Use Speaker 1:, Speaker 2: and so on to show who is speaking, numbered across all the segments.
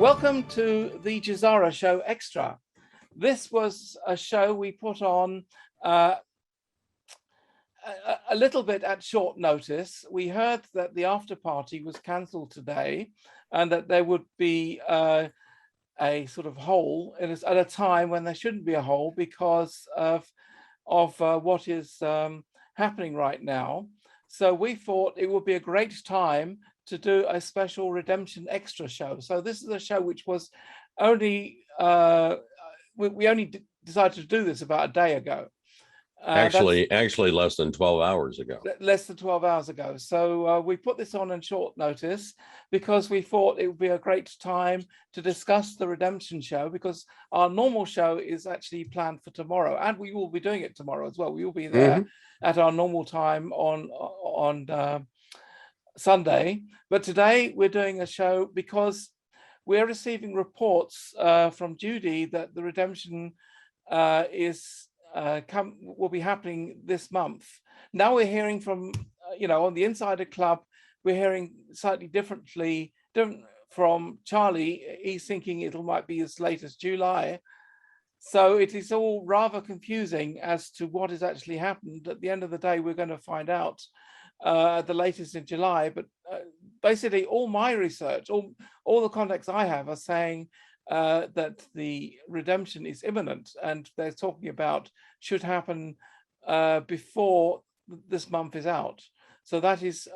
Speaker 1: Welcome to the GESARA Show Extra. This was a show we put on a little bit at short notice. We heard that the after party was cancelled today and that there would be a sort of hole at a time when there shouldn't be a hole because of what is happening right now. So we thought it would be a great time to do a special redemption extra show. So this is a show which was only, we only decided to do this about a day ago.
Speaker 2: Actually less than 12 hours ago.
Speaker 1: Less than 12 hours ago. So we put this on short notice because we thought it would be a great time to discuss the redemption show, because our normal show is actually planned for tomorrow, and we will be doing it tomorrow as well. We will be there at our normal time on Sunday. But today we're doing a show because we're receiving reports from Judy that the redemption will be happening this month. Now we're hearing from, on the Insider Club, we're hearing slightly different from Charlie. He's thinking it might be as late as July. So it is all rather confusing as to what has actually happened. At the end of the day, we're going to find out the latest in July. But basically all my research, all the contacts I have are saying that the redemption is imminent, and they're talking about should happen before this month is out. So that is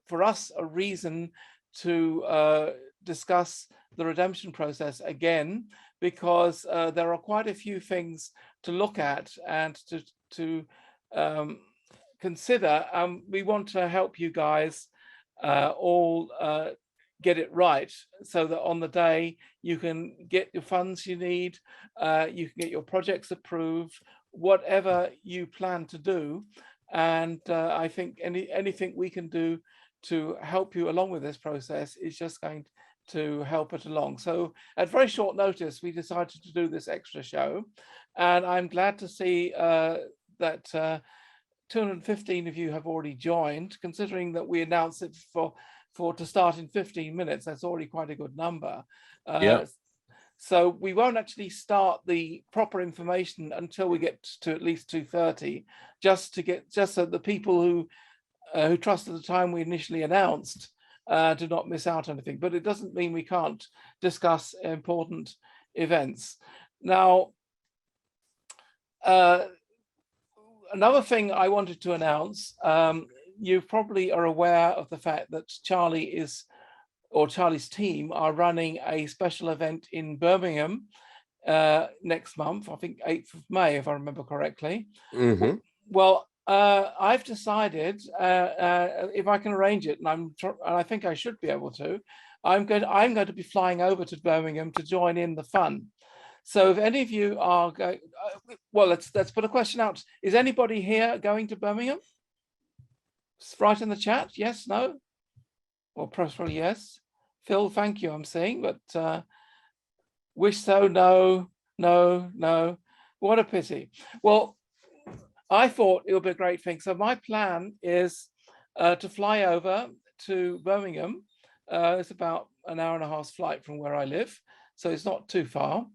Speaker 1: for us a reason to discuss the redemption process again, because there are quite a few things to look at and to consider. We want to help you guys all get it right, so that on the day you can get your funds you need, you can get your projects approved, whatever you plan to do. And I think anything we can do to help you along with this process is just going to help it along. So at very short notice, we decided to do this extra show, and I'm glad to see that 215 of you have already joined, considering that we announced it to start in 15 minutes. That's already quite a good number. So we won't actually start the proper information until we get to at least 2:30, just so the people who trusted the time we initially announced do not miss out on anything. But it doesn't mean we can't discuss important events. Now, another thing I wanted to announce, you probably are aware of the fact that Charlie's team are running a special event in Birmingham next month, I think 8th of May, if I remember correctly. Well, I've decided if I can arrange it, and I think I should be able to, I'm going to be flying over to Birmingham to join in the fun. So if any of you are going, well, let's put a question out. Is anybody here going to Birmingham? Write in the chat, yes, no, or preferably yes. Phil, thank you, I'm seeing, but wish so, no. What a pity. Well, I thought it would be a great thing. So my plan is to fly over to Birmingham. It's about an hour and a half flight from where I live, so it's not too far.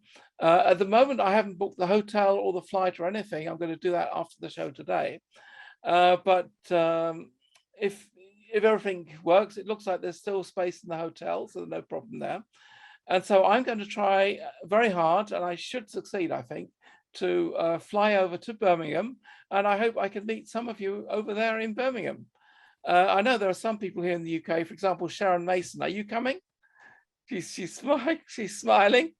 Speaker 1: At the moment, I haven't booked the hotel or the flight or anything. I'm going to do that after the show today. But if everything works, it looks like there's still space in the hotel, so no problem there. And so I'm going to try very hard, and I should succeed, I think, to fly over to Birmingham. And I hope I can meet some of you over there in Birmingham. I know there are some people here in the UK, for example, Sharon Mason. Are you coming? She's smiling.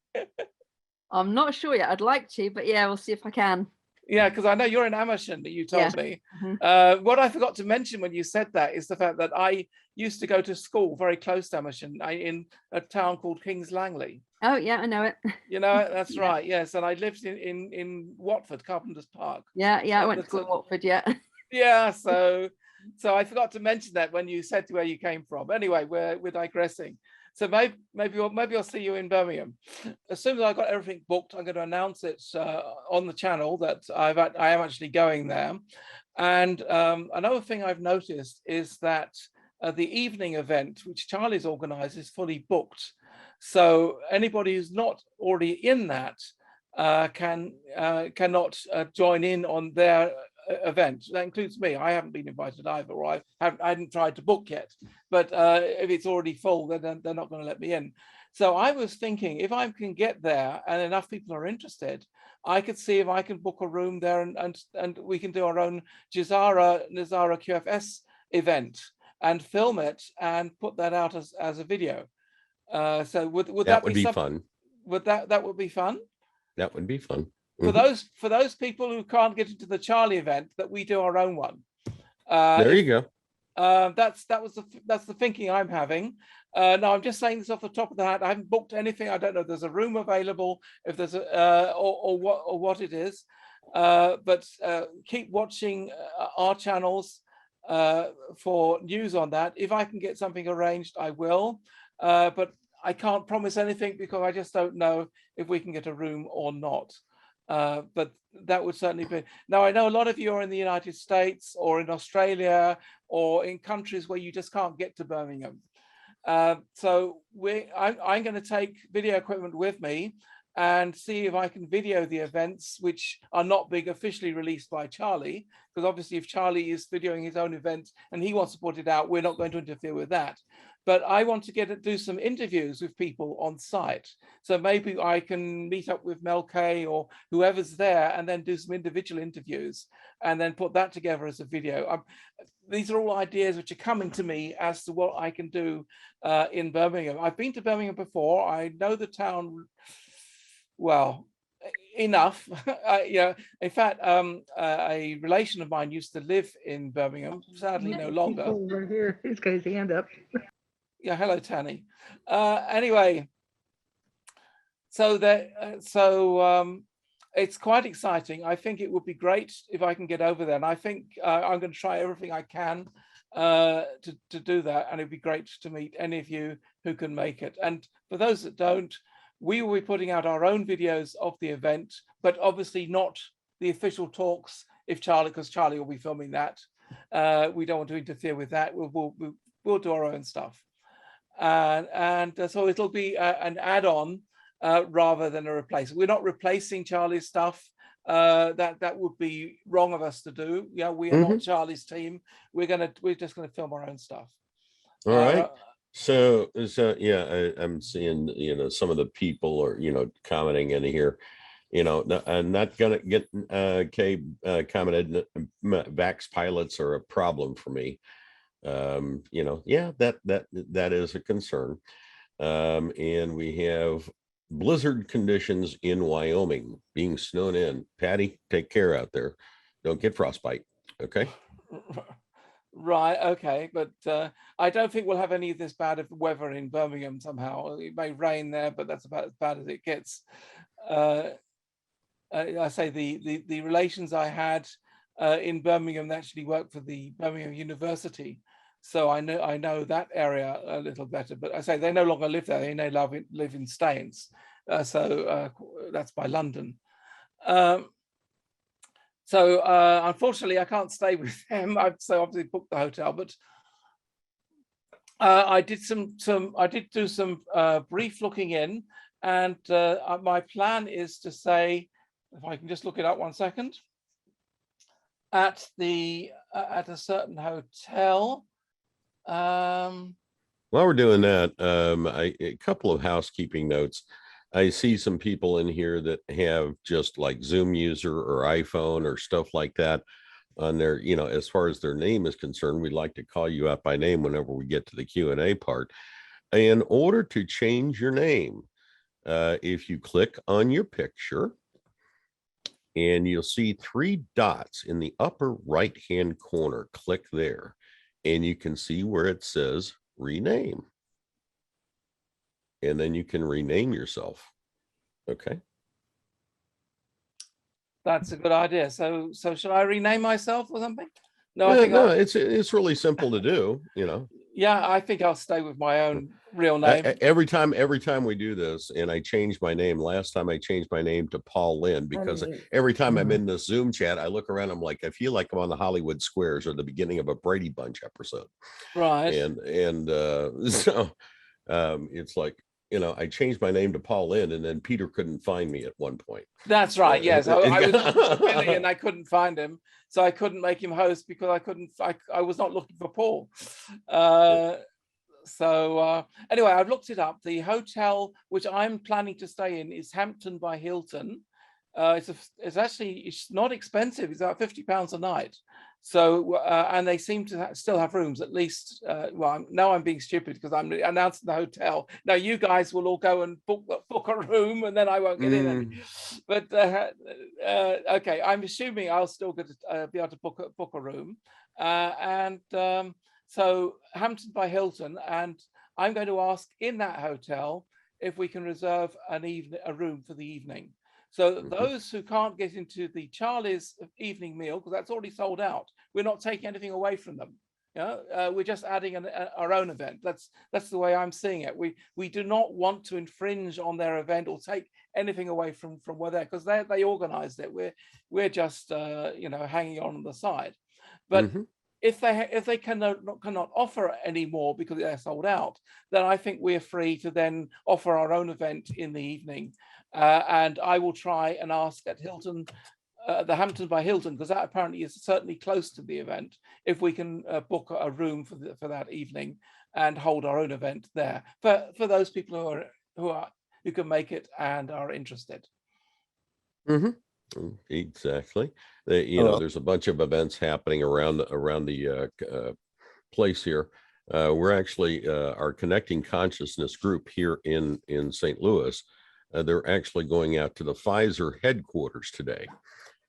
Speaker 3: I'm not sure yet. I'd like to, but yeah, we'll see if I can.
Speaker 1: Yeah, because I know you're in Amersham, that you told me. What I forgot to mention when you said that is the fact that I used to go to school very close to Amersham, in a town called Kings Langley.
Speaker 3: Oh yeah, I know it.
Speaker 1: You know it? That's right. Yes, and I lived in Watford, Carpenter's Park.
Speaker 3: Yeah, I went to school in Watford. Yeah.
Speaker 1: Yeah, so I forgot to mention that when you said where you came from. Anyway, we're digressing. So maybe I'll see you in Birmingham. As soon as I got everything booked, I'm going to announce it on the channel that I am actually going there. And another thing I've noticed is that the evening event, which Charlie's organised, is fully booked. So anybody who's not already in that cannot join in on their event. That includes me. I haven't been invited either, or I hadn't tried to book yet. But if it's already full, then they're not going to let me in. So I was thinking, if I can get there and enough people are interested, I could see if I can book a room there, and we can do our own NESARA QFS event and film it and put that out as a video. So would that
Speaker 2: would be fun?
Speaker 1: That would be fun.
Speaker 2: That would be fun.
Speaker 1: For those people who can't get into the Charlie event, that we do our own one.
Speaker 2: There you go.
Speaker 1: That's the thinking I'm having. No, I'm just saying this off the top of the hat. I haven't booked anything. I don't know if there's a room available, if there's a or what it is. But keep watching our channels for news on that. If I can get something arranged, I will. But I can't promise anything because I just don't know if we can get a room or not. But that would certainly be. Now, I know a lot of you are in the United States or in Australia or in countries where you just can't get to Birmingham. So I'm going to take video equipment with me and see if I can video the events which are not being officially released by Charlie, because obviously if Charlie is videoing his own event and he wants to put it out, we're not going to interfere with that. But I want to do some interviews with people on site. So maybe I can meet up with Mel K or whoever's there and then do some individual interviews and then put that together as a video. These are all ideas which are coming to me as to what I can do in Birmingham. I've been to Birmingham before. I know the town well enough. Yeah, in fact, a relation of mine used to live in Birmingham, sadly no longer.
Speaker 4: Over here, he's got his hand up.
Speaker 1: Yeah, hello, Tanny. Anyway, so it's quite exciting. I think it would be great if I can get over there, and I think I'm going to try everything I can to do that, and it'd be great to meet any of you who can make it. And for those that don't, we will be putting out our own videos of the event, but obviously not the official talks because Charlie will be filming that. We don't want to interfere with that. We'll do our own stuff. And so it'll be an add-on rather than a replacement. We're not replacing Charlie's stuff. That would be wrong of us to do. Yeah, we are not Charlie's team. We're just gonna film our own stuff.
Speaker 2: All right. So yeah, I'm seeing some of the people are commenting in here. I'm not gonna get K commented. Vax pilots are a problem for me. Yeah, that is a concern. And we have blizzard conditions in Wyoming, being snowed in. Patty, take care out there. Don't get frostbite. Okay.
Speaker 1: Right. Okay. But I don't think we'll have any of this bad of weather in Birmingham somehow. It may rain there, but that's about as bad as it gets. I say the relations I had in Birmingham actually worked for the Birmingham University. So I know that area a little better, but I say they no longer live there. They now live in Staines. So that's by London. So unfortunately, I can't stay with them. I've so obviously booked the hotel, but I did do some brief looking in, and my plan is to say, if I can just look it up 1 second, at a certain hotel.
Speaker 2: While we're doing that, a couple of housekeeping notes. I see some people in here that have just like Zoom user or iPhone or stuff like that on their, as far as their name is concerned. We'd like to call you out by name whenever we get to the Q&A part. In order to change your name, if you click on your picture, and you'll see 3 dots in the upper right hand corner. Click there and you can see where it says rename, and then you can rename yourself. Okay,
Speaker 1: that's a good idea. So should I rename myself or something?
Speaker 2: No, I think no, it's really simple to do,
Speaker 1: Yeah, I think I'll stay with my own real name.
Speaker 2: Every time we do this, and I change my name. Last time I changed my name to Paul Lynn, because every time I'm in this Zoom chat, I look around, I'm like, I feel like I'm on the Hollywood Squares or the beginning of a Brady Bunch episode.
Speaker 1: Right.
Speaker 2: And so it's like, I changed my name to Paul Lynn, and then Peter couldn't find me at one point.
Speaker 1: That's right. Yes, I was looking for Billy and I couldn't find him, so I couldn't make him host because I was not looking for Paul. Anyway, I've looked it up. The hotel which I'm planning to stay in is Hampton by Hilton. It's not expensive. It's about £50 a night. So and they seem to still have rooms at least. Now I'm being stupid because I'm announcing the hotel. Now you guys will all go and book a room, and then I won't get in any. But okay, I'm assuming I'll still be able to book a room. So Hampton by Hilton, and I'm going to ask in that hotel if we can reserve a room for the evening. So those who can't get into the Charlie's evening meal, because that's already sold out, we're not taking anything away from them. We're just adding our own event. That's the way I'm seeing it. We do not want to infringe on their event or take anything away from where they're, because they organized it. We're just hanging on the side. But if they cannot offer any more because they're sold out, then I think we're free to then offer our own event in the evening. And I will try and ask at Hilton, the Hampton by Hilton, because that apparently is certainly close to the event, if we can book a room for that evening and hold our own event there for those people who can make it and are interested.
Speaker 2: Exactly. There's a bunch of events happening around the place here. We're actually our Connecting Consciousness group here in St. Louis. They're actually going out to the Pfizer headquarters today,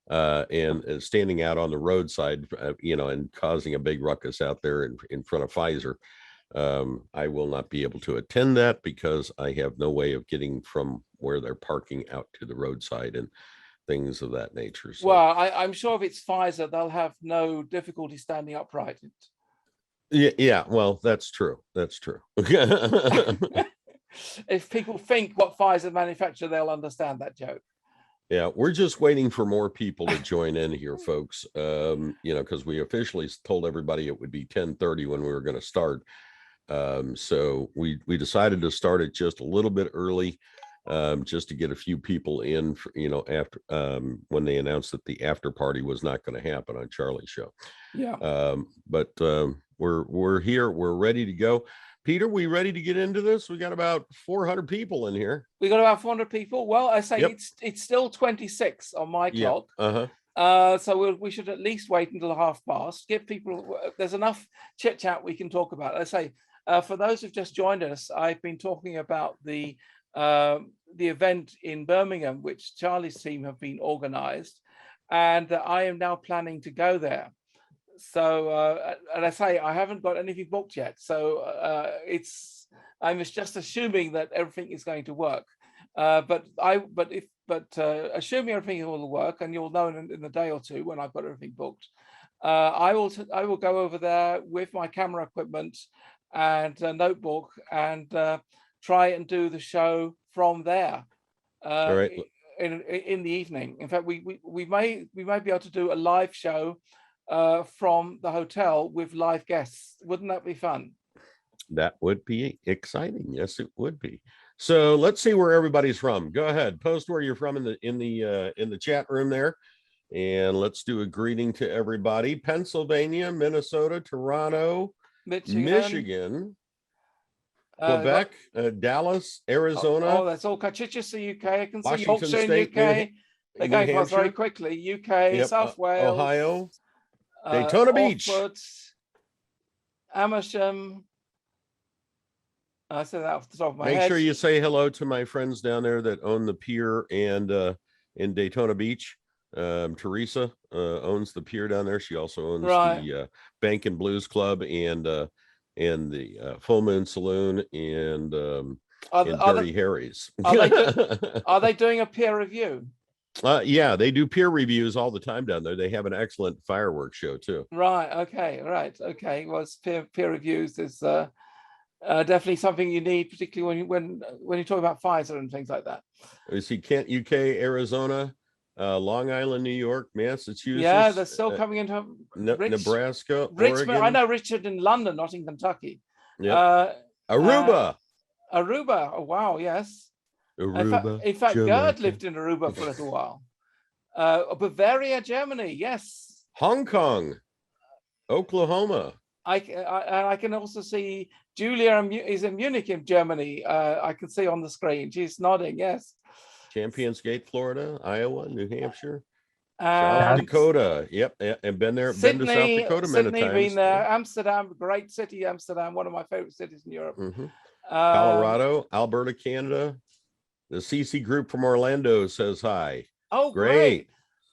Speaker 2: and standing out on the roadside, and causing a big ruckus out there in front of Pfizer. I will not be able to attend that because I have no way of getting from where they're parking out to the roadside and things of that nature. So.
Speaker 1: Well, I'm sure if it's Pfizer, they'll have no difficulty standing upright.
Speaker 2: Yeah. Well, that's true. That's true.
Speaker 1: If people think what Pfizer manufacture, they'll understand that joke.
Speaker 2: Yeah, we're just waiting for more people to join in here, folks. Because we officially told everybody it would be 10:30 when we were going to start. So we decided to start it just a little bit early, just to get a few people in, after when they announced that the after party was not going to happen on Charlie's show.
Speaker 1: Yeah.
Speaker 2: But we're here. We're ready to go. Peter, we ready to get into this? We got about 400 people in here.
Speaker 1: We got about 400 people. Well, I say it's still 26 on my clock. So we should at least wait until past. Give people. There's enough chit chat we can talk about. I say for those who've just joined us, I've been talking about the event in Birmingham, which Charlie's team have been organised, and I am now planning to go there. So, and I say I haven't got anything booked yet. So I'm just assuming that everything is going to work. But assuming everything will work, and you'll know in a day or two when I've got everything booked, I will go over there with my camera equipment and a notebook and try and do the show from there.
Speaker 2: All right.
Speaker 1: In the evening. In fact, we may be able to do a live show from the hotel with live guests. Wouldn't that be fun?
Speaker 2: That would be exciting. Yes, it would be. So let's see where everybody's from. Go ahead, post where you're from in the chat room there, and let's do a greeting to everybody. Pennsylvania, Minnesota, Toronto, Michigan, Quebec, Dallas, Arizona.
Speaker 1: Oh, that's all Chichester, UK. I can see
Speaker 2: Washington
Speaker 1: Yorkshire,
Speaker 2: State,
Speaker 1: UK. They're going for us very quickly. UK, South Wales,
Speaker 2: Ohio, Daytona Beach,
Speaker 1: Amersham. I said that off the top of my head.
Speaker 2: Make sure you say hello to my friends down there that own the pier and in Daytona Beach. Teresa owns the pier down there. She also owns the Bank and Blues Club and the Full Moon Saloon and Dirty Harry's.
Speaker 1: Are they doing a peer review?
Speaker 2: Yeah, they do peer reviews all the time down there. They have an excellent fireworks show too.
Speaker 1: Right. Okay. Well, peer reviews is definitely something you need, particularly when you talk about Pfizer and things like that.
Speaker 2: We see Kent, UK, Arizona, Long Island, New York, Massachusetts.
Speaker 1: Yeah, they're still coming into
Speaker 2: Nebraska,
Speaker 1: Richmond.
Speaker 2: Oregon.
Speaker 1: I know Richard in London, not in Kentucky.
Speaker 2: Yeah, Aruba.
Speaker 1: Aruba. Oh, wow. Yes.
Speaker 2: Aruba.
Speaker 1: In fact,
Speaker 2: Jamaica.
Speaker 1: Gerd lived in Aruba for a little while. Bavaria, Germany. Yes.
Speaker 2: Hong Kong. Oklahoma.
Speaker 1: I can also see Julia is in Munich in Germany. I can see on the screen. She's nodding. Yes.
Speaker 2: Champions Gate, Florida. Iowa, New Hampshire.
Speaker 1: And
Speaker 2: South Dakota. Yep. And been there. Been to South Dakota many
Speaker 1: Sydney,
Speaker 2: times.
Speaker 1: been there. Amsterdam, great city, Amsterdam, one of my favorite cities in Europe.
Speaker 2: Colorado, Alberta, Canada. The CC group from Orlando says hi.
Speaker 1: Oh, great.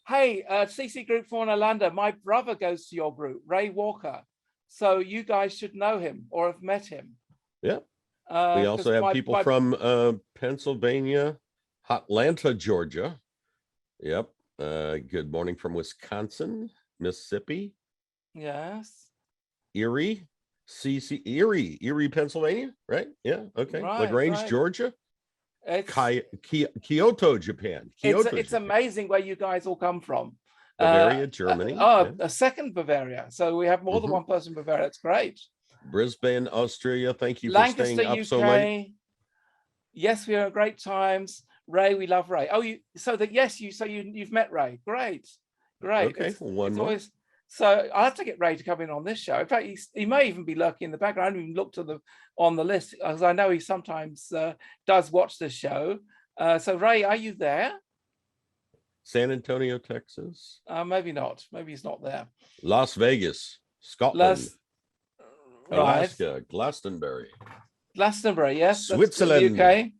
Speaker 1: Hey, CC group from Orlando. My brother goes to your group, Ray Walker. So you guys should know him or have met him.
Speaker 2: Yeah. We also have people from Pennsylvania, Atlanta, Georgia. Yep. Good morning from Wisconsin, Mississippi.
Speaker 1: Yes.
Speaker 2: Erie, Erie, Pennsylvania, right? Yeah. Okay.
Speaker 1: Right,
Speaker 2: LaGrange, Georgia.
Speaker 1: It's
Speaker 2: Kyoto, Japan.
Speaker 1: It's amazing where you guys all come from.
Speaker 2: Bavaria, Germany.
Speaker 1: A second Bavaria. So we have more than one person in Bavaria. It's great.
Speaker 2: Brisbane, Australia. Thank you for
Speaker 1: Lancaster,
Speaker 2: staying up
Speaker 1: UK.
Speaker 2: so late.
Speaker 1: Yes, we are great times. Ray, we love Ray. Oh, you've met Ray. Great.
Speaker 2: Okay, one more.
Speaker 1: So I'll have to get Ray to come in on this show. In fact, he may even be lurking in the background. I haven't even looked on the list, because I know he sometimes does watch this show. So Ray, are you there?
Speaker 2: San Antonio, Texas.
Speaker 1: Maybe not. Maybe he's not there.
Speaker 2: Las Vegas, Scotland. Alaska, Glastonbury.
Speaker 1: Glastonbury, yes.
Speaker 2: Switzerland.
Speaker 1: UK.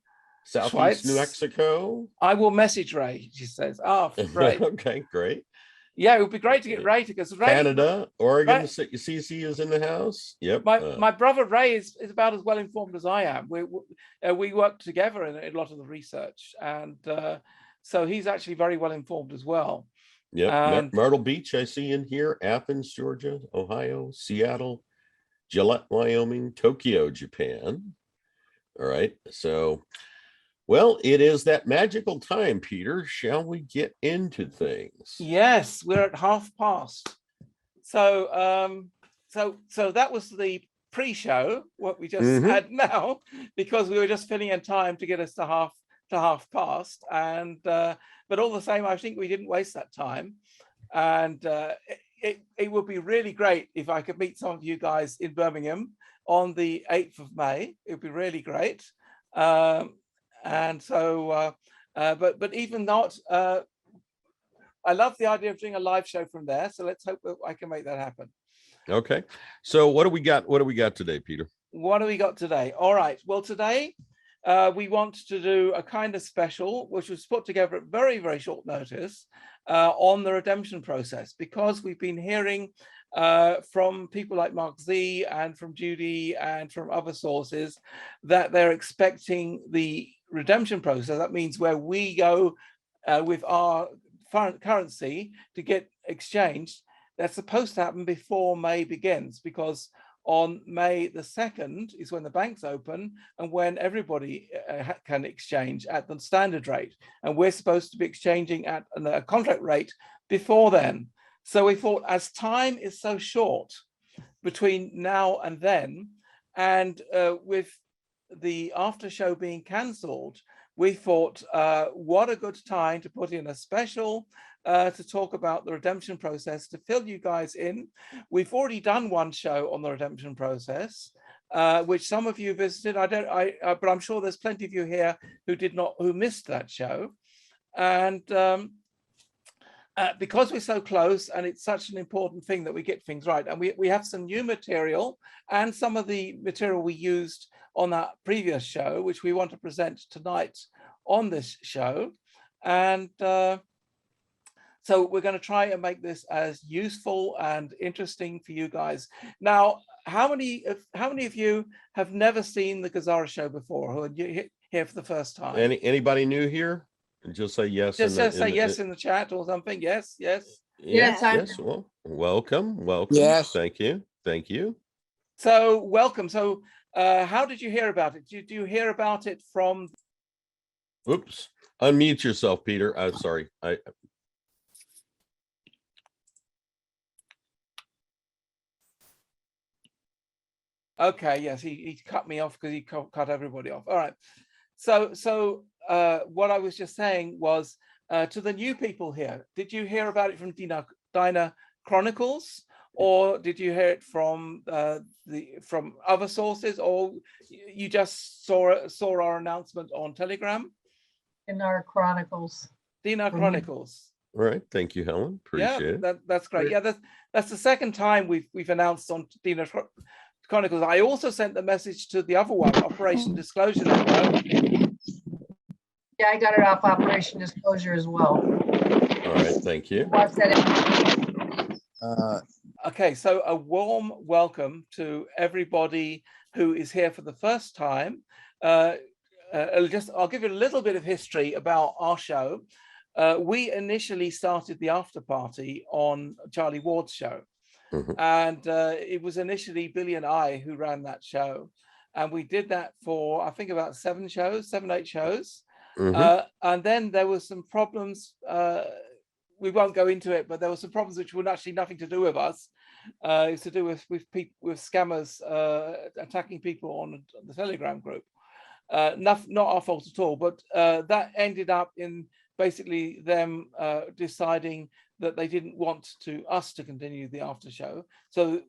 Speaker 2: Southeast New Mexico.
Speaker 1: I will message Ray, she says. Oh, great.
Speaker 2: Okay, great.
Speaker 1: Yeah, it would be great to get Ray, because Ray,
Speaker 2: Canada, Oregon, CC is in the house. Yep.
Speaker 1: My brother Ray is about as well informed as I am. We work together in a lot of the research, and so he's actually very well informed as well.
Speaker 2: Yep. Myrtle Beach, I see in here. Athens, Georgia. Ohio, Seattle, Gillette, Wyoming, Tokyo, Japan. All right. So, well, it is that magical time, Peter. Shall we get into things?
Speaker 1: Yes, we're at past. So, so that was the pre-show, what we just had now, because we were just filling in time to get us to half past. And but all the same, I think we didn't waste that time. And it would be really great if I could meet some of you guys in Birmingham on the 8th of May. It would be really great. And so, but even not, I love the idea of doing a live show from there. So let's hope that I can make that happen.
Speaker 2: Okay. So what do we got? What do we got today, Peter?
Speaker 1: What do we got today? All right. Well, today we want to do a kind of special, which was put together at very, very short notice on the redemption process, because we've been hearing from people like Mark Z and from Judy and from other sources that they're expecting the redemption process. That means where we go with our currency to get exchanged, that's supposed to happen before May begins, because on May the 2nd is when the banks open and when everybody can exchange at the standard rate. And we're supposed to be exchanging at a contract rate before then. So we thought, as time is so short between now and then, and with the after show being cancelled, we thought, what a good time to put in a special to talk about the redemption process, to fill you guys in. We've already done one show on the redemption process, which some of you visited. But I'm sure there's plenty of you here who missed that show. And because we're so close and it's such an important thing that we get things right, and we have some new material and some of the material we used on that previous show, which we want to present tonight on this show. And so we're going to try and make this as useful and interesting for you guys. Now, how many of you have never seen the GESARA show before, who are here for the first time?
Speaker 2: Anybody new here? And just say yes.
Speaker 1: Just say yes in the chat or something. Yes.
Speaker 2: Yes. Well, welcome.
Speaker 5: Yes.
Speaker 2: Thank you.
Speaker 1: So welcome. So how did you hear about it? Did you hear about it from?
Speaker 2: Oops. Unmute yourself, Peter. I'm sorry.
Speaker 1: Okay, yes, he cut me off because he cut everybody off. All right. So what I was just saying was to the new people here, did you hear about it from Dayna Chronicles, or did you hear it from from other sources, or you just saw our announcement on Telegram?
Speaker 5: In our chronicles.
Speaker 1: Dayna Chronicles.
Speaker 2: All right, thank you, Helen. Appreciate it.
Speaker 1: That's great. Yeah, that's the second time we've announced on Dayna Chronicles. I also sent the message to the other one, Operation Disclosure Network.
Speaker 5: Yeah, I got it off Operation Disclosure as well.
Speaker 2: All right, thank you.
Speaker 1: Okay, so a warm welcome to everybody who is here for the first time. I'll give you a little bit of history about our show. We initially started the after party on Charlie Ward's show. And it was initially Billy and I who ran that show. And we did that for, I think, about 7, 8 shows. And then there were some problems. We won't go into it, but there were some problems which were actually nothing to do with us. It's to do with scammers attacking people on the Telegram group. Not our fault at all, but that ended up in basically them deciding that they didn't want us to continue the after show. So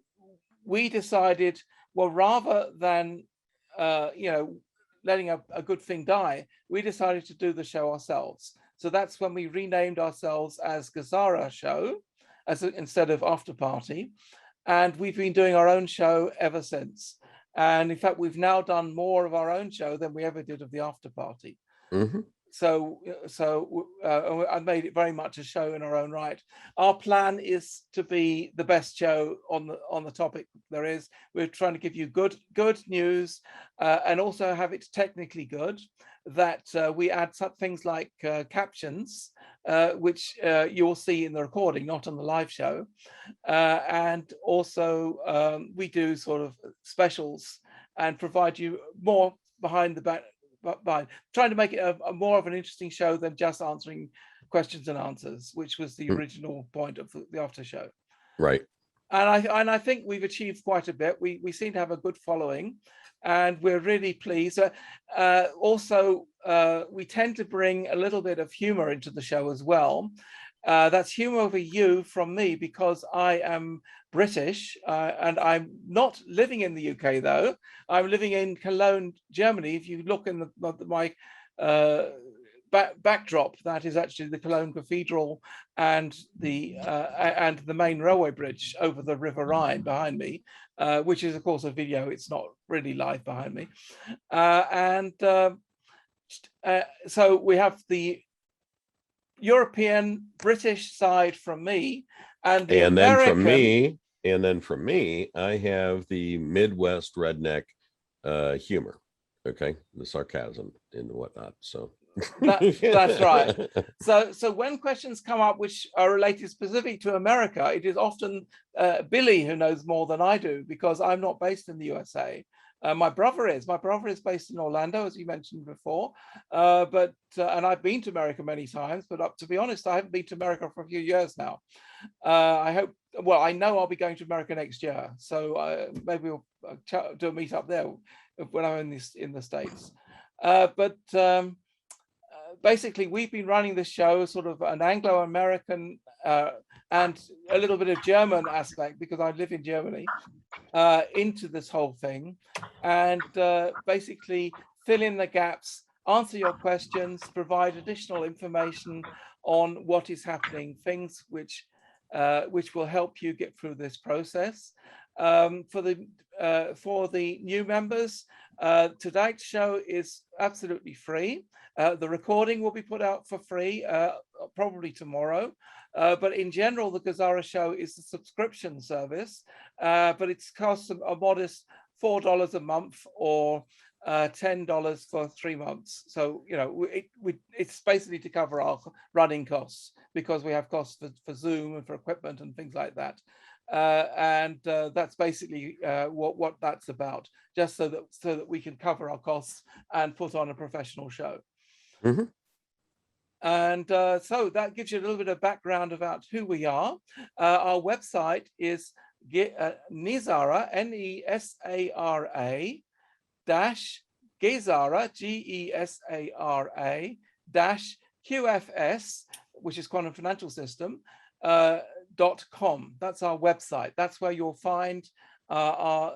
Speaker 1: we decided, well, rather than letting a good thing die, we decided to do the show ourselves. So that's when we renamed ourselves as GESARA Show, instead of After Party. And we've been doing our own show ever since. And in fact, we've now done more of our own show than we ever did of the After Party. So I made it very much a show in our own right. Our plan is to be the best show on the topic there is. We're trying to give you good news and also have it technically good. That we add some things like captions, which you'll see in the recording, not on the live show. And also we do sort of specials and provide you more behind the back, by trying to make it a more of an interesting show than just answering questions and answers, which was the original point of the after show.
Speaker 2: Right.
Speaker 1: And I think we've achieved quite a bit. We seem to have a good following, and we're really pleased. Also, we tend to bring a little bit of humor into the show as well. That's humor over you from me, because I am British and I'm not living in the UK though. I'm living in Cologne, Germany. If you look in my backdrop, that is actually the Cologne Cathedral and the main railway bridge over the River Rhine behind me, which is of course a video. It's not really live behind me. So we have the European British side from me, and the American,
Speaker 2: then from me, I have the Midwest redneck humor. Okay, the sarcasm and whatnot. So
Speaker 1: that's right. So when questions come up which are related specific to America, it is often Billy who knows more than I do, because I'm not based in the USA. My brother is based in Orlando, as you mentioned before, and I've been to America many times, but to be honest, I haven't been to America for a few years now. I know I'll be going to America next year, so maybe we'll do a meet up there when I'm in the States. Basically, we've been running this show sort of an Anglo-American and a little bit of German aspect, because I live in Germany, into this whole thing, and basically fill in the gaps, answer your questions, provide additional information on what is happening, things which will help you get through this process. For the new members, tonight's show is absolutely free. The recording will be put out for free, probably tomorrow. But in general, the GESARA show is a subscription service, but it costs a modest $4 a month or $10 for 3 months. So, you know, it's basically to cover our running costs, because we have costs for Zoom and for equipment and things like that. That's basically what that's about, just so that we can cover our costs and put on a professional show. And so that gives you a little bit of background about who we are. Our website is NESARA, NESARA dash GESARA, GESARA dash QFS, which is Quantum Financial System, .com. That's our website. That's where you'll find our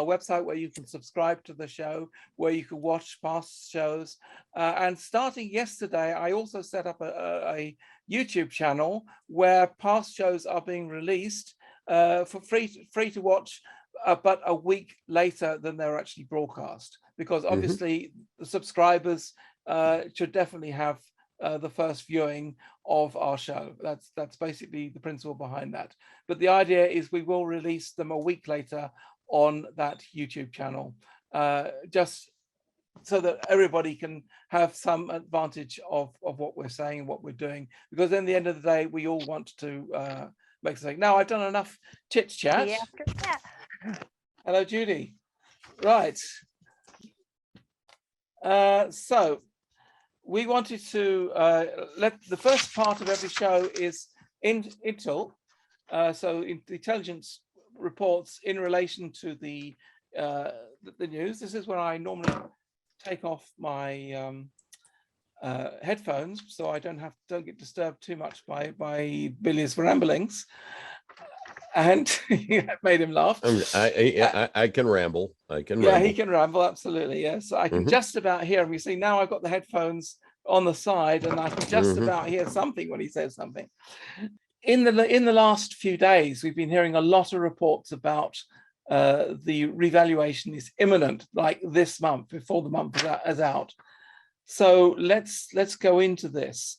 Speaker 1: website, where you can subscribe to the show, where you can watch past shows. And starting yesterday, I also set up a YouTube channel where past shows are being released for free to watch, but a week later than they're actually broadcast, because obviously the subscribers should definitely have the first viewing of our show. That's basically the principle behind that. But the idea is we will release them a week later on that YouTube channel, just so that everybody can have some advantage of what we're saying and what we're doing, because in the end of the day, we all want to make something. Now, I've done enough chit chat. Hello, Judy. Right. So we wanted to let the first part of every show is intel, so intelligence reports in relation to the news. This is where I normally take off my headphones, so I don't get disturbed too much by Billy's ramblings. And that made him laugh.
Speaker 2: I can ramble. I can ramble.
Speaker 1: Yeah, he can ramble, absolutely. Yes, I can just about hear him. You see, now I've got the headphones on the side, and I can just about hear something when he says something. In the last few days, we've been hearing a lot of reports about the revaluation is imminent, like this month, before the month is out. So let's go into this.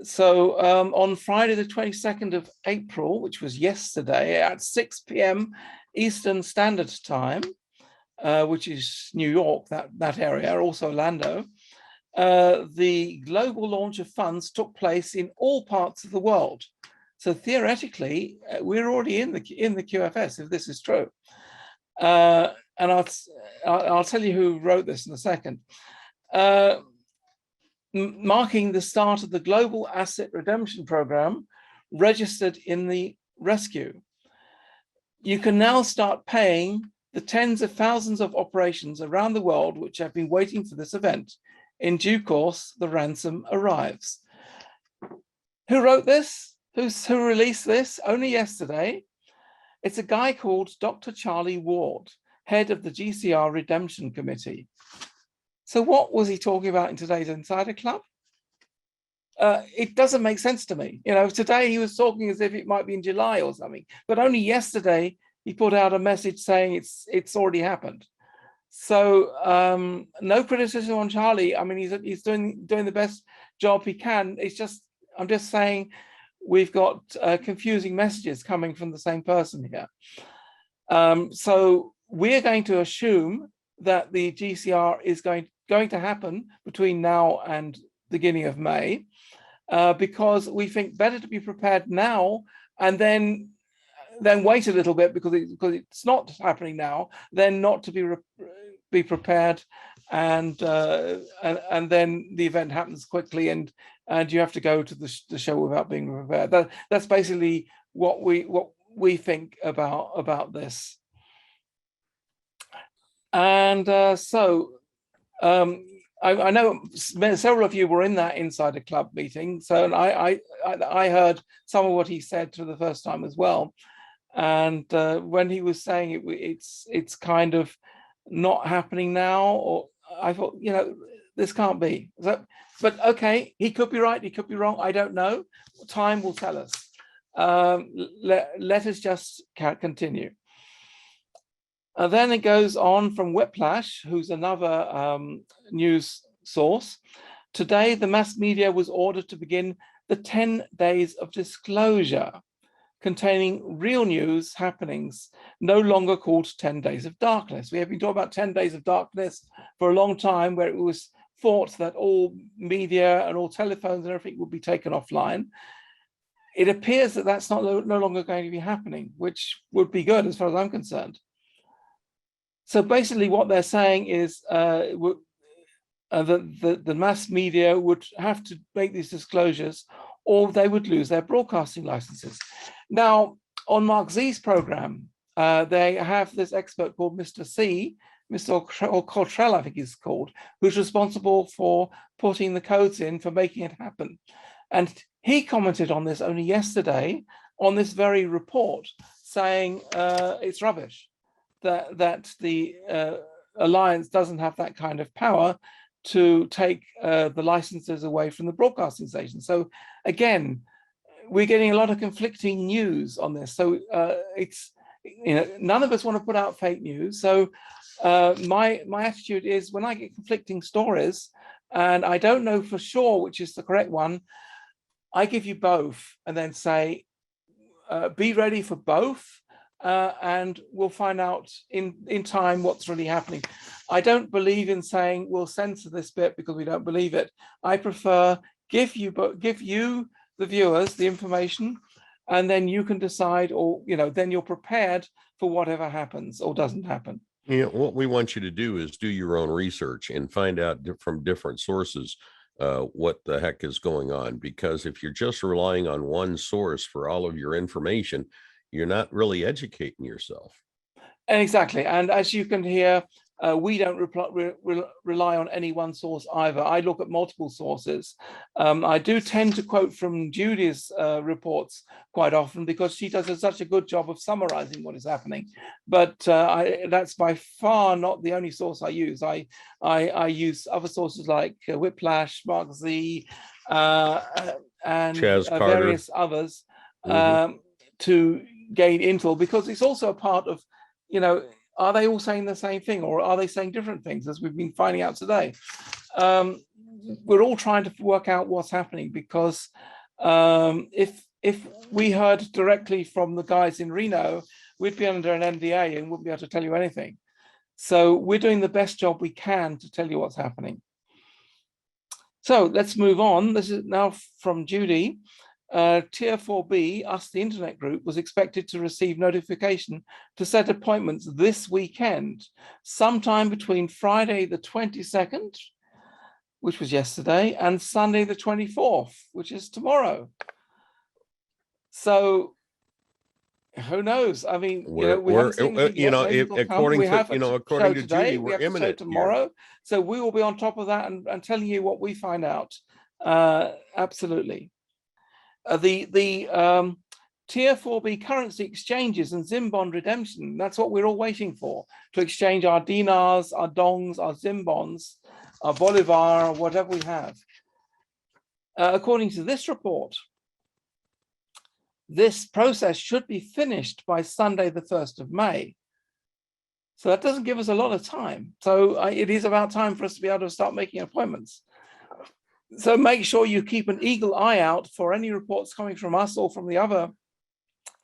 Speaker 1: So on Friday, the 22nd of April, which was yesterday at 6 p.m. Eastern Standard Time, which is New York, that area, also Orlando, the global launch of funds took place in all parts of the world. So theoretically, we're already in the QFS, if this is true. And I'll tell you who wrote this in a second. Marking the start of the global asset redemption program registered in the rescue. You can now start paying the tens of thousands of operations around the world which have been waiting for this event. In due course, the ransom arrives. Who wrote this? Who released this? Only yesterday. It's a guy called Dr. Charlie Ward, head of the GCR Redemption Committee. So what was he talking about in today's Insider Club? It doesn't make sense to me. You know, today he was talking as if it might be in July or something, but only yesterday he put out a message saying it's already happened. So no criticism on Charlie. I mean, he's doing the best job he can. It's just, I'm just saying we've got confusing messages coming from the same person here. So we're going to assume that the GCR is going to happen between now and the beginning of May, because we think better to be prepared now and then wait a little bit because it's not happening now, then not to be prepared, and then the event happens quickly and you have to go to the show without being prepared. That's basically what we think about this. And so I know several of you were in that Insider Club meeting, so I heard some of what he said for the first time as well. And when he was saying it's kind of not happening now, or I thought, you know, this can't be. So, but okay, he could be right, he could be wrong. I don't know. Time will tell us. Let us just continue. And then it goes on from Whiplash, who's another news source. Today, the mass media was ordered to begin the 10 days of disclosure, containing real news happenings, no longer called 10 days of darkness. We have been talking about 10 days of darkness for a long time, where it was thought that all media and all telephones and everything would be taken offline. It appears that that's no longer going to be happening, which would be good as far as I'm concerned. So basically what they're saying is that the mass media would have to make these disclosures or they would lose their broadcasting licenses. Now, on Mark Z's program they have this expert called Mr. Cottrell, I think he's called, who's responsible for putting the codes in for making it happen. And he commented on this only yesterday on this very report, saying it's rubbish, that the Alliance doesn't have that kind of power to take the licenses away from the broadcasting stations. So again, we're getting a lot of conflicting news on this. So it's, none of us want to put out fake news. So my attitude is, when I get conflicting stories and I don't know for sure which is the correct one, I give you both and then say, be ready for both, and we'll find out in time what's really happening. I don't believe in saying we'll censor this bit because we don't believe it. I prefer give you the viewers the information, and then you can decide, or then you're prepared for whatever happens or doesn't happen.
Speaker 2: What we want you to do is do your own research and find out from different sources what the heck is going on. Because if you're just relying on one source for all of your information, you're not really educating yourself.
Speaker 1: Exactly. And as you can hear, we don't rely on any one source either. I look at multiple sources. I do tend to quote from Judy's reports quite often because she does such a good job of summarizing what is happening. But that's by far not the only source I use. I use other sources like Whiplash, Mark Z, and various others to gain intel, because it's also a part of, are they all saying the same thing, or are they saying different things, as we've been finding out today? We're all trying to work out what's happening, because if we heard directly from the guys in Reno, we'd be under an NDA and wouldn't be able to tell you anything. So we're doing the best job we can to tell you what's happening. So let's move on. This is now from Judy. Tier 4B, us, the internet group, was expected to receive notification to set appointments this weekend, sometime between Friday the 22nd, which was yesterday, and Sunday the 24th, which is tomorrow. So who knows? I mean, we haven't seen anything yet.
Speaker 2: according to Judy,
Speaker 1: we have
Speaker 2: imminent
Speaker 1: a show tomorrow. Here. So we will be on top of that and telling you what we find out. Absolutely. The Tier 4B currency exchanges and Zim bond redemption, that's what we're all waiting for, to exchange our dinars, our dongs, our Zim bonds, our Bolivar, whatever we have. According to this report, this process should be finished by Sunday, the 1st of May. So that doesn't give us a lot of time. So it is about time for us to be able to start making appointments. So make sure you keep an eagle eye out for any reports coming from us or from the other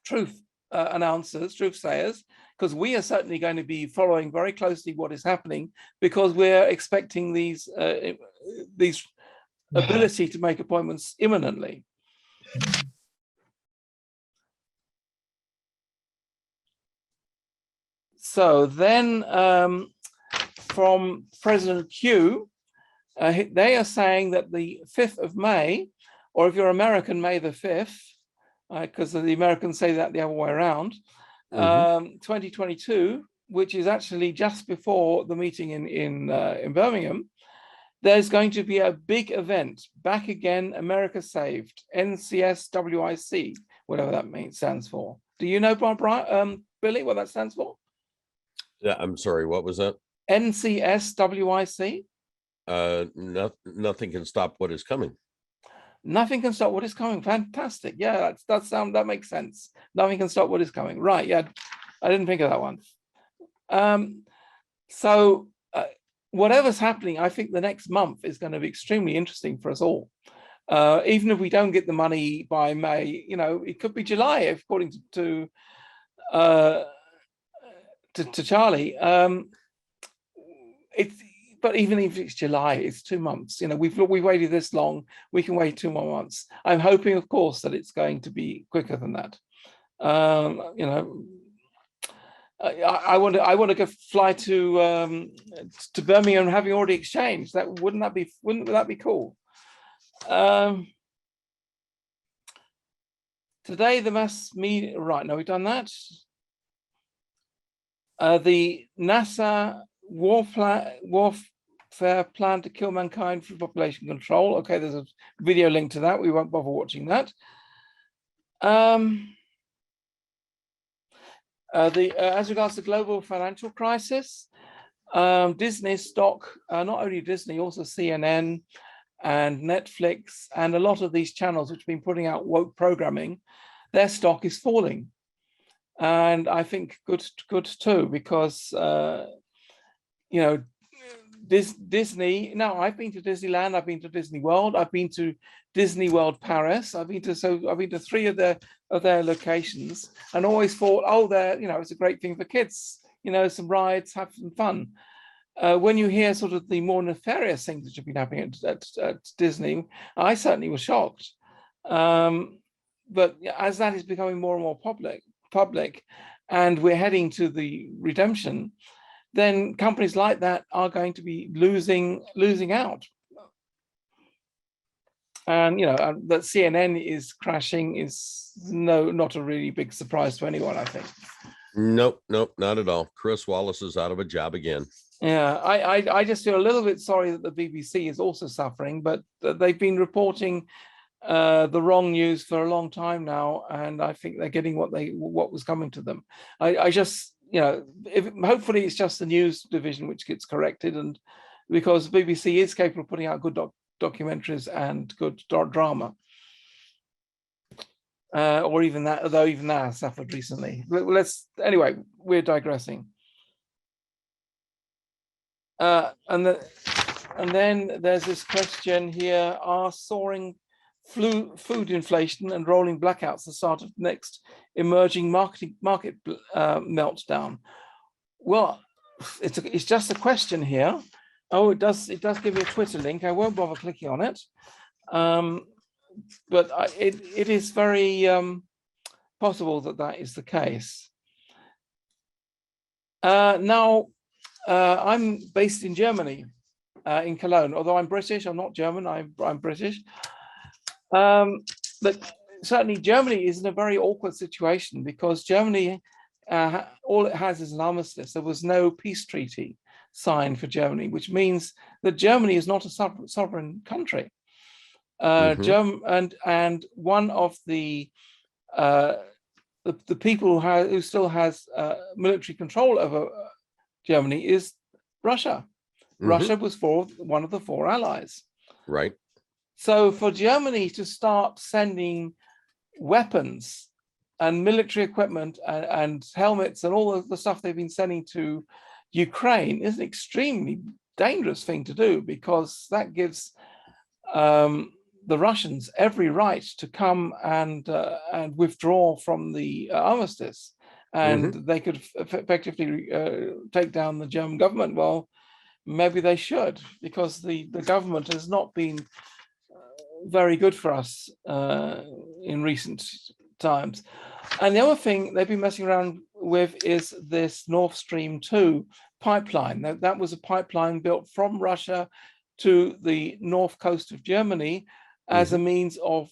Speaker 1: truth announcers, truth sayers, because we are certainly going to be following very closely what is happening, because we're expecting these ability to make appointments imminently. So then from President Q, they are saying that the 5th of May, or if you're American, May the 5th, because the Americans say that the other way around, 2022, which is actually just before the meeting in Birmingham, there's going to be a big event, Back Again, America Saved, NCSWIC, whatever that stands for. Do you know, Billy, what that stands for?
Speaker 2: Yeah, I'm sorry, what was that?
Speaker 1: NCSWIC?
Speaker 2: Nothing can stop what is coming.
Speaker 1: Nothing can stop what is coming. Fantastic. Yeah, that makes sense. Nothing can stop what is coming. Right. Yeah, I didn't think of that one. So whatever's happening, I think the next month is going to be extremely interesting for us all. Even if we don't get the money by May, it could be July, according to Charlie. But even if it's July, it's 2 months. We've waited this long. We can wait 2 more months. I'm hoping, of course, that it's going to be quicker than that. I want to go fly to Birmingham, having already exchanged. Wouldn't that be cool? Today the mass media. Right, no, we've done that. The NASA warfare plan to kill mankind through population control. Okay, there's a video link to that. We won't bother watching that. As regards to global financial crisis, Disney stock, not only Disney, also CNN and Netflix, and a lot of these channels which have been putting out woke programming, their stock is falling. And I think good too, because you know, Disney. Now, I've been to Disneyland, I've been to Disney World, I've been to Disney World Paris, I've been to 3 of their locations, and always thought, oh, it's a great thing for kids, some rides, have some fun. When you hear sort of the more nefarious things that have been happening at Disney, I certainly was shocked. But as that is becoming more and more public, and we're heading to the redemption, then companies like that are going to be losing out. And that CNN is crashing is not a really big surprise to anyone, I think.
Speaker 2: Nope, not at all. Chris Wallace is out of a job again.
Speaker 1: Yeah, I just feel a little bit sorry that the BBC is also suffering, but they've been reporting the wrong news for a long time now, and I think they're getting what was coming to them. I just, hopefully it's just the news division which gets corrected, and because the BBC is capable of putting out good documentaries and good drama, or even that, although even that has suffered recently. Anyway, we're digressing. And then there's this question here: are soaring food inflation and rolling blackouts the start of the next emerging market meltdown? Well, it's just a question here. Oh, it does give me a Twitter link. I won't bother clicking on it, but it is very possible that is the case. Now, I'm based in Germany, in Cologne. Although I'm British, I'm not German. I'm British. But certainly Germany is in a very awkward situation, because Germany, all it has is an armistice. There was no peace treaty signed for Germany, which means that Germany is not a sovereign country. And one of the people who still has military control over Germany is Russia. Russia was one of the 4 allies.
Speaker 2: Right.
Speaker 1: So for Germany to start sending weapons and military equipment and helmets and all of the stuff they've been sending to Ukraine is an extremely dangerous thing to do, because that gives the Russians every right to come and withdraw from the armistice, and they could effectively take down the German government. Well, maybe they should, because the government has not been very good for us in recent times. And the other thing they've been messing around with is this Nord Stream 2 pipeline. That was a pipeline built from Russia to the north coast of Germany as a means of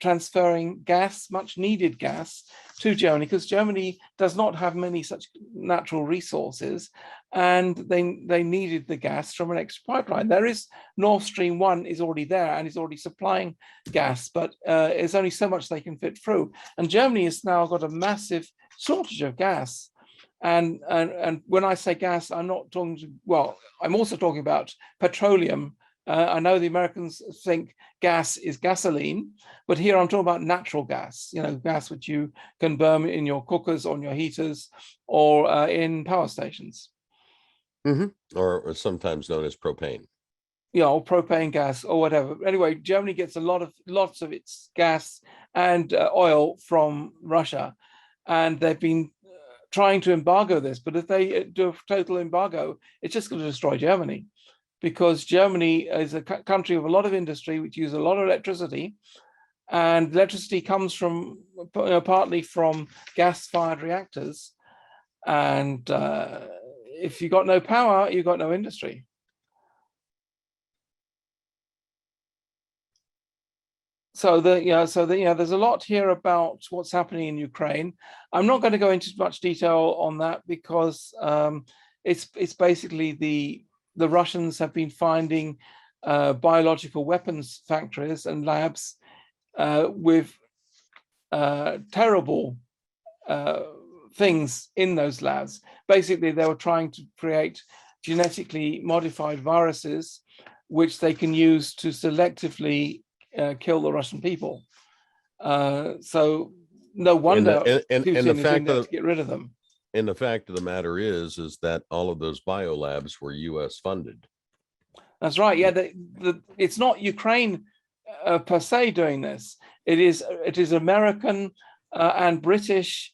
Speaker 1: transferring gas, much needed gas, to Germany, because Germany does not have many such natural resources, and they needed the gas from an extra pipeline. There is Nord Stream 1 is already there and is already supplying gas, but there's only so much they can fit through. And Germany has now got a massive shortage of gas. And when I say gas, I'm not talking, well, I'm also talking about petroleum. I know the Americans think gas is gasoline, but here I'm talking about natural gas, gas which you can burn in your cookers, on your heaters, or in power stations.
Speaker 2: Or sometimes known as propane.
Speaker 1: Or propane gas or whatever. Anyway, Germany gets lots of its gas and oil from Russia, and they've been trying to embargo this. But if they do a total embargo, it's just going to destroy Germany, because Germany is a country with a lot of industry which uses a lot of electricity, and electricity comes from partly from gas-fired reactors. And if you've got no power, you've got no industry. there's a lot here about what's happening in Ukraine. I'm not going to go into much detail on that because it's basically the Russians have been finding biological weapons factories and labs with terrible things in those labs. Basically, they were trying to create genetically modified viruses, which they can use to selectively kill the Russian people. So no wonder Putin is doing that to get rid of them.
Speaker 2: And the fact of the matter is that all of those biolabs were U.S. funded.
Speaker 1: That's right. Yeah, it's not Ukraine per se doing this. It is American and British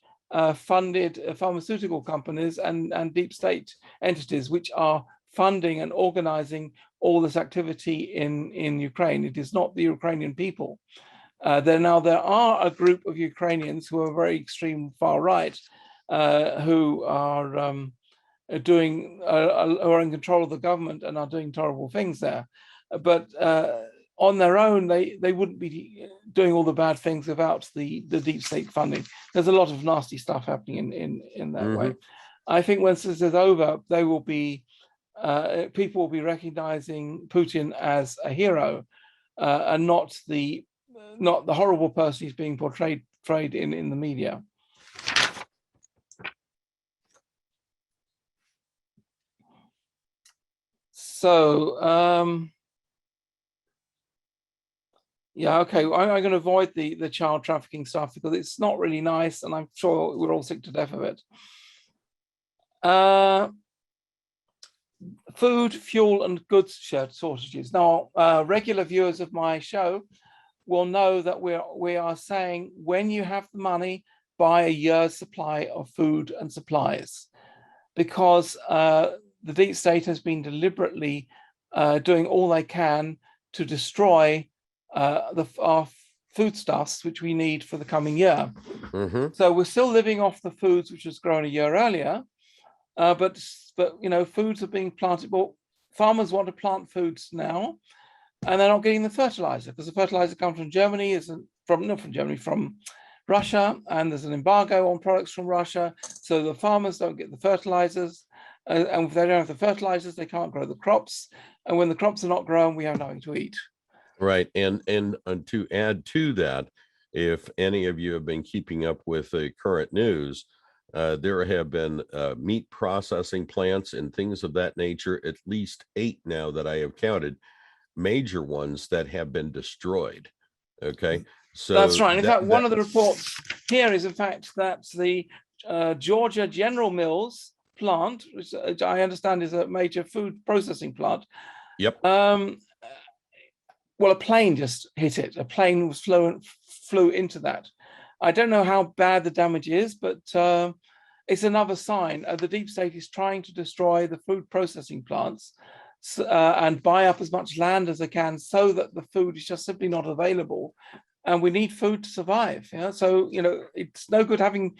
Speaker 1: funded pharmaceutical companies and deep state entities which are funding and organizing all this activity in Ukraine. It is not the Ukrainian people. There are a group of Ukrainians who are very extreme far right who are are in control of the government and are doing terrible things there. But on their own, they wouldn't be doing all the bad things without the deep state funding. There's a lot of nasty stuff happening in that way. I think once this is over, they will be people will be recognizing Putin as a hero and not the horrible person he's being portrayed in the media. So yeah, okay, I'm going to avoid the child trafficking stuff because it's not really nice, and I'm sure we're all sick to death of it. Food, fuel, and goods shortages. Now, regular viewers of my show will know that we are saying when you have the money, buy a year's supply of food and supplies, because the deep state has been deliberately doing all they can to destroy our foodstuffs, which we need for the coming year. So we're still living off the foods which was grown a year earlier, but foods are being planted. Well, farmers want to plant foods now, and they're not getting the fertilizer because the fertilizer comes from Germany, from Russia, and there's an embargo on products from Russia. So the farmers don't get the fertilizers, and if they don't have the fertilizers, they can't grow the crops. And when the crops are not grown, we have nothing to eat.
Speaker 2: Right, and to add to that, if any of you have been keeping up with the current news, there have been meat processing plants and things of that nature, at least 8 now that I have counted, major ones that have been destroyed. Okay, so
Speaker 1: that's right. In fact, one of the reports here is, in fact, that the Georgia General Mills plant, which I understand is a major food processing plant.
Speaker 2: Yep.
Speaker 1: Well, a plane just hit it. A plane was flew into that. I don't know how bad the damage is, but it's another sign. The deep state is trying to destroy the food processing plants and buy up as much land as they can so that the food is just simply not available. And we need food to survive. Yeah? So, it's no good having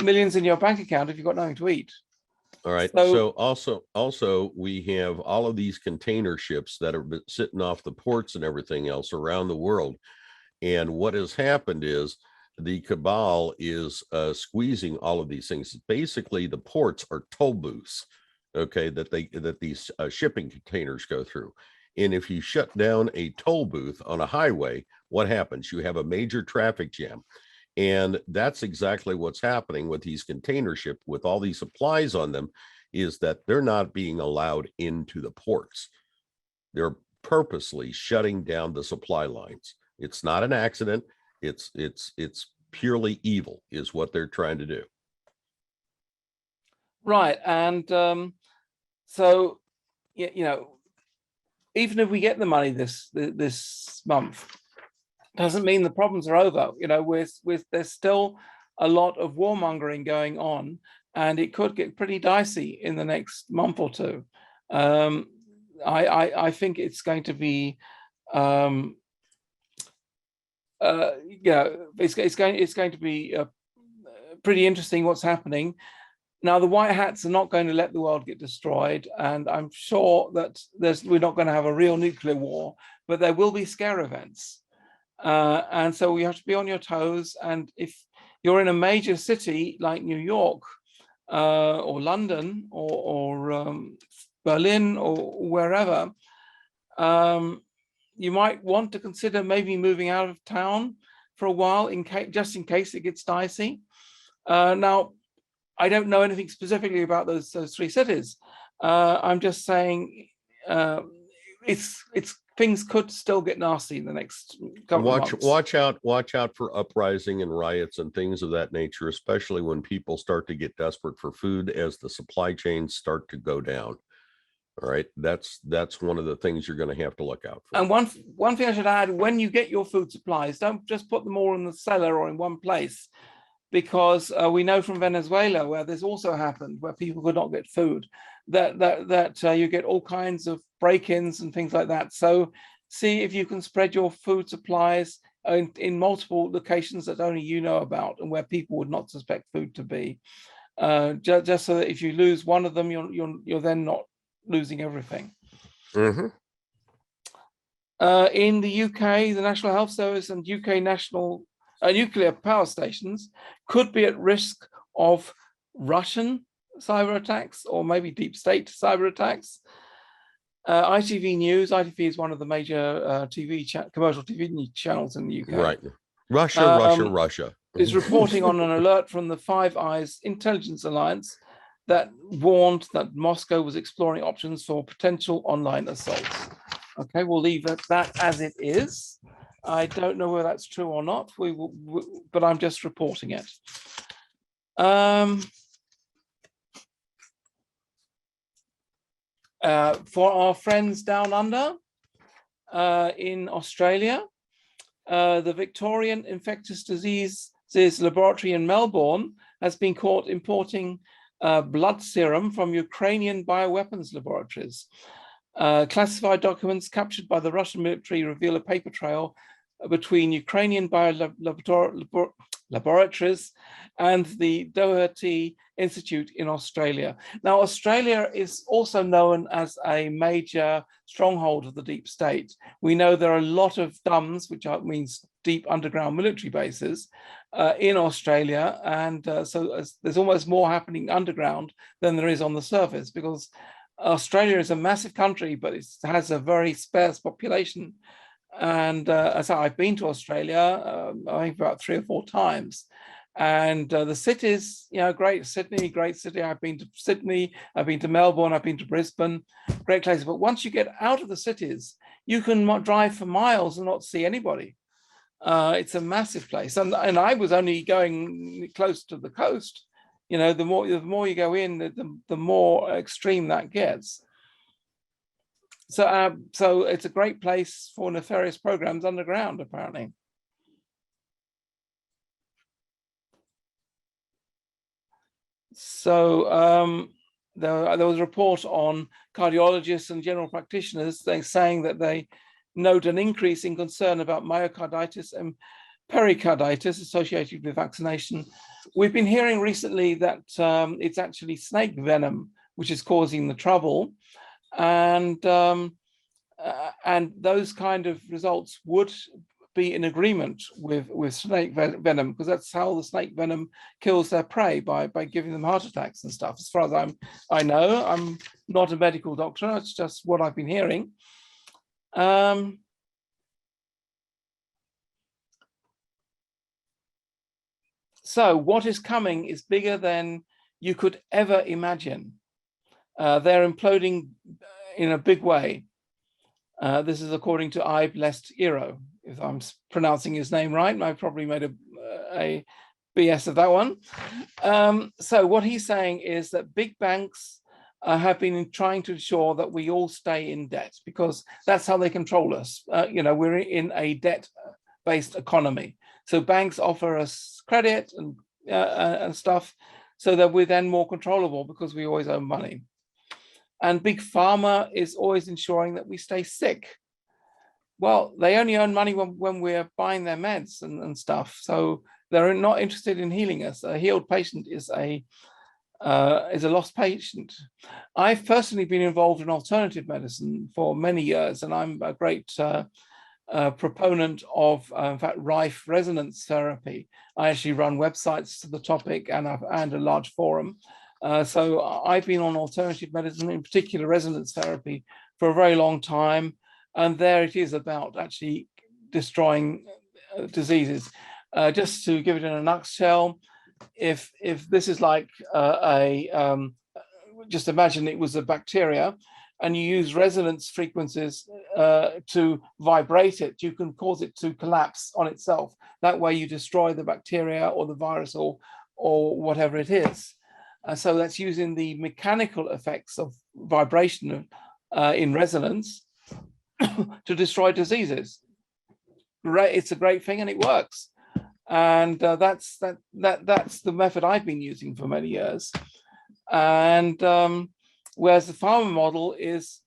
Speaker 1: millions in your bank account if you've got nothing to eat.
Speaker 2: All right. So also we have all of these container ships that are sitting off the ports and everything else around the world. And what has happened is the cabal is squeezing all of these things. Basically, the ports are toll booths, okay, that these shipping containers go through. And if you shut down a toll booth on a highway, what happens? You have a major traffic jam. And that's exactly what's happening with these container ships with all these supplies on them, is that they're not being allowed into the ports. They're purposely shutting down the supply lines. It's not an accident. It's purely evil is what they're trying to do.
Speaker 1: Right. And so, even if we get the money this month, doesn't mean the problems are over. There's still a lot of warmongering going on, and it could get pretty dicey in the next month or two. I think it's going to be, it's going to be pretty interesting what's happening. Now, the white hats are not going to let the world get destroyed, and I'm sure that we're not going to have a real nuclear war, but there will be scare events. And so you have to be on your toes. And if you're in a major city like New York or London or Berlin or wherever, you might want to consider maybe moving out of town for a while, just in case it gets dicey. Now, I don't know anything specifically about those three cities. I'm just saying things could still get nasty in the next couple of months.
Speaker 2: Watch out for uprising and riots and things of that nature, especially when people start to get desperate for food as the supply chains start to go down. All right, that's one of the things you're going to have to look out for.
Speaker 1: And one thing I should add: when you get your food supplies, don't just put them all in the cellar or in one place, because we know from Venezuela, where this also happened, where people could not get food, that you get all kinds of break-ins and things like that. So see if you can spread your food supplies in multiple locations that only you know about and where people would not suspect food to be, just so that if you lose one of them, you're then not losing everything.
Speaker 2: Mm-hmm.
Speaker 1: In the UK, the National Health Service and UK national nuclear power stations could be at risk of Russian cyber attacks or maybe deep state cyber attacks. ITV News, ITV is one of the major commercial TV channels in the UK.
Speaker 2: Right. Russia.
Speaker 1: Is reporting on an alert from the Five Eyes Intelligence Alliance that warned that Moscow was exploring options for potential online assaults. Okay, we'll leave that as it is. I don't know whether that's true or not. But I'm just reporting it. For our friends down under in Australia, the Victorian Infectious Diseases Laboratory in Melbourne has been caught importing blood serum from Ukrainian bioweapons laboratories. Classified documents captured by the Russian military reveal a paper trail between Ukrainian laboratories and the Doherty Institute in Australia. Now, Australia is also known as a major stronghold of the deep state. We know there are a lot of DUMBs, which means deep underground military bases, in Australia. And so there's almost more happening underground than there is on the surface, because Australia is a massive country, but it has a very sparse population. And so I've been to Australia, I think about 3 or 4 times. And the cities, great. Sydney, great city. I've been to Sydney, I've been to Melbourne, I've been to Brisbane, great places. But once you get out of the cities, you can drive for miles and not see anybody. It's a massive place. And I was only going close to the coast. The more you go in, the more extreme that gets. So it's a great place for nefarious programs underground, apparently. So there was a report on cardiologists and general practitioners saying that they note an increase in concern about myocarditis and pericarditis associated with vaccination. We've been hearing recently that it's actually snake venom which is causing the trouble, and those kind of results would be in agreement with snake venom, because that's how the snake venom kills their prey, by giving them heart attacks and stuff. As far as I know, I'm not a medical doctor. It's just what I've been hearing. So what is coming is bigger than you could ever imagine. They're imploding in a big way. This is according to Ibe Lest Iro, if I'm pronouncing his name right. I probably made a BS of that one. So what he's saying is that big banks have been trying to ensure that we all stay in debt, because that's how they control us. We're in a debt-based economy. So banks offer us credit and stuff, so that we're then more controllable because we always owe money. And Big Pharma is always ensuring that we stay sick. Well, they only earn money when we're buying their meds and stuff. So they're not interested in healing us. A healed patient is a lost patient. I've personally been involved in alternative medicine for many years, and I'm a great proponent of, in fact, Rife resonance therapy. I actually run websites to the topic and a large forum. So I've been on alternative medicine, in particular resonance therapy, for a very long time. And there it is about actually destroying diseases. Just to give it in a nutshell, if this is like just imagine it was a bacteria, and you use resonance frequencies to vibrate it, you can cause it to collapse on itself. That way you destroy the bacteria or the virus or whatever it is. So that's using the mechanical effects of vibration in resonance to destroy diseases. It's a great thing and it works. And that's the method I've been using for many years. And whereas the pharma model is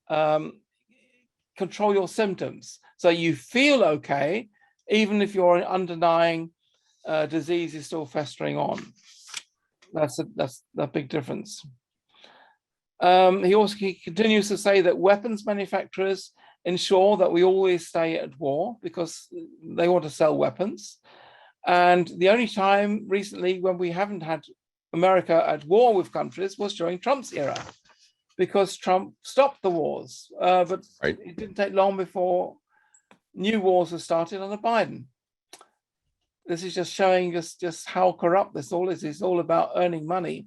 Speaker 1: control your symptoms. So you feel okay, even if your underlying disease is still festering on. That's a big difference. He continues to say that weapons manufacturers ensure that we always stay at war because they want to sell weapons. And the only time recently when we haven't had America at war with countries was during Trump's era, because Trump stopped the wars. But
Speaker 2: right.
Speaker 1: It didn't take long before new wars were started under Biden. This is just showing us just how corrupt this all is. It's all about earning money,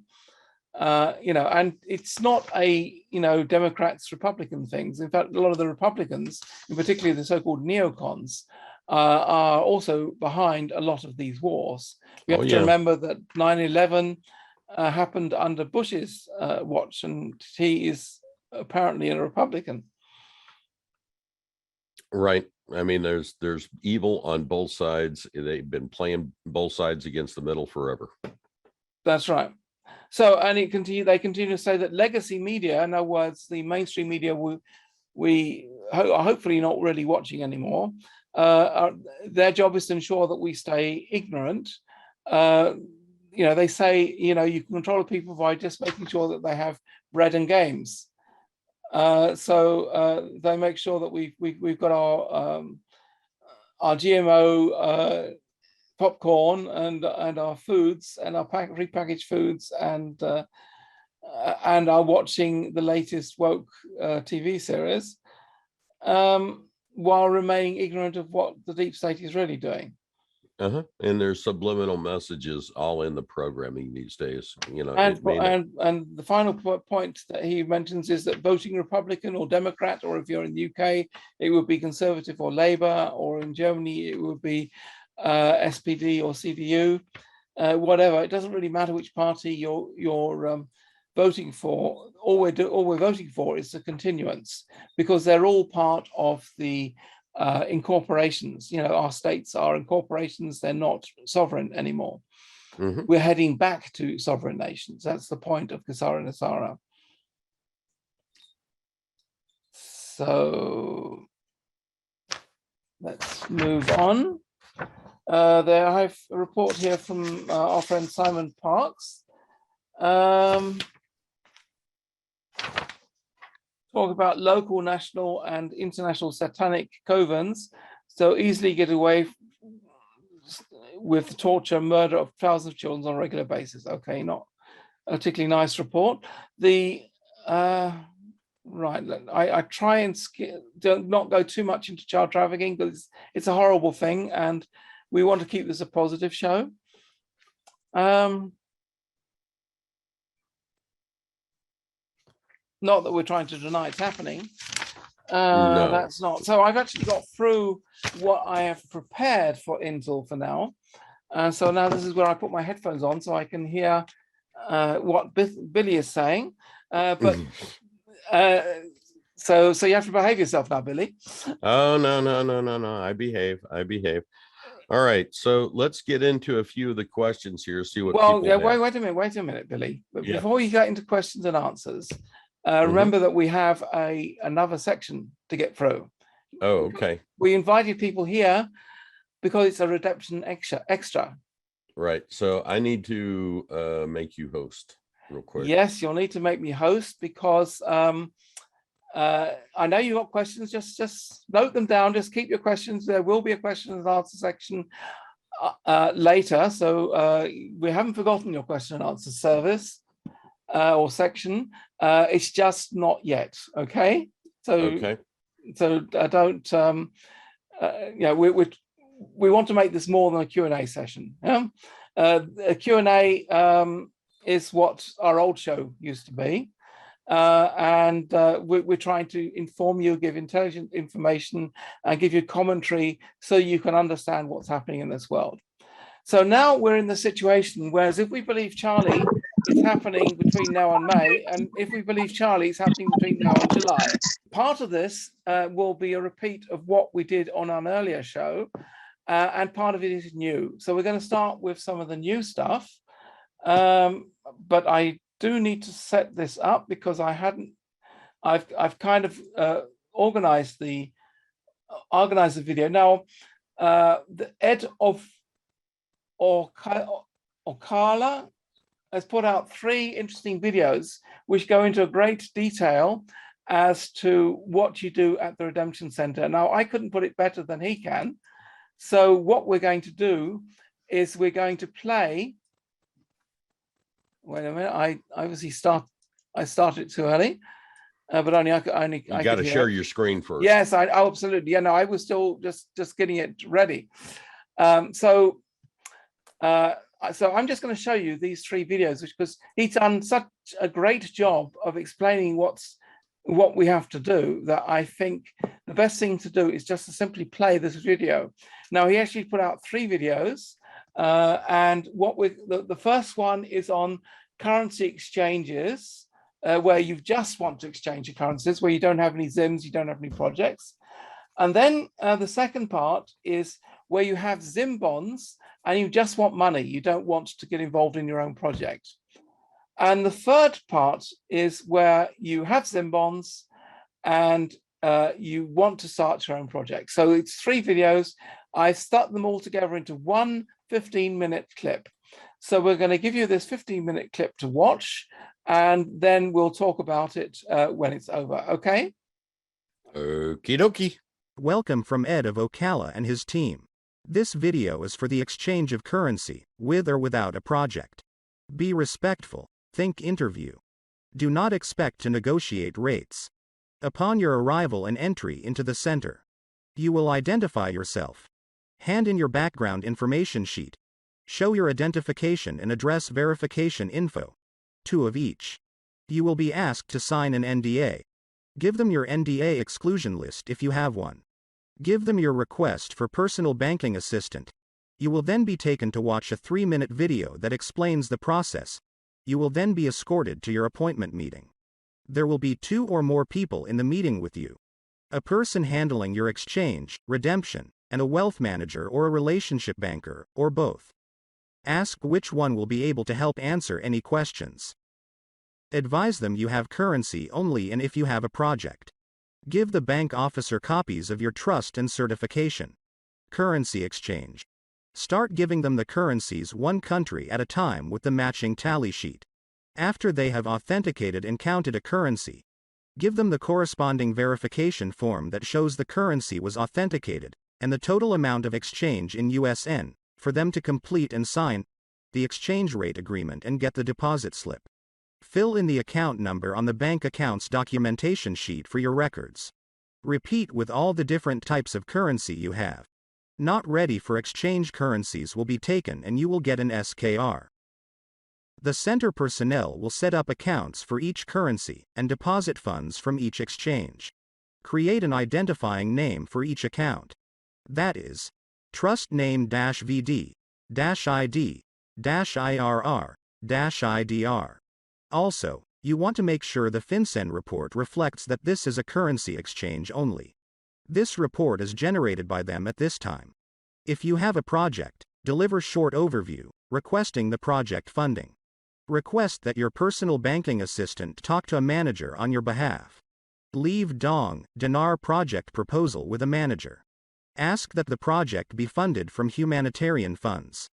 Speaker 1: and it's not a, Democrats, Republican things. In fact, a lot of the Republicans, and particularly the so-called neocons, are also behind a lot of these wars. We have to remember that 9/11 happened under Bush's watch, and he is apparently a Republican.
Speaker 2: Right. I mean, there's evil on both sides. They've been playing both sides against the middle forever.
Speaker 1: That's right. So, and they continue to say that legacy media, in other words, the mainstream media we are hopefully not really watching anymore, their job is to ensure that we stay ignorant. They say, you can control people by just making sure that they have bread and games. So they make sure that we've got our GMO popcorn and our foods and our repackaged foods and are watching the latest woke TV series, while remaining ignorant of what the deep state is really doing.
Speaker 2: And there's subliminal messages all in the programming these days.
Speaker 1: And the final point that he mentions is that voting Republican or Democrat, or if you're in the UK, it would be Conservative or Labour, or in Germany it would be SPD or CDU, whatever. It doesn't really matter which party you're voting for. All we're voting for is the continuance, because they're all part of the incorporations. Our states are incorporations. They're not sovereign anymore. We're heading back to sovereign nations. That's the point of GESARA NESARA. So let's move on. There I have a report here from our friend Simon Parks. Talk about local, national, and international satanic covens so easily get away with torture, murder of thousands of children on a regular basis. Okay, not a particularly nice report. Right, I try and not go too much into child trafficking because it's a horrible thing, and we want to keep this a positive show. Not that we're trying to deny it's happening.
Speaker 2: No.
Speaker 1: That's not. So I've actually got through what I have prepared for Intel for now. So now this is where I put my headphones on so I can hear what Billy is saying. So you have to behave yourself now, Billy.
Speaker 2: Oh, no. I behave. All right. So let's get into a few of the questions here. See what people have.
Speaker 1: Wait a minute, Billy. But before you get into questions and answers, remember that we have another section to get through.
Speaker 2: Oh, okay.
Speaker 1: We invited people here because it's a redemption extra.
Speaker 2: Right. So I need to make you host real quick.
Speaker 1: Yes, you'll need to make me host because I know you've got questions, just note them down, just keep your questions. There will be a question and answer section later, so we haven't forgotten your question and answer service or section. It's just not yet, okay? So,
Speaker 2: Okay.
Speaker 1: So don't, yeah, we want to make this more than a Q&A session. Yeah? A Q&A is what our old show used to be. And we're trying to inform you, give intelligent information, and give you commentary so you can understand what's happening in this world. So now we're in the situation, whereas if we believe Charlie, it's happening between now and May, and if we believe Charlie, it's happening between now and July. Part of this will be a repeat of what we did on an earlier show, and part of it is new. So we're going to start with some of the new stuff, but I do need to set this up because I've kind of organized the video. Now, the Ed of Ocala has put out 3 interesting videos which go into great detail as to what you do at the Redemption Center. Now, I couldn't put it better than he can. So what we're going to do is we're going to play. Wait a minute, I obviously started too early, but only I
Speaker 2: got to share your screen first.
Speaker 1: Yes, absolutely. Yeah, no, I was still just getting it ready. So I'm just going to show you these 3 videos, because he's done such a great job of explaining what we have to do, that I think the best thing to do is just to simply play this video. Now, he actually put out 3 videos, and the first one is on currency exchanges, where you just want to exchange your currencies, where you don't have any ZIMs, you don't have any projects. And then the second part is where you have ZIM bonds and you just want money. You don't want to get involved in your own project. And the third part is where you have ZIM bonds and you want to start your own project. So it's 3 videos. I've stuck them all together into one 15-minute clip. So we're going to give you this 15-minute clip to watch, and then we'll talk about it when it's over. Okay?
Speaker 2: Okie dokie.
Speaker 6: Welcome from Ed of Ocala and his team. This video is for the exchange of currency, with or without a project. Be respectful. Think interview. Do not expect to negotiate rates. Upon your arrival and entry into the center, you will identify yourself. Hand in your background information sheet. Show your identification and address verification info. 2 of each. You will be asked to sign an NDA. Give them your NDA exclusion list if you have one. Give them your request for personal banking assistant. You will then be taken to watch a 3-minute video that explains the process. You will then be escorted to your appointment meeting. There will be 2 or more people in the meeting with you. A person handling your exchange, redemption, and a wealth manager or a relationship banker, or both. Ask which one will be able to help answer any questions. Advise them you have currency only and if you have a project. Give the bank officer copies of your trust and certification. Currency exchange. Start giving them the currencies one country at a time with the matching tally sheet. After they have authenticated and counted a currency, give them the corresponding verification form that shows the currency was authenticated, and the total amount of exchange in USN, for them to complete and sign the exchange rate agreement and get the deposit slip. Fill in the account number on the bank accounts documentation sheet for your records. Repeat with all the different types of currency you have. Not ready for exchange currencies will be taken and you will get an SKR. The center personnel will set up accounts for each currency and deposit funds from each exchange. Create an identifying name for each account. That is, trust name-VD, -ID, -IRR, -IDR. Also, you want to make sure the FinCEN report reflects that this is a currency exchange only. This report is generated by them at this time. If you have a project, deliver short overview, requesting the project funding. Request that your personal banking assistant talk to a manager on your behalf. Leave Dong Dinar project proposal with a manager. Ask that the project be funded from humanitarian funds.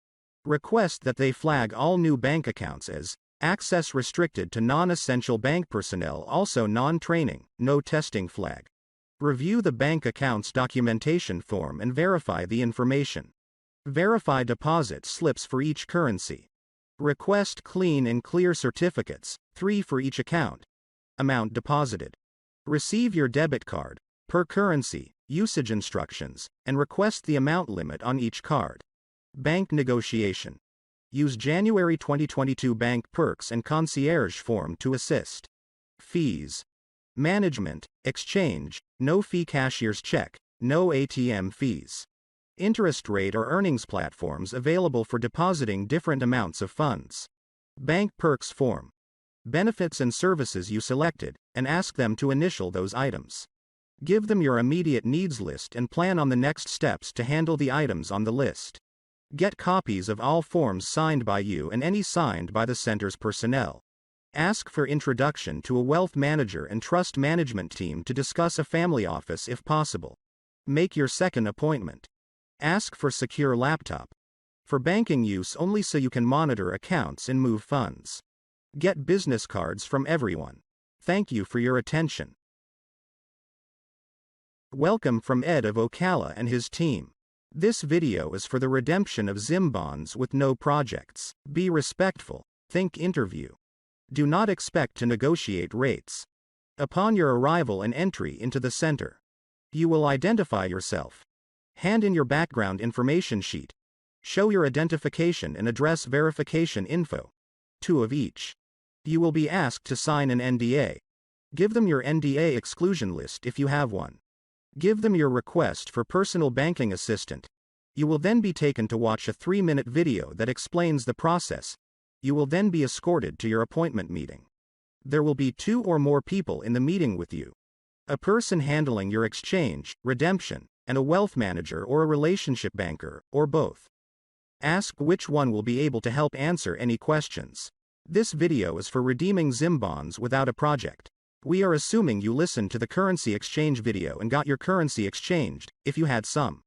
Speaker 6: Request that they flag all new bank accounts as Access restricted to non-essential bank personnel, also non-training, no testing flag. Review the bank accounts documentation form and verify the information. Verify deposit slips for each currency. Request clean and clear certificates, 3 for each account. Amount deposited. Receive your debit card, per currency, usage instructions, and request the amount limit on each card. Bank negotiation. Use January 2022 Bank Perks and Concierge form to assist. Fees. Management, exchange, no fee cashier's check, no ATM fees. Interest rate or earnings platforms available for depositing different amounts of funds. Bank Perks form. Benefits and services you selected, and ask them to initial those items. Give them your immediate needs list and plan on the next steps to handle the items on the list. Get copies of all forms signed by you and any signed by the center's personnel. Ask for introduction to a wealth manager and trust management team to discuss a family office if possible. Make your second appointment. Ask for secure laptop. For banking use only, so you can monitor accounts and move funds. Get business cards from everyone. Thank you for your attention. Welcome from Ed of Ocala and his team. This video is for the redemption of ZIM bonds with no projects. Be respectful. Think interview. Do not expect to negotiate rates. Upon your arrival and entry into the center, you will identify yourself. Hand in your background information sheet. Show your identification and address verification info. 2 of each. You will be asked to sign an NDA. Give them your NDA exclusion list if you have one. Give them your request for personal banking assistant. You will then be taken to watch a 3-minute video that explains the process. You will then be escorted to your appointment meeting. There will be 2 or more people in the meeting with you. A person handling your exchange, redemption, and a wealth manager or a relationship banker, or both. Ask which one will be able to help answer any questions. This video is for redeeming ZIM bonds without a project. We are assuming you listened to the currency exchange video and got your currency exchanged, if you had some.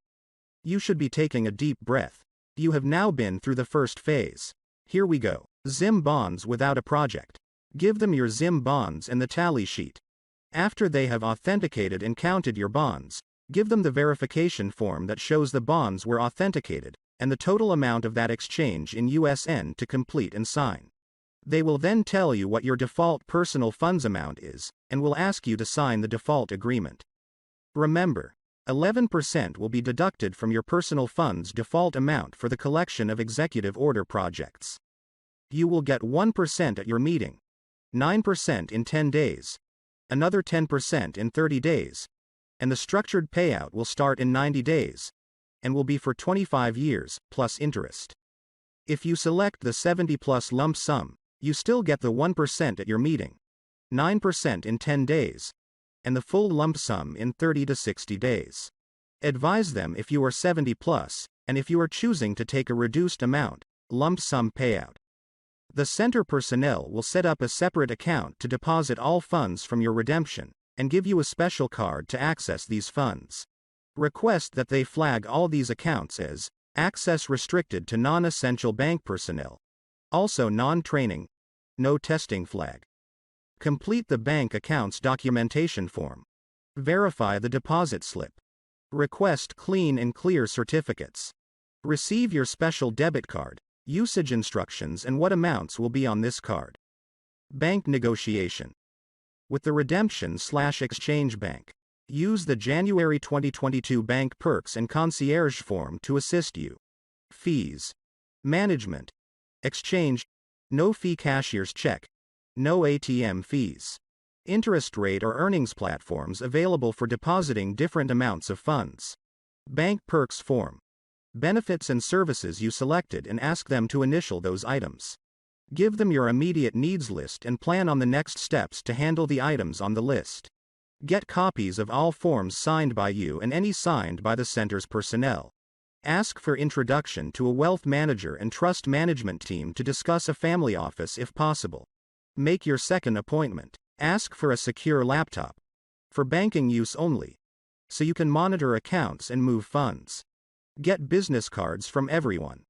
Speaker 6: You should be taking a deep breath. You have now been through the first phase. Here we go. ZIM bonds without a project. Give them your ZIM bonds and the tally sheet. After they have authenticated and counted your bonds, give them the verification form that shows the bonds were authenticated, and the total amount of that exchange in USN to complete and sign. They will then tell you what your default personal funds amount is, and will ask you to sign the default agreement. Remember, 11% will be deducted from your personal funds default amount for the collection of executive order projects. You will get 1% at your meeting, 9% in 10 days, another 10% in 30 days, and the structured payout will start in 90 days, and will be for 25 years, plus interest. If you select the 70+ lump sum, you still get the 1% at your meeting, 9% in 10 days, and the full lump sum in 30 to 60 days. Advise them if you are 70+, and if you are choosing to take a reduced amount, lump sum payout. The center personnel will set up a separate account to deposit all funds from your redemption, and give you a special card to access these funds. Request that they flag all these accounts as access restricted to non-essential bank personnel, also non-training, no testing flag. Complete the bank accounts documentation form. Verify the deposit slip. Request clean and clear certificates. Receive your special debit card, usage instructions and what amounts will be on this card. Bank negotiation. With the redemption/exchange bank, use the January 2022 Bank Perks and Concierge form to assist you. Fees. Management. Exchange. No fee cashier's check. No ATM fees. Interest rate or earnings platforms available for depositing different amounts of funds. Bank Perks form. Benefits and services you selected and ask them to initial those items. Give them your immediate needs list and plan on the next steps to handle the items on the list. Get copies of all forms signed by you and any signed by the center's personnel. Ask for introduction to a wealth manager and trust management team to discuss a family office if possible. Make your second appointment. Ask for a secure laptop. For banking use only, so you can monitor accounts and move funds. Get business cards from everyone.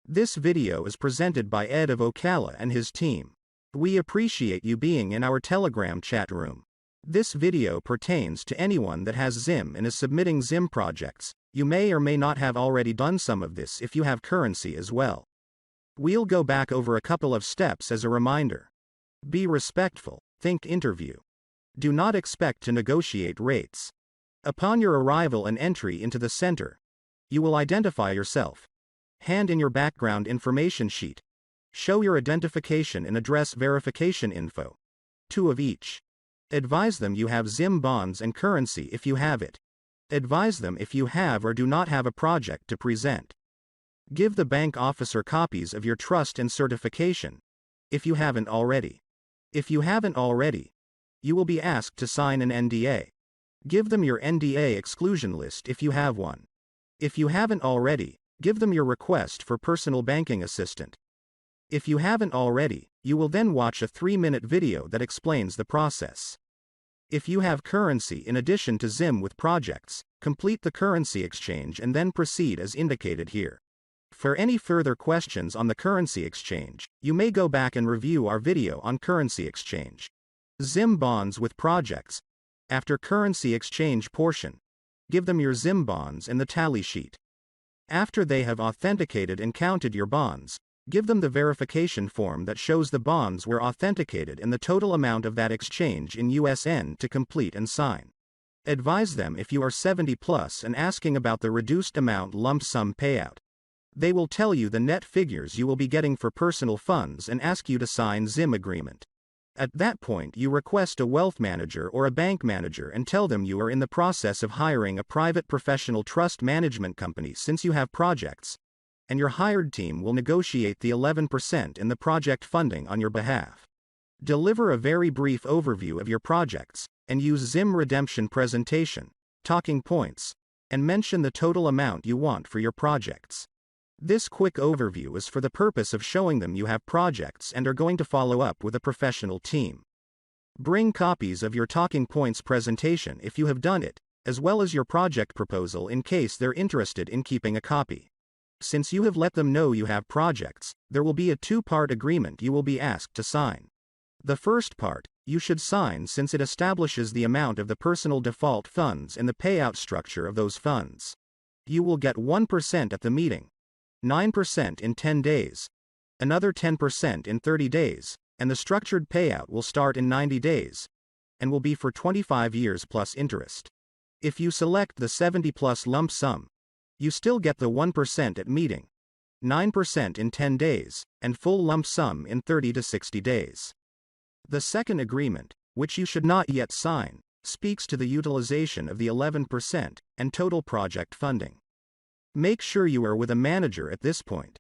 Speaker 6: This video is presented by Ed of Ocala and his team. We appreciate you being in our Telegram chat room. This video pertains to anyone that has Zim and is submitting Zim projects. You may or may not have already done some of this if you have currency as well. We'll go back over a couple of steps as a reminder. Be respectful, think interview. Do not expect to negotiate rates. Upon your arrival and entry into the center, you will identify yourself. Hand in your background information sheet. Show your identification and address verification info. 2 of each. Advise them you have Zim bonds and currency if you have it. Advise them if you have or do not have a project to present. Give the bank officer copies of your trust and certification, if you haven't already. If you haven't already, you will be asked to sign an NDA. Give them your NDA exclusion list if you have one. If you haven't already, give them your request for personal banking assistant. If you haven't already, you will then watch a 3-minute video that explains the process. If you have currency in addition to Zim with projects, complete the currency exchange and then proceed as indicated here. For any further questions on the currency exchange, you may go back and review our video on currency exchange. Zim bonds with projects. After currency exchange portion, give them your Zim bonds and the tally sheet. After they have authenticated and counted your bonds, give them the verification form that shows the bonds were authenticated and the total amount of that exchange in USN to complete and sign. Advise them if you are 70 plus and asking about the reduced amount lump sum payout. They will tell you the net figures you will be getting for personal funds and ask you to sign Zim agreement. At that point you request a wealth manager or a bank manager and tell them you are in the process of hiring a private professional trust management company since you have projects, and your hired team will negotiate the 11% in the project funding on your behalf. Deliver a very brief overview of your projects, and use Zim redemption presentation, talking points, and mention the total amount you want for your projects. This quick overview is for the purpose of showing them you have projects and are going to follow up with a professional team. Bring copies of your talking points presentation if you have done it, as well as your project proposal in case they're interested in keeping a copy. Since you have let them know you have projects, there will be a 2-part agreement you will be asked to sign. The first part, you should sign since it establishes the amount of the personal default funds and the payout structure of those funds. You will get 1% at the meeting, 9% in 10 days, another 10% in 30 days, and the structured payout will start in 90 days, and will be for 25 years plus interest. If you select the 70 plus lump sum, you still get the 1% at meeting, 9% in 10 days, and full lump sum in 30 to 60 days. The second agreement, which you should not yet sign, speaks to the utilization of the 11% and total project funding. Make sure you are with a manager at this point.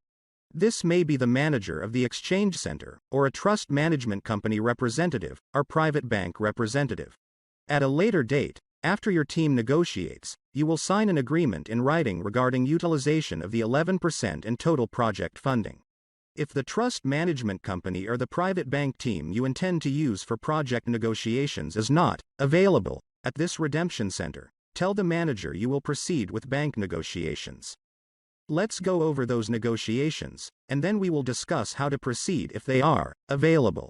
Speaker 6: This may be the manager of the exchange center, or a trust management company representative, or private bank representative. At a later date, after your team negotiates, you will sign an agreement in writing regarding utilization of the 11% and total project funding. If the trust management company or the private bank team you intend to use for project negotiations is not available at this redemption center, tell the manager you will proceed with bank negotiations. Let's go over those negotiations, and then we will discuss how to proceed if they are available.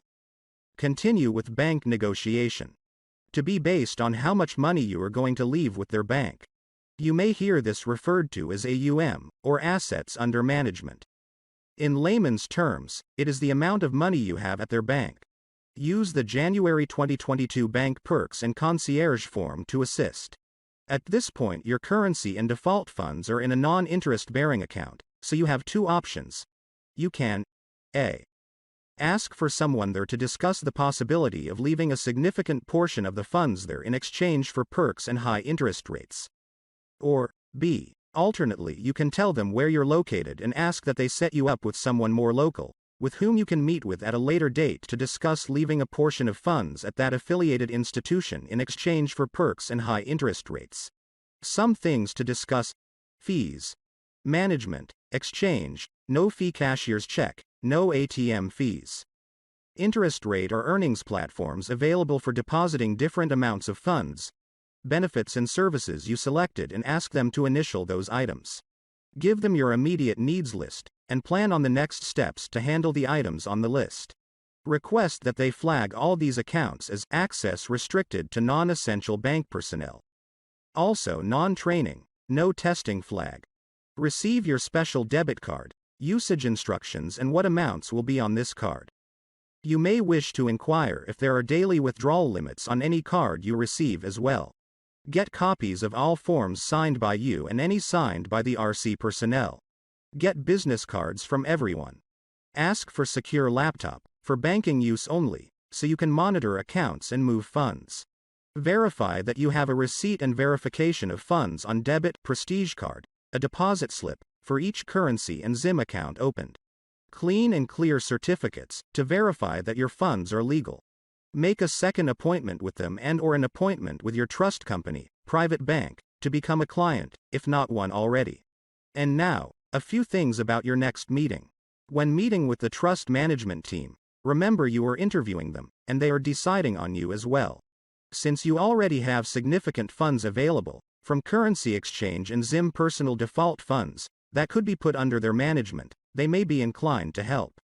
Speaker 6: Continue with bank negotiation. To be based on how much money you are going to leave with their bank. You may hear this referred to as AUM, or assets under management. In layman's terms, it is the amount of money you have at their bank. Use the January 2022 Bank Perks and Concierge form to assist. At this point your currency and default funds are in a non-interest bearing account, so you have 2 options. You can A. Ask for someone there to discuss the possibility of leaving a significant portion of the funds there in exchange for perks and high interest rates. Or B. Alternately, you can tell them where you're located and ask that they set you up with someone more local, with whom you can meet with at a later date to discuss leaving a portion of funds at that affiliated institution in exchange for perks and high interest rates. Some things to discuss: fees, management, exchange, no fee cashier's check, no ATM fees. Interest rate or earnings platforms available for depositing different amounts of funds, benefits and services you selected and ask them to initial those items. Give them your immediate needs list, and plan on the next steps to handle the items on the list. Request that they flag all these accounts as access restricted to non-essential bank personnel. Also non-training, no testing flag. Receive your special debit card, usage instructions and what amounts will be on this card. You may wish to inquire if there are daily withdrawal limits on any card you receive as well. Get copies of all forms signed by you and any signed by the RC personnel. Get business cards from everyone. Ask for secure laptop, for banking use only, so you can monitor accounts and move funds. Verify that you have a receipt and verification of funds on debit, prestige card, a deposit slip, for each currency and Zim account opened. Clean and clear certificates, to verify that your funds are legal. Make a second appointment with them and/or an appointment with your trust company, private bank, to become a client, if not one already. And now, a few things about your next meeting. When meeting with the trust management team, remember you are interviewing them, and they are deciding on you as well. Since you already have significant funds available, from currency exchange and Zim personal default funds, that could be put under their management, they may be inclined to help.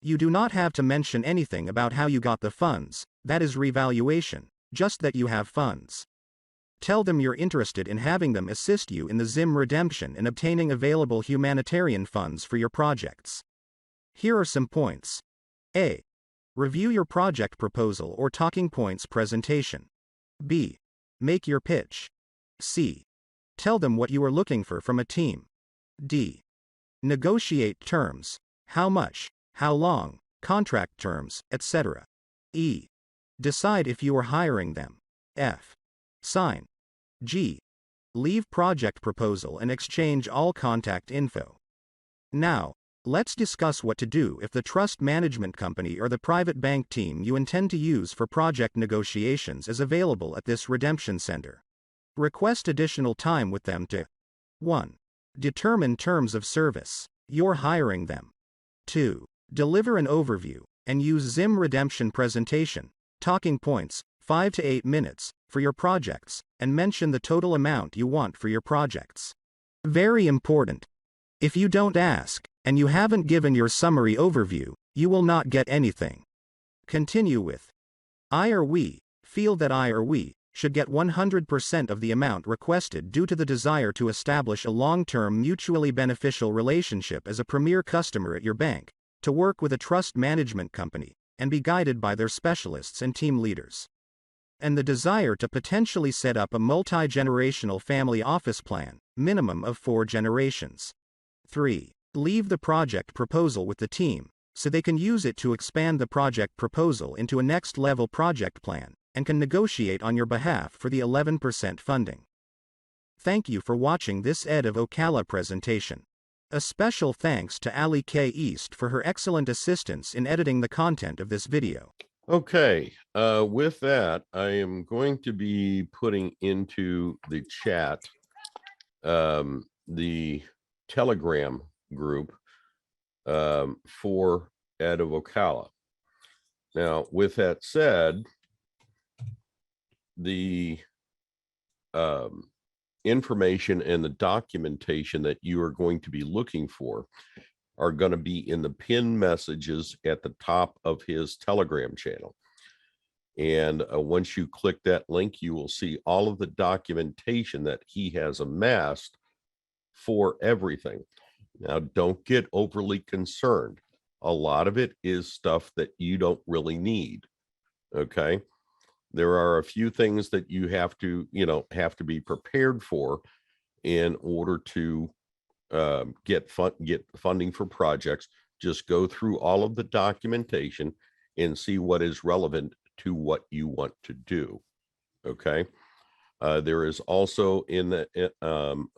Speaker 6: You do not have to mention anything about how you got the funds, that is revaluation, just that you have funds. Tell them you're interested in having them assist you in the Zim redemption and obtaining available humanitarian funds for your projects. Here are some points. A. Review your project proposal or talking points presentation. B. Make your pitch. C. Tell them what you are looking for from a team. D. Negotiate terms. How much, how long, contract terms, etc. E. Decide if you are hiring them. F. Sign. G. Leave project proposal and exchange all contact info. Now, let's discuss what to do if the trust management company or the private bank team you intend to use for project negotiations is available at this redemption center. Request additional time with them to 1. Determine terms of service. You're hiring them. 2. Deliver an overview, and use Zim redemption presentation, talking points, 5 to 8 minutes, for your projects, and mention the total amount you want for your projects. Very important. If you don't ask, and you haven't given your summary overview, you will not get anything. Continue with, I or we feel that I or we should get 100% of the amount requested due to the desire to establish a long-term mutually beneficial relationship as a premier customer at your bank, to work with a trust management company, and be guided by their specialists and team leaders. And the desire to potentially set up a multi-generational family office plan, minimum of 4 generations. 3. Leave the project proposal with the team, so they can use it to expand the project proposal into a next-level project plan, and can negotiate on your behalf for the 11% funding. Thank you for watching this Ed of Ocala presentation. A special thanks to Ali K. East for her excellent assistance in editing the content of this video.
Speaker 2: Okay, with that, I am going to be putting into the chat the Telegram group for Ed of Ocala. Now, with that said, the information and the documentation that you are going to be looking for are going to be in the pinned messages at the top of his Telegram channel. And once you click that link, you will see all of the documentation that he has amassed for everything. Now, don't get overly concerned. A lot of it is stuff that you don't really need. Okay. There are a few things that you have to, be prepared for in order to get funding for projects. Just go through all of the documentation and see what is relevant to what you want to do. Okay. There is also in the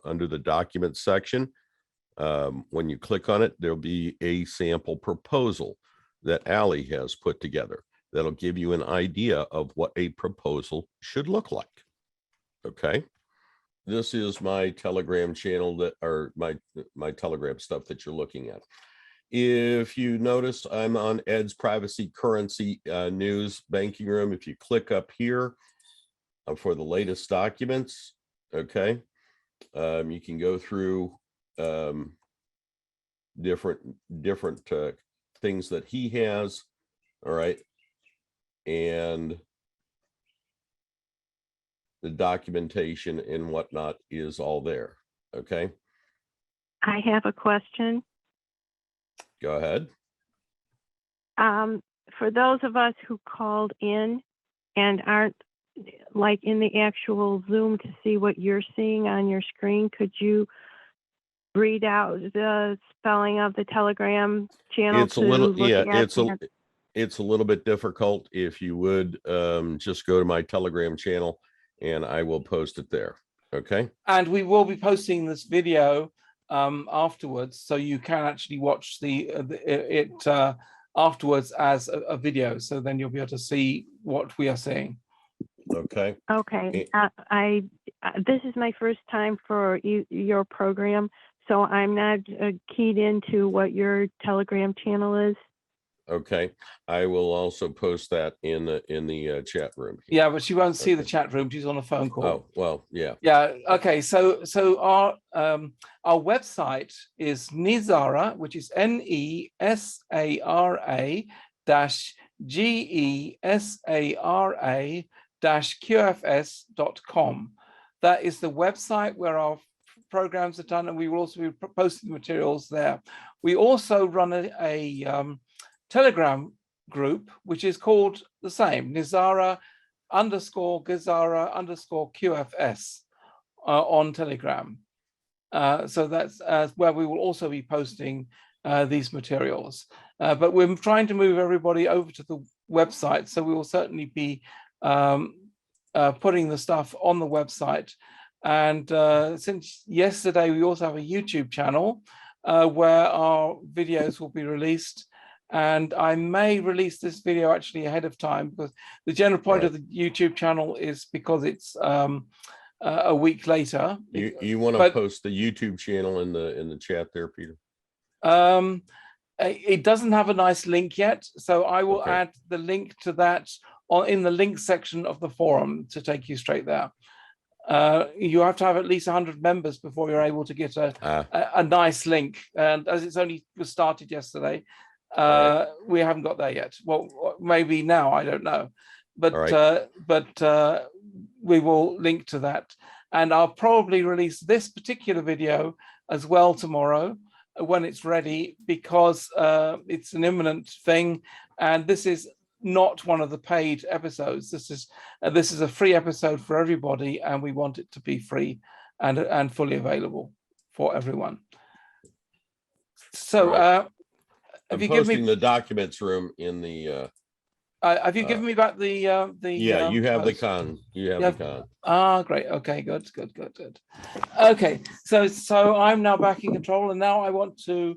Speaker 2: under the documents section, when you click on it, there'll be a sample proposal that Ali has put together that'll give you an idea of what a proposal should look like. Okay. This is my Telegram channel my Telegram stuff that you're looking at. If you notice, I'm on Ed's Privacy Currency News Banking Room. If you click up here for the latest documents, okay, you can go through different things that he has. All right. And the documentation and whatnot is all there. Okay.
Speaker 7: I have a question.
Speaker 2: Go ahead.
Speaker 7: For those of us who called in and aren't like in the actual Zoom to see what you're seeing on your screen, could you read out the spelling of the Telegram channel?
Speaker 2: It's a little, it's a little bit difficult. If you would just go to my Telegram channel and I will post it there. Okay.
Speaker 1: And we will be posting this video afterwards, so you can actually watch it afterwards as a video. So then you'll be able to see what we are seeing.
Speaker 2: Okay.
Speaker 7: Okay. This is my first time for your program, so I'm not keyed into what your Telegram channel is.
Speaker 2: Okay. I will also post that in the chat room.
Speaker 1: Yeah, but she won't see the chat room. She's on a phone call.
Speaker 2: Oh, well, yeah.
Speaker 1: Yeah. Okay. So our website is NESARA, which is NESARA-GESARA-QFS.com. That is the website where our programs are done, and we will also be posting materials there. We also run a Telegram group, which is called the same, NESARA_GESARA_QFS on Telegram. So that's where we will also be posting these materials. But we're trying to move everybody over to the website, so we will certainly be putting the stuff on the website. And since yesterday, we also have a YouTube channel where our videos will be released. And I may release this video actually ahead of time, because the general point of the YouTube channel is because it's a week later.
Speaker 2: You want to post the YouTube channel in the chat there, Peter?
Speaker 1: It doesn't have a nice link yet, so I will add the link to that in the link section of the forum to take you straight there. You have to have at least 100 members before you're able to get a nice link, and as it's only was started yesterday, we haven't got there yet. Well, maybe now, I don't know, but we will link to that, and I'll probably release this particular video as well tomorrow when it's ready, because it's an imminent thing, and this is not one of the paid episodes. This is a free episode for everybody, and we want it to be free and fully available for everyone. So
Speaker 2: I'm posting the documents room in the
Speaker 1: have you given me back the
Speaker 2: yeah, you have post? You have the con.
Speaker 1: Great. Okay, good. Okay, so I'm now back in control, and now I want to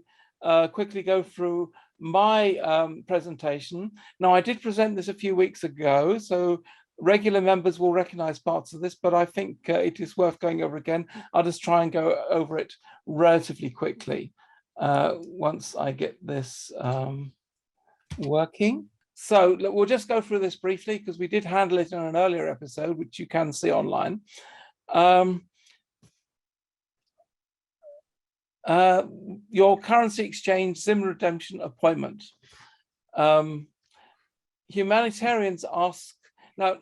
Speaker 1: quickly go through my presentation. Now, I did present this a few weeks ago, so regular members will recognize parts of this, but I think it is worth going over again. I'll just try and go over it relatively quickly once I get this working. So we'll just go through this briefly, because we did handle it in an earlier episode, which you can see online. Your currency exchange SIM redemption appointment. Humanitarians ask, now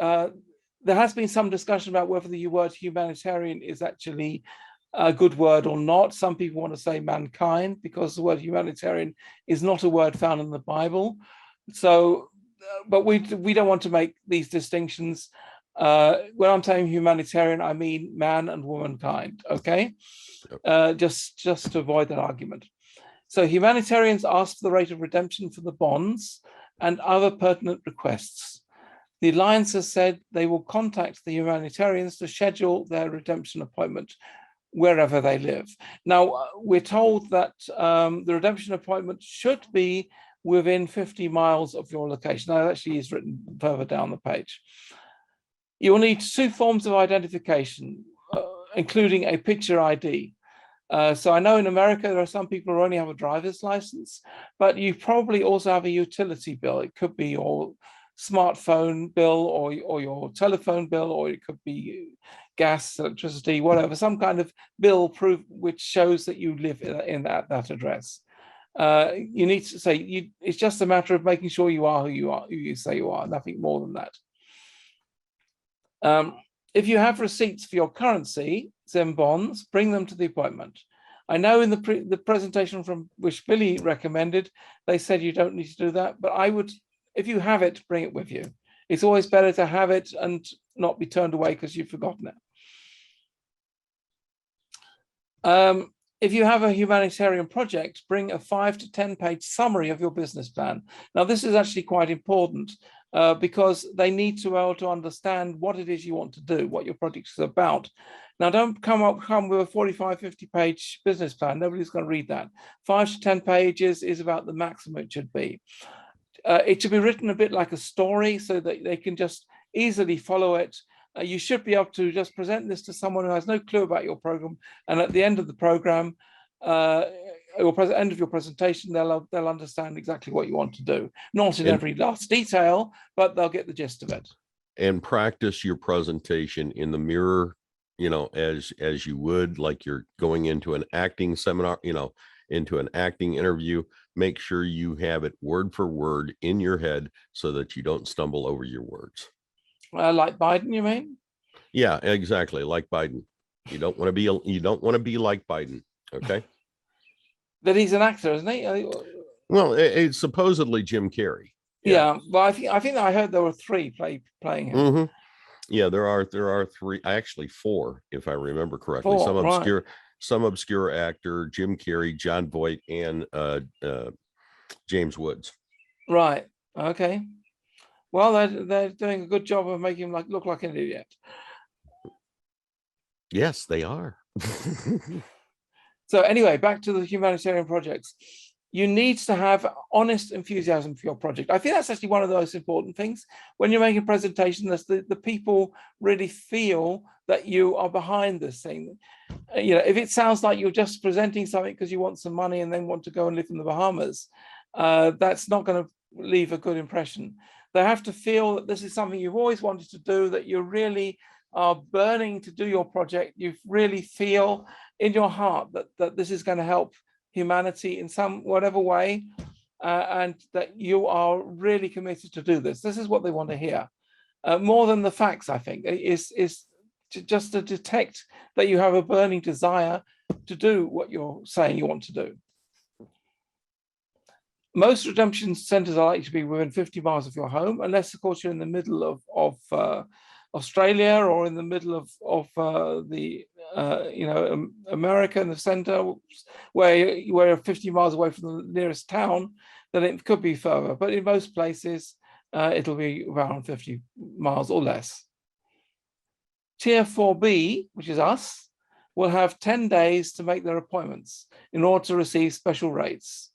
Speaker 1: there has been some discussion about whether the word humanitarian is actually a good word or not. Some people want to say mankind, because the word humanitarian is not a word found in the Bible. So, but we don't want to make these distinctions. When I'm saying humanitarian, I mean man and womankind, okay? Just to avoid that argument. So humanitarians ask for the rate of redemption for the bonds and other pertinent requests. The Alliance has said they will contact the humanitarians to schedule their redemption appointment wherever they live. Now, we're told that the redemption appointment should be within 50 miles of your location. Now, that actually is written further down the page. You will need 2 forms of identification, including a picture ID. So I know in America, there are some people who only have a driver's license, but you probably also have a utility bill. It could be your smartphone bill or your telephone bill, or it could be gas, electricity, whatever, some kind of bill proof which shows that you live in that address. You need to say it's just a matter of making sure you are who you say you are, nothing more than that. If you have receipts for your currency, Zim bonds, bring them to the appointment. I know in the presentation from which Billy recommended, they said you don't need to do that, but I would, if you have it, bring it with you. It's always better to have it and not be turned away because you've forgotten it. If you have a humanitarian project, bring a 5 to 10 page summary of your business plan. Now, this is actually quite important because they need to be able to understand what it is you want to do, what your project is about. Now, don't come with a 45, 50 page business plan. Nobody's going to read that. 5 to 10 pages is about the maximum it should be. It should be written a bit like a story so that they can just easily follow it. You should be able to just present this to someone who has no clue about your program, and at the end of the program, end of your presentation, they'll understand exactly what you want to do. Not in every last detail, but they'll get the gist of it.
Speaker 2: And practice your presentation in the mirror, you know, as you would like you're going into an acting seminar, you know, into an acting interview. Make sure you have it word for word in your head so that you don't stumble over your words.
Speaker 1: Like Biden, you mean?
Speaker 2: Yeah, exactly. Like Biden. You don't want to be like Biden. Okay.
Speaker 1: That he's an actor, isn't he?
Speaker 2: Well, it's supposedly Jim Carrey.
Speaker 1: Yeah. Well, I think I heard there were 3 playing him.
Speaker 2: Mm-hmm. Yeah, there are 3, actually 4, if I remember correctly.
Speaker 1: 4,
Speaker 2: some obscure actor, Jim Carrey, John Voight, and James Woods. Right.
Speaker 1: Okay. Well, they're doing a good job of making him look like an idiot.
Speaker 2: Yes, they are.
Speaker 1: So anyway, back to the humanitarian projects. You need to have honest enthusiasm for your project. I think that's actually one of the most important things. When you're making a presentation, the people really feel that you are behind this thing. You know, if it sounds like you're just presenting something because you want some money and then want to go and live in the Bahamas, that's not going to leave a good impression. They have to feel that this is something you've always wanted to do, that you really are burning to do your project. You really feel in your heart that this is going to help humanity in whatever way, and that you are really committed to do this. This is what they want to hear. More than the facts, I think, is just to detect that you have a burning desire to do what you're saying you want to do. Most redemption centers are likely to be within 50 miles of your home, unless, of course, you're in the middle of Australia or in the middle of America in the center, where you're 50 miles away from the nearest town. Then it could be further, but in most places, it'll be around 50 miles or less. Tier 4B, which is us, will have 10 days to make their appointments in order to receive special rates.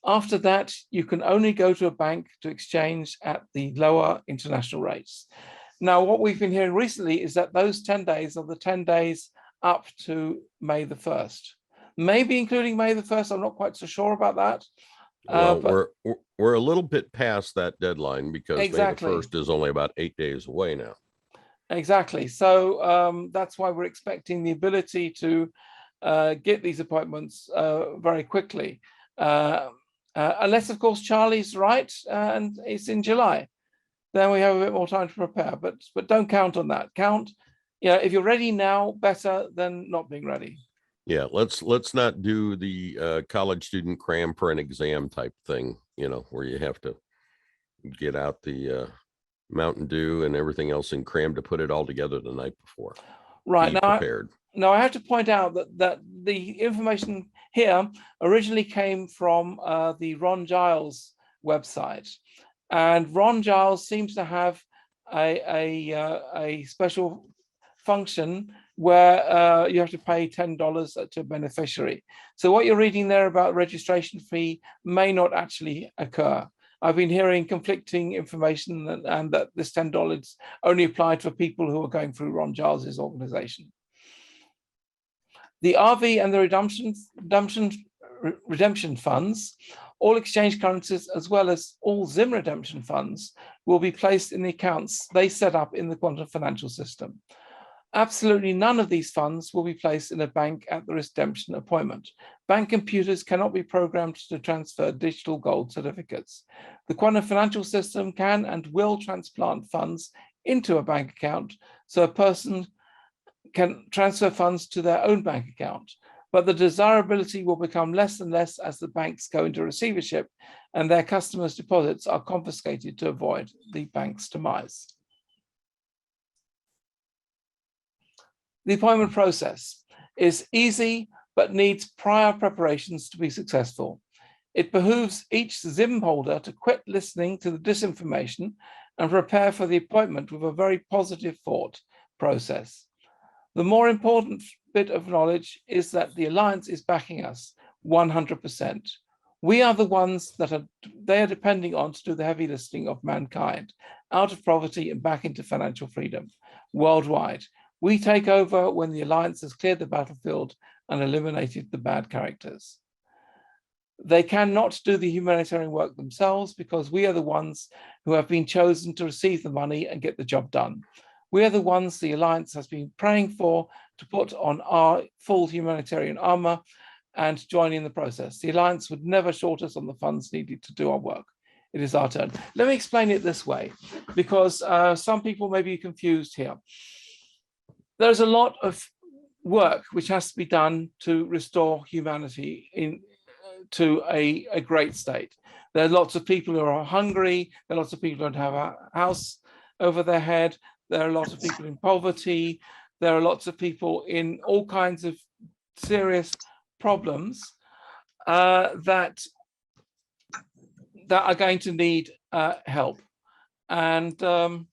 Speaker 1: After that, you can only go to a bank to exchange at the lower international rates. Now, what we've been hearing recently is that those 10 days are the 10 days up to May the 1st. Maybe including May the 1st, I'm not quite so sure about that.
Speaker 2: Well, but we're a little bit past that deadline because
Speaker 1: exactly.
Speaker 2: May the 1st is only about 8 days away now.
Speaker 1: Exactly. So that's why we're expecting the ability to get these appointments very quickly. Unless, of course, Charlie's right and it's in July. Then we have a bit more time to prepare, but don't count on that. Count, if you're ready now, better than not being ready.
Speaker 2: Yeah, let's not do the college student cram for an exam type thing, where you have to get out the Mountain Dew and everything else and cram to put it all together the night before.
Speaker 1: Right.
Speaker 2: Be prepared.
Speaker 1: Now I have to point out that the information here originally came from the Ron Giles website. And Ron Giles seems to have a special function where you have to pay $10 to a beneficiary. So what you're reading there about registration fee may not actually occur. I've been hearing conflicting information and that this $10 only applied for people who are going through Ron Giles's organization. The RV and the redemption funds, all exchange currencies, as well as all Zim redemption funds, will be placed in the accounts they set up in the quantum financial system. Absolutely none of these funds will be placed in a bank at the redemption appointment. Bank computers cannot be programmed to transfer digital gold certificates. The quantum financial system can and will transplant funds into a bank account so a person can transfer funds to their own bank account. But the desirability will become less and less as the banks go into receivership and their customers' deposits are confiscated to avoid the bank's demise. The appointment process is easy, but needs prior preparations to be successful. It behooves each ZIM holder to quit listening to the disinformation and prepare for the appointment with a very positive thought process. The more important bit of knowledge is that the Alliance is backing us 100%. We are the ones that they are depending on to do the heavy lifting of mankind out of poverty and back into financial freedom worldwide. We take over when the Alliance has cleared the battlefield and eliminated the bad characters. They cannot do the humanitarian work themselves because we are the ones who have been chosen to receive the money and get the job done. We are the ones the Alliance has been praying for to put on our full humanitarian armor and join in the process. The Alliance would never short us on the funds needed to do our work. It is our turn. Let me explain it this way, because some people may be confused here. There's a lot of work which has to be done to restore humanity to a great state. There are lots of people who are hungry. There are lots of people who don't have a house over their head. There are lots of people in poverty. There are lots of people in all kinds of serious problems that are going to need help. And 1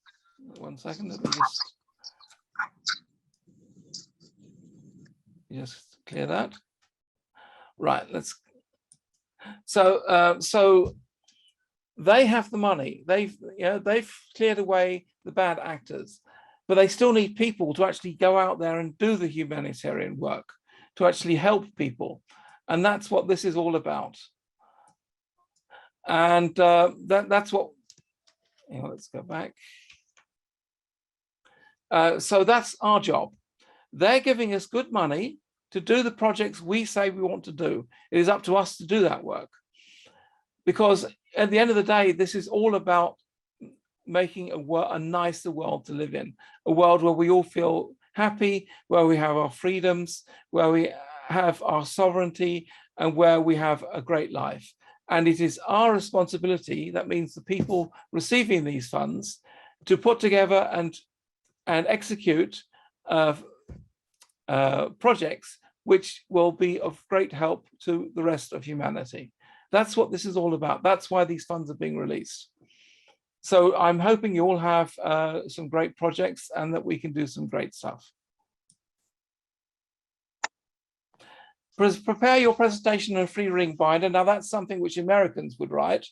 Speaker 1: second, let me just clear that. Right, let's. So they have the money. They've cleared away the bad actors, but they still need people to actually go out there and do the humanitarian work, to actually help people, and that's what this is all about. And that's what. Let's go back. So that's our job. They're giving us good money to do the projects we say we want to do. It is up to us to do that work. Because at the end of the day, this is all about making a nicer world to live in, a world where we all feel happy, where we have our freedoms, where we have our sovereignty, and where we have a great life. And it is our responsibility, that means the people receiving these funds, to put together and execute projects which will be of great help to the rest of humanity. That's what this is all about. That's why these funds are being released. So I'm hoping you all have some great projects and that we can do some great stuff. Prepare your presentation in a free ring binder. Now that's something which Americans would write.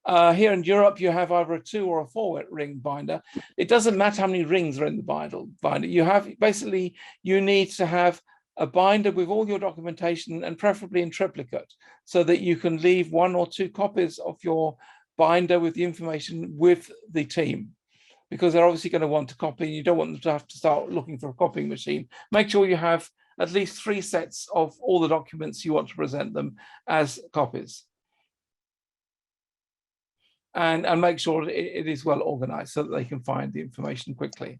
Speaker 1: Here in Europe, you have either a 2 or a 4 ring binder. It doesn't matter how many rings are in the binder. You have basically, you need to have a binder with all your documentation and preferably in triplicate so that you can leave 1 or 2 copies of your binder with the information with the team, because they're obviously going to want to copy and you don't want them to have to start looking for a copying machine. Make sure you have at least 3 sets of all the documents you want to present them as copies. And make sure it is well organized so that they can find the information quickly.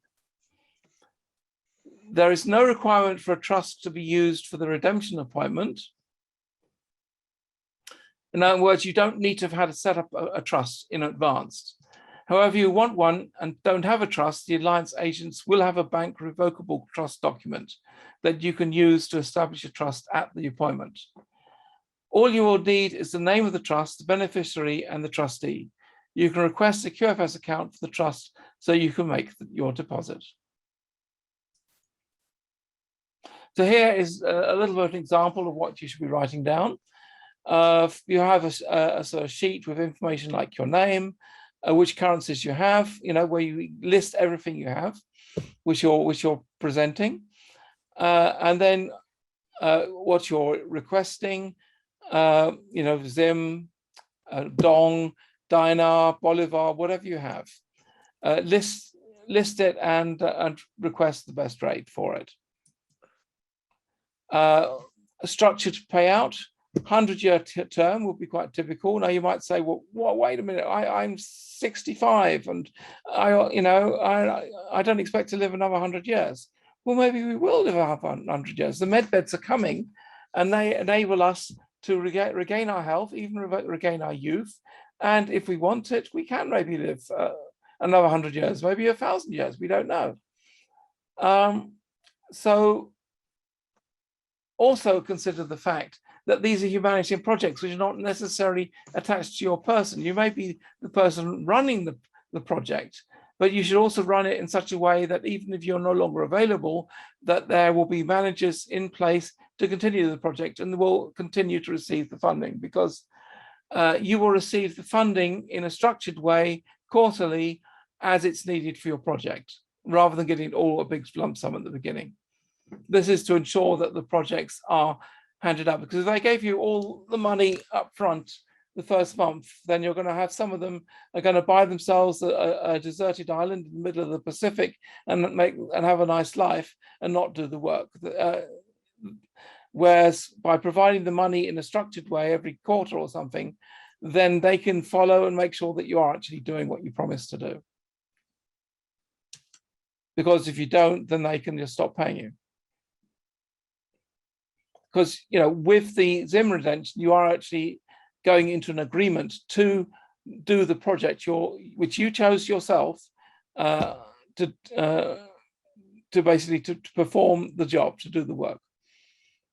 Speaker 1: There is no requirement for a trust to be used for the redemption appointment. In other words, you don't need to have had to set up a trust in advance. However, you want one and don't have a trust, the Alliance agents will have a bank revocable trust document that you can use to establish a trust at the appointment. All you will need is the name of the trust, the beneficiary, and the trustee. You can request a QFS account for the trust so you can make your deposit. So here is a little bit of an example of what you should be writing down. You have a sort of sheet with information like your name, which currencies you have, where you list everything you have, which you're presenting, and then what you're requesting, ZIM, Dong, Dinar, Bolivar, whatever you have. List list it and request the best rate for it. A structured payout, 100-year term would be quite typical. Now you might say, well, wait a minute, I'm 65 and I don't expect to live another 100 years. Well, maybe we will live 100 years. The med beds are coming and they enable us to regain our health, even regain our youth. And if we want it, we can maybe live another 100 years, maybe 1,000 years, we don't know. So also consider the fact that these are humanitarian projects which are not necessarily attached to your person. You may be the person running the project, but you should also run it in such a way that even if you're no longer available, that there will be managers in place to continue the project and will continue to receive the funding, because you will receive the funding in a structured way quarterly as it's needed for your project, rather than getting all a big lump sum at the beginning. This is to ensure that the projects are handed up, because if they gave you all the money up front the first month, then you're going to have some of them are going to buy themselves a deserted island in the middle of the Pacific and have a nice life and not do the work. Whereas by providing the money in a structured way every quarter or something, then they can follow and make sure that you are actually doing what you promised to do. Because if you don't, then they can just stop paying you. Because with the Zim redemption, you are actually going into an agreement to do the project which you chose yourself to basically to perform the job, to do the work.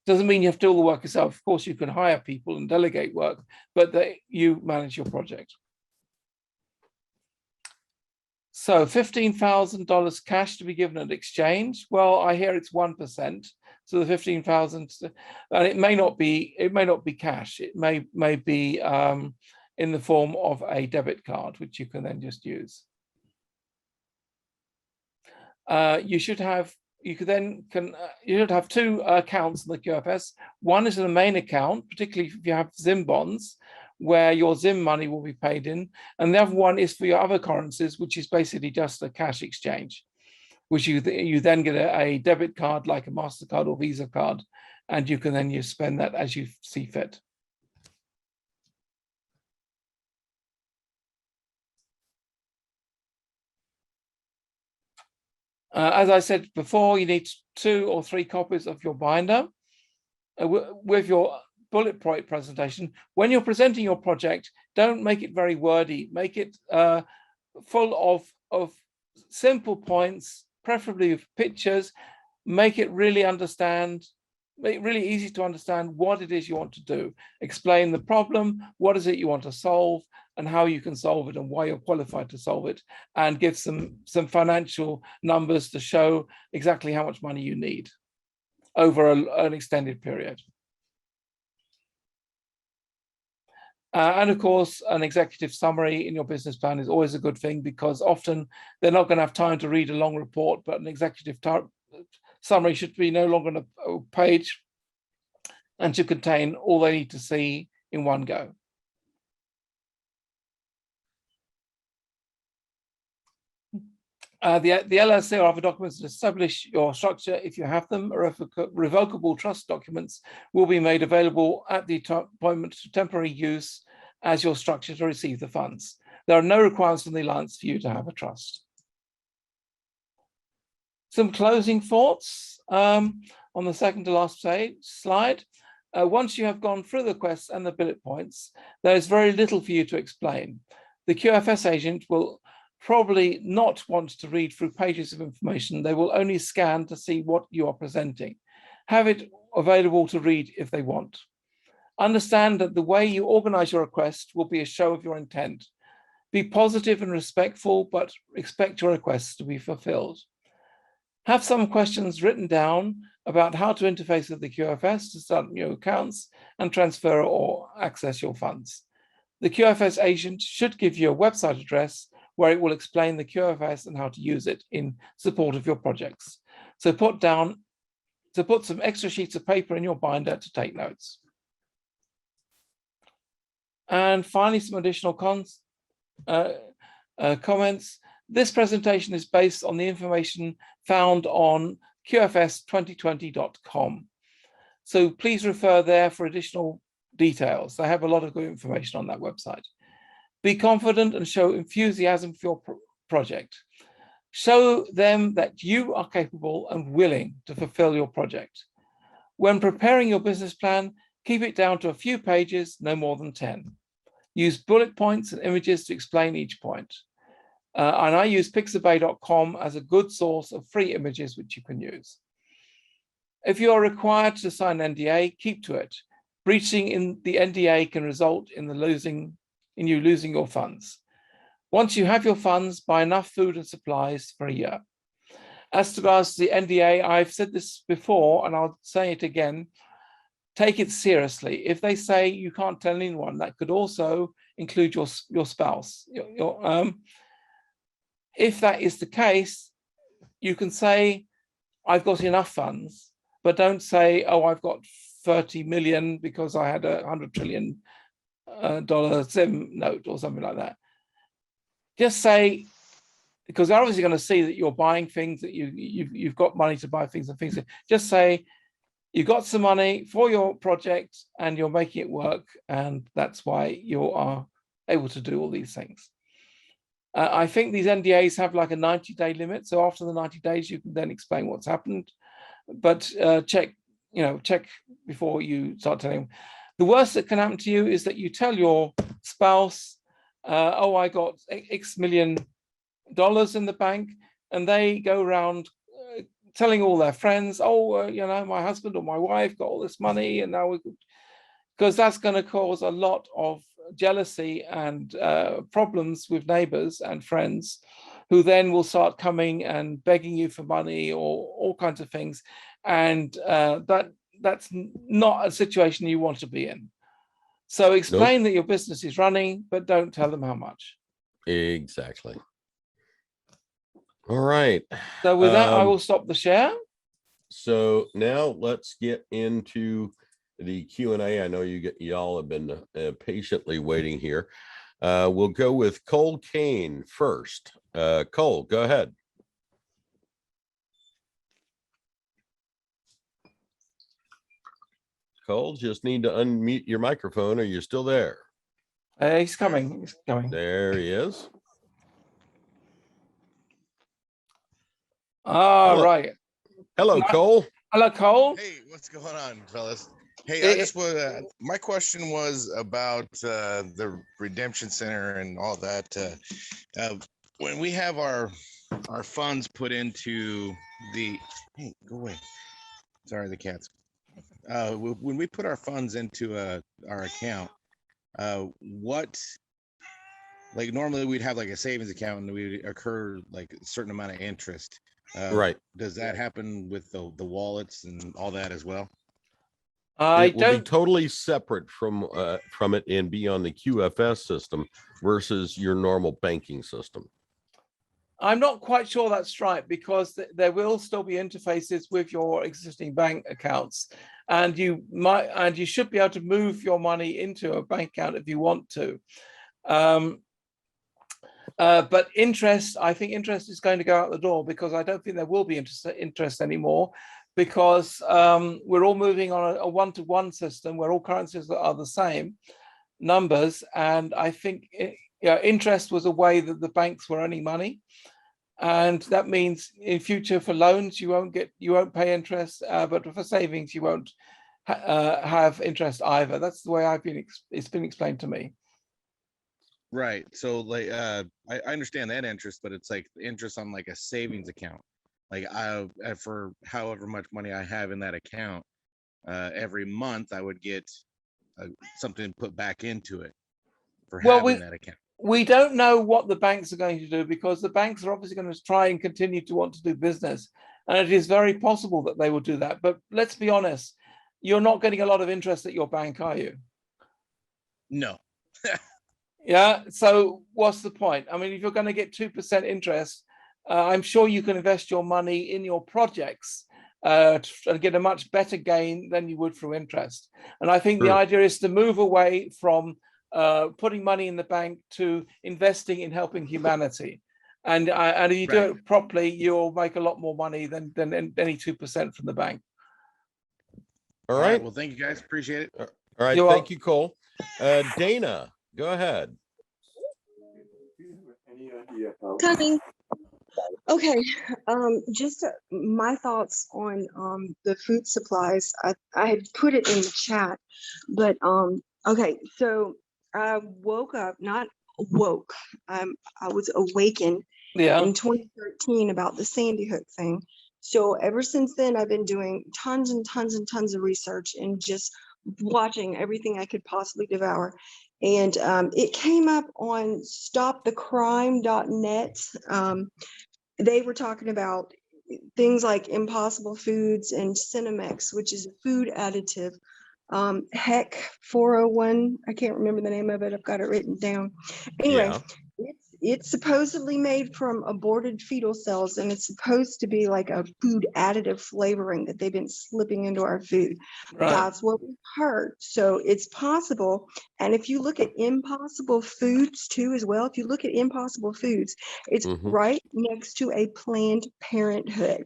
Speaker 1: Doesn't mean you have to do all the work yourself. Of course, you can hire people and delegate work, but you manage your project. So $15,000 cash to be given at exchange. Well, I hear it's 1%. So the 15,000, and it may not be cash. It may be in the form of a debit card, which you can then just use. You should have two accounts in the QFS. One is in the main account, particularly if you have Zim bonds, where your Zim money will be paid in, and the other one is for your other currencies, which is basically just a cash exchange, which you then get a debit card like a MasterCard or Visa card, and you can then spend that as you see fit. As I said before, you need 2 or 3 copies of your binder with your bullet point presentation. When you're presenting your project, don't make it very wordy. Make it full of simple points, preferably with pictures. Make it really easy to understand what it is you want to do. Explain the problem, what is it you want to solve, and how you can solve it and why you're qualified to solve it, and give some financial numbers to show exactly how much money you need over an extended period. And of course, an executive summary in your business plan is always a good thing, because often they're not going to have time to read a long report, but an executive summary should be no longer than a page and should contain all they need to see in one go. The LLC or other documents that establish your structure, if you have them, or revocable trust documents, will be made available at the appointment to temporary use as your structure to receive the funds. There are no requirements from the Alliance for you to have a trust. Some closing thoughts on the second to last slide. Once you have gone through the quests and the bullet points, there is very little for you to explain. The QFS agent will probably not want to read through pages of information. They will only scan to see what you are presenting. Have it available to read if they want. Understand that the way you organize your request will be a show of your intent. Be positive and respectful, but expect your requests to be fulfilled. Have some questions written down about how to interface with the QFS to start new accounts and transfer or access your funds. The QFS agent should give you a website address where it will explain the QFS and how to use it in support of your projects. So put some extra sheets of paper in your binder to take notes. And finally, some additional comments. This presentation is based on the information found on qfs2020.com. So please refer there for additional details. They have a lot of good information on that website. Be confident and show enthusiasm for your project. Show them that you are capable and willing to fulfill your project. When preparing your business plan, keep it down to a few pages, no more than 10. Use bullet points and images to explain each point. And I use pixabay.com as a good source of free images which you can use. If you are required to sign an NDA, keep to it. Breaching in the NDA can result in you losing your funds. Once you have your funds, buy enough food and supplies for a year. As regards to the NDA, I've said this before, and I'll say it again, take it seriously. If they say you can't tell anyone, that could also include your spouse. If that is the case, you can say, I've got enough funds, but don't say, oh, I've got 30 million because I had $100 trillion SIM note or something like that. Just say, because they're obviously going to see that you're buying things, that you've got money to buy things and things. Just say you got some money for your project and you're making it work, and that's why you are able to do all these things. I think these NDAs have like a 90-day limit, so after the 90 days you can then explain what's happened. But check before you start telling them. The worst that can happen to you is that you tell your spouse, oh, I got X million dollars in the bank, and they go around telling all their friends, oh, my husband or my wife got all this money, and now because that's going to cause a lot of jealousy and problems with neighbors and friends, who then will start coming and begging you for money or all kinds of things, and that's not a situation you want to be in. So explain that your business is running, but don't tell them how much.
Speaker 2: Exactly. All right.
Speaker 1: So with that, I will stop the share.
Speaker 2: So now let's get into the Q&A. I know y'all have been patiently waiting here. We'll go with Cole Kane first. Cole, go ahead. Cole, just need to unmute your microphone. Are you still there?
Speaker 1: He's coming. He's coming.
Speaker 2: There he is.
Speaker 1: All right.
Speaker 2: Hello, Cole.
Speaker 1: Hello, Cole.
Speaker 8: Hey, what's going on, fellas? Hey, I just was. My question was about the Redemption Center and all that. When we have our funds put into the hey, go away. Sorry, the cats. When we put our funds into our account, what? Like normally we'd have like a savings account and we'd accrue like a certain amount of interest.
Speaker 2: Right.
Speaker 8: Does that happen with the wallets and all that as well?
Speaker 2: It will be totally separate from it and be on the QFS system versus your normal banking system.
Speaker 1: I'm not quite sure that's right, because there will still be interfaces with your existing bank accounts, and you should be able to move your money into a bank account if you want to. But interest, I think interest is going to go out the door, because I don't think there will be interest anymore, because we're all moving on a one-to-one system where all currencies are the same numbers. And I think interest was a way that the banks were earning money. And that means in future for loans, you won't pay interest, but for savings, you won't have interest either. That's the way it's been explained to me.
Speaker 8: Right. So like I understand that interest, but it's like the interest on like a savings account. Like for however much money I have in that account, every month I would get something put back into it for having that account.
Speaker 1: We don't know what the banks are going to do, because the banks are obviously going to try and continue to want to do business. And it is very possible that they will do that. But let's be honest, you're not getting a lot of interest at your bank, are you?
Speaker 8: No.
Speaker 1: Yeah. So what's the point? I mean, if you're going to get 2% interest, I'm sure you can invest your money in your projects and get a much better gain than you would through interest. And I think the idea is to move away from putting money in the bank to investing in helping humanity. And if you do
Speaker 8: Right.
Speaker 1: it properly, you'll make a lot more money than any 2% from the bank.
Speaker 2: All right.
Speaker 8: Well, thank you guys. Appreciate it.
Speaker 2: All right.
Speaker 1: You're
Speaker 2: Thank you, Cole. Dayna, go ahead.
Speaker 9: Coming. Okay, just my thoughts on the food supplies. I had put it in the chat, but okay, so I woke up, not woke, I was awakened in 2013 about the Sandy Hook thing. So ever since then, I've been doing tons and tons and tons of research and just watching everything I could possibly devour. And it came up on stopthecrime.net. They were talking about things like Impossible Foods and Cinemex, which is a food additive. Heck 401, I can't remember the name of it. I've got it written down. Anyway, it's supposedly made from aborted fetal cells, and it's supposed to be like a food additive flavoring that they've been slipping into our food.
Speaker 1: Right.
Speaker 9: That's what we've heard. So it's possible. And if you look at Impossible Foods too, as well, if you look at Impossible Foods, it's right next to a Planned Parenthood.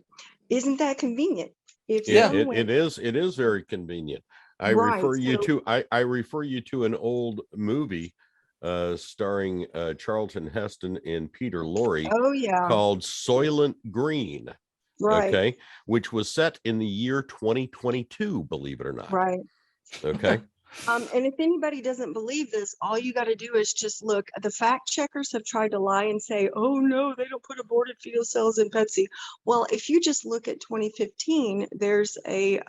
Speaker 9: Isn't that convenient? If
Speaker 2: it is very convenient. I refer you to an old movie starring Charlton Heston and Peter Lorre called Soylent Green, okay, which was set in the year 2022, believe it or not.
Speaker 9: Right.
Speaker 2: Okay.
Speaker 9: And if anybody doesn't believe this, all you got to do is just look. The fact checkers have tried to lie and say, oh no, they don't put aborted fetal cells in Pepsi. Well, if you just look at 2015, there's a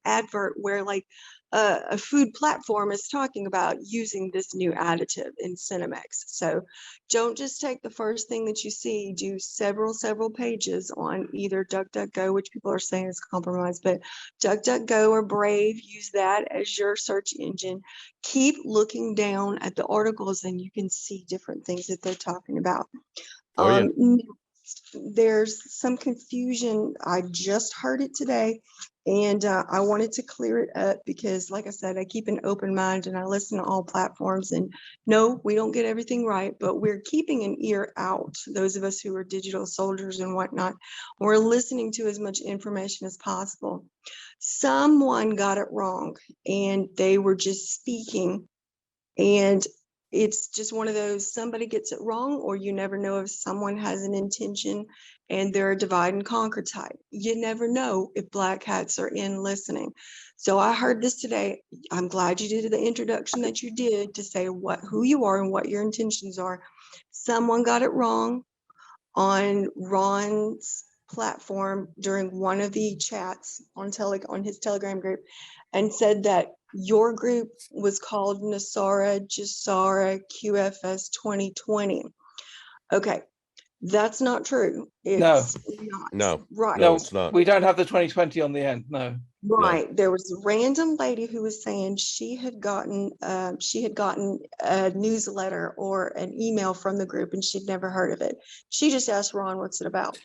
Speaker 9: advert where like a food platform is talking about using this new additive in Cinemex. So don't just take the first thing that you see, do several pages on either DuckDuckGo, which people are saying is compromised, but DuckDuckGo or Brave, use that as your search engine. Keep looking down at the articles and you can see different things that they're talking about. There's some confusion. I just heard it today, and I wanted to clear it up because, like I said, I keep an open mind and I listen to all platforms. And no, we don't get everything right, but we're keeping an ear out. Those of us who are digital soldiers and whatnot, we're listening to as much information as possible. Someone got it wrong, and they were just speaking, and it's just one of those, somebody gets it wrong, or you never know if someone has an intention and they're a divide and conquer type. You never know if black hats are in listening. So I heard this today. I'm glad you did the introduction that you did to say who you are and what your intentions are. Someone got it wrong on Ron's platform during one of the chats on his Telegram group, and said that your group was called NESARA-GESARA QFS 2020. Okay, that's not true. It's not. Right.
Speaker 1: No,
Speaker 2: it's not.
Speaker 1: We don't have the 2020 on the end. No.
Speaker 9: Right. No. There was a random lady who was saying she had gotten a newsletter or an email from the group and she'd never heard of it. She just asked Ron, what's it about?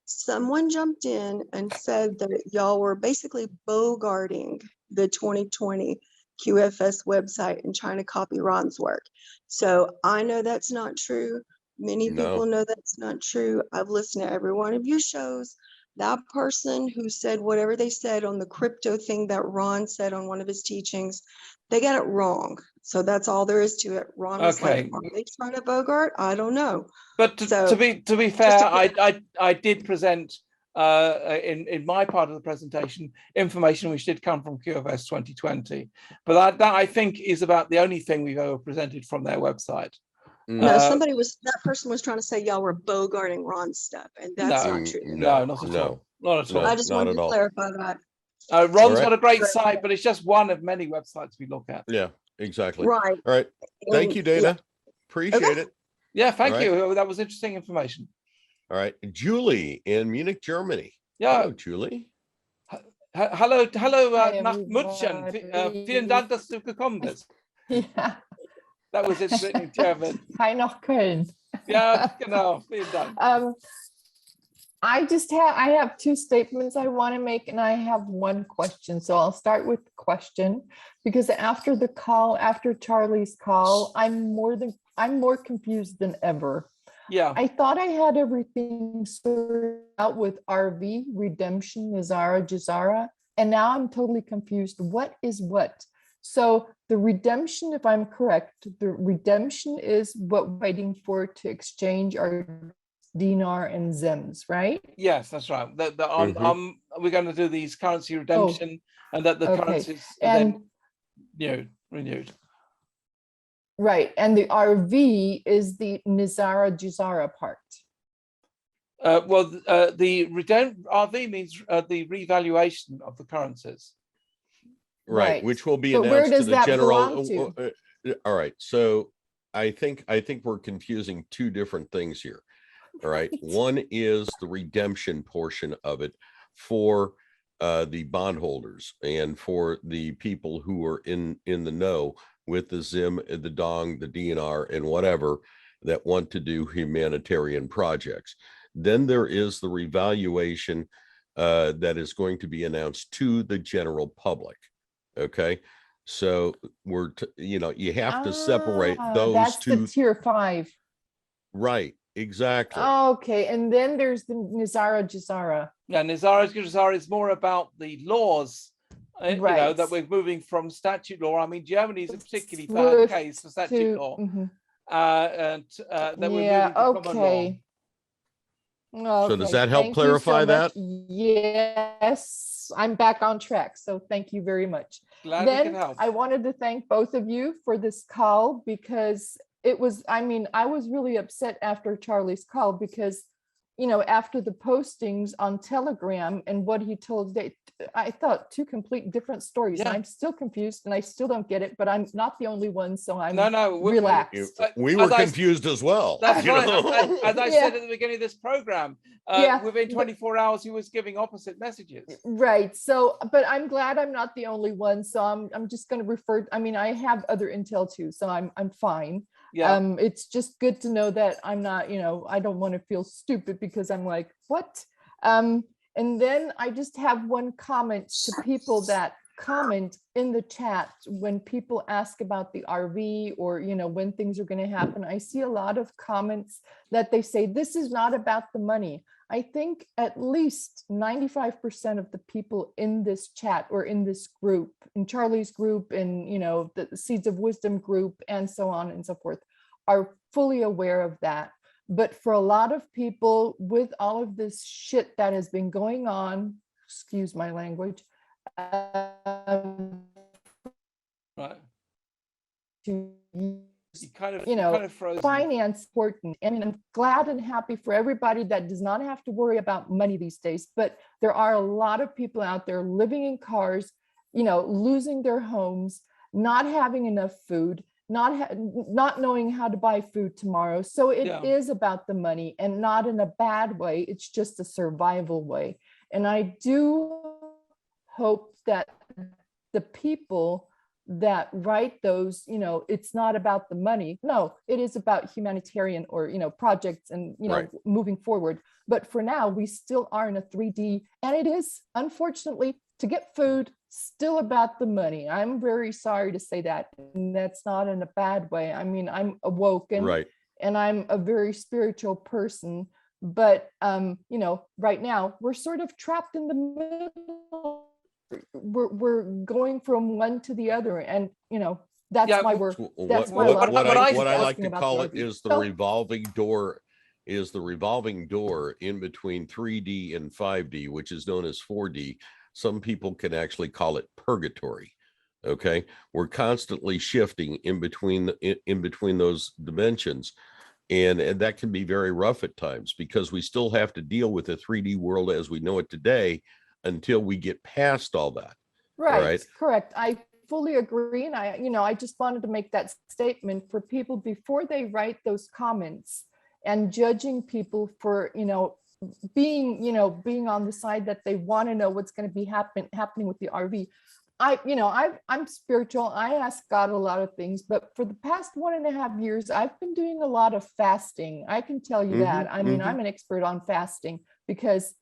Speaker 9: Someone jumped in and said that y'all were basically bogarting the 2020 QFS website and trying to copy Ron's work. So I know that's not true. Many people know that's not true. I've listened to every one of your shows. That person who said whatever they said on the crypto thing that Ron said on one of his teachings, they got it wrong. So that's all there is to it. Ron was like, are they trying to bogart? I don't know.
Speaker 1: But to be fair, I did present in my part of the presentation information which did come from QFS 2020. But that I think is about the only thing we've ever presented from their website.
Speaker 9: No, that person was trying to say y'all were bogarting Ron's stuff, and that's not true.
Speaker 1: No, not at all. Not at all.
Speaker 9: I just wanted to clarify that.
Speaker 1: Ron's got a great site, but it's just one of many websites we look at.
Speaker 2: Yeah, exactly.
Speaker 9: Right.
Speaker 2: All right. Thank you, Dayna. Appreciate it.
Speaker 1: Yeah, thank you. That was interesting information.
Speaker 2: All right. Julie in Munich, Germany.
Speaker 1: Yeah.
Speaker 2: Hello, Julie.
Speaker 1: Hallo, nach München. Vielen Dank, dass du gekommen bist.
Speaker 10: Ja.
Speaker 1: That was it written in German.
Speaker 10: Hi nach Köln.
Speaker 1: Ja, genau. Vielen Dank.
Speaker 10: I have two statements I want to make, and I have one question. So I'll start with the question, because after Charlie's call, I'm more confused than ever.
Speaker 1: Yeah.
Speaker 10: I thought I had everything sorted out with RV, redemption, NESARA-GESARA, and now I'm totally confused. What is what? So the redemption, if I'm correct, the redemption is what we're waiting for to exchange our dinar and zems, right?
Speaker 1: Yes, that's right. We're going to do these currency
Speaker 10: Oh,
Speaker 1: redemption, and that the
Speaker 10: okay.
Speaker 1: currencies are
Speaker 10: And
Speaker 1: then renewed.
Speaker 10: right, and the RV is the NESARA-GESARA part.
Speaker 1: The RV means the revaluation of the currencies.
Speaker 2: Right, which will be
Speaker 10: But where
Speaker 2: announced to
Speaker 10: does
Speaker 2: the
Speaker 10: that
Speaker 2: general.
Speaker 10: belong to?
Speaker 2: All right, so I think we're confusing two different things here. All right, one is the redemption portion of it for the bondholders and for the people who are in the know with the Zim, the Dong, the DNR, and whatever that want to do humanitarian projects. Then there is the revaluation that is going to be announced to the general public. Okay, so you have to separate those
Speaker 10: that's
Speaker 2: two.
Speaker 10: the tier 5.
Speaker 2: Right, exactly.
Speaker 10: Okay, and then there's the NESARA-GESARA.
Speaker 1: Yeah, NESARA-GESARA is more about the laws,
Speaker 10: Right.
Speaker 1: that we're moving from statute law. I mean, Germany is a particularly bad case for statute law. And that we're moving to common law.
Speaker 2: So does that help
Speaker 10: Thank
Speaker 2: clarify
Speaker 10: you so
Speaker 2: that?
Speaker 10: much. Yes, I'm back on track. So thank you very much.
Speaker 1: Glad we can
Speaker 10: Then
Speaker 1: help.
Speaker 10: I wanted to thank both of you for this call because it was, I mean, I was really upset after Charlie's call because, after the postings on Telegram and what he told, I thought two complete different stories.
Speaker 1: Yeah.
Speaker 10: And I'm still confused and I still don't get it, but I'm not the only one. So I'm
Speaker 1: No,
Speaker 10: relaxed.
Speaker 2: We were confused as well.
Speaker 1: That's right. As I said
Speaker 10: Yeah.
Speaker 1: at the beginning of this program,
Speaker 10: Yeah.
Speaker 1: within 24 hours, he was giving opposite messages.
Speaker 10: Right. So, but I'm glad I'm not the only one. So I'm just going to refer. I mean, I have other intel too, so I'm fine.
Speaker 1: Yeah.
Speaker 10: It's just good to know that I'm not, I don't want to feel stupid because I'm like, what? And then I just have one comment to people that comment in the chat when people ask about the RV or, when things are going to happen. I see a lot of comments that they say, this is not about the money. I think at least 95% of the people in this chat or in this group, in Charlie's group and, the Seeds of Wisdom group and so on and so forth, are fully aware of that. But for a lot of people with all of this shit that has been going on, excuse my language,
Speaker 1: Right.
Speaker 10: You
Speaker 1: kind of frozen.
Speaker 10: Finance important. I mean, I'm glad and happy for everybody that does not have to worry about money these days, but there are a lot of people out there living in cars, losing their homes, not having enough food, not knowing how to buy food tomorrow. So it is about the money and not in a bad way. It's just a survival way. And I do hope that the people that write those, it's not about the money. No, it is about humanitarian or, projects and,
Speaker 2: Right.
Speaker 10: moving forward. But for now, we still are in a 3D. And it is, unfortunately, to get food, still about the money. I'm very sorry to say that. And that's not in a bad way. I mean, I'm awoken.
Speaker 2: Right.
Speaker 10: And I'm a very spiritual person. But, right now, we're sort of trapped in the middle. We're going from one to the other, and that's why we're. That's why
Speaker 2: what I like to
Speaker 10: about
Speaker 2: call
Speaker 10: the
Speaker 2: it
Speaker 10: RV.
Speaker 2: is the revolving door. Is the revolving door in between 3D and 5D, which is known as 4D. Some people can actually call it purgatory. Okay, we're constantly shifting in between those dimensions. And that can be very rough at times because we still have to deal with the 3D world as we know it today until we get past all that.
Speaker 10: Right. Correct. I fully agree. And I just wanted to make that statement for people before they write those comments and judging people for, being on the side that they want to know what's going to be happening with the RV. I'm spiritual. I ask God a lot of things, but for the past 1.5 years, I've been doing a lot of fasting. I can tell you that. I mean, I'm an expert on fasting because,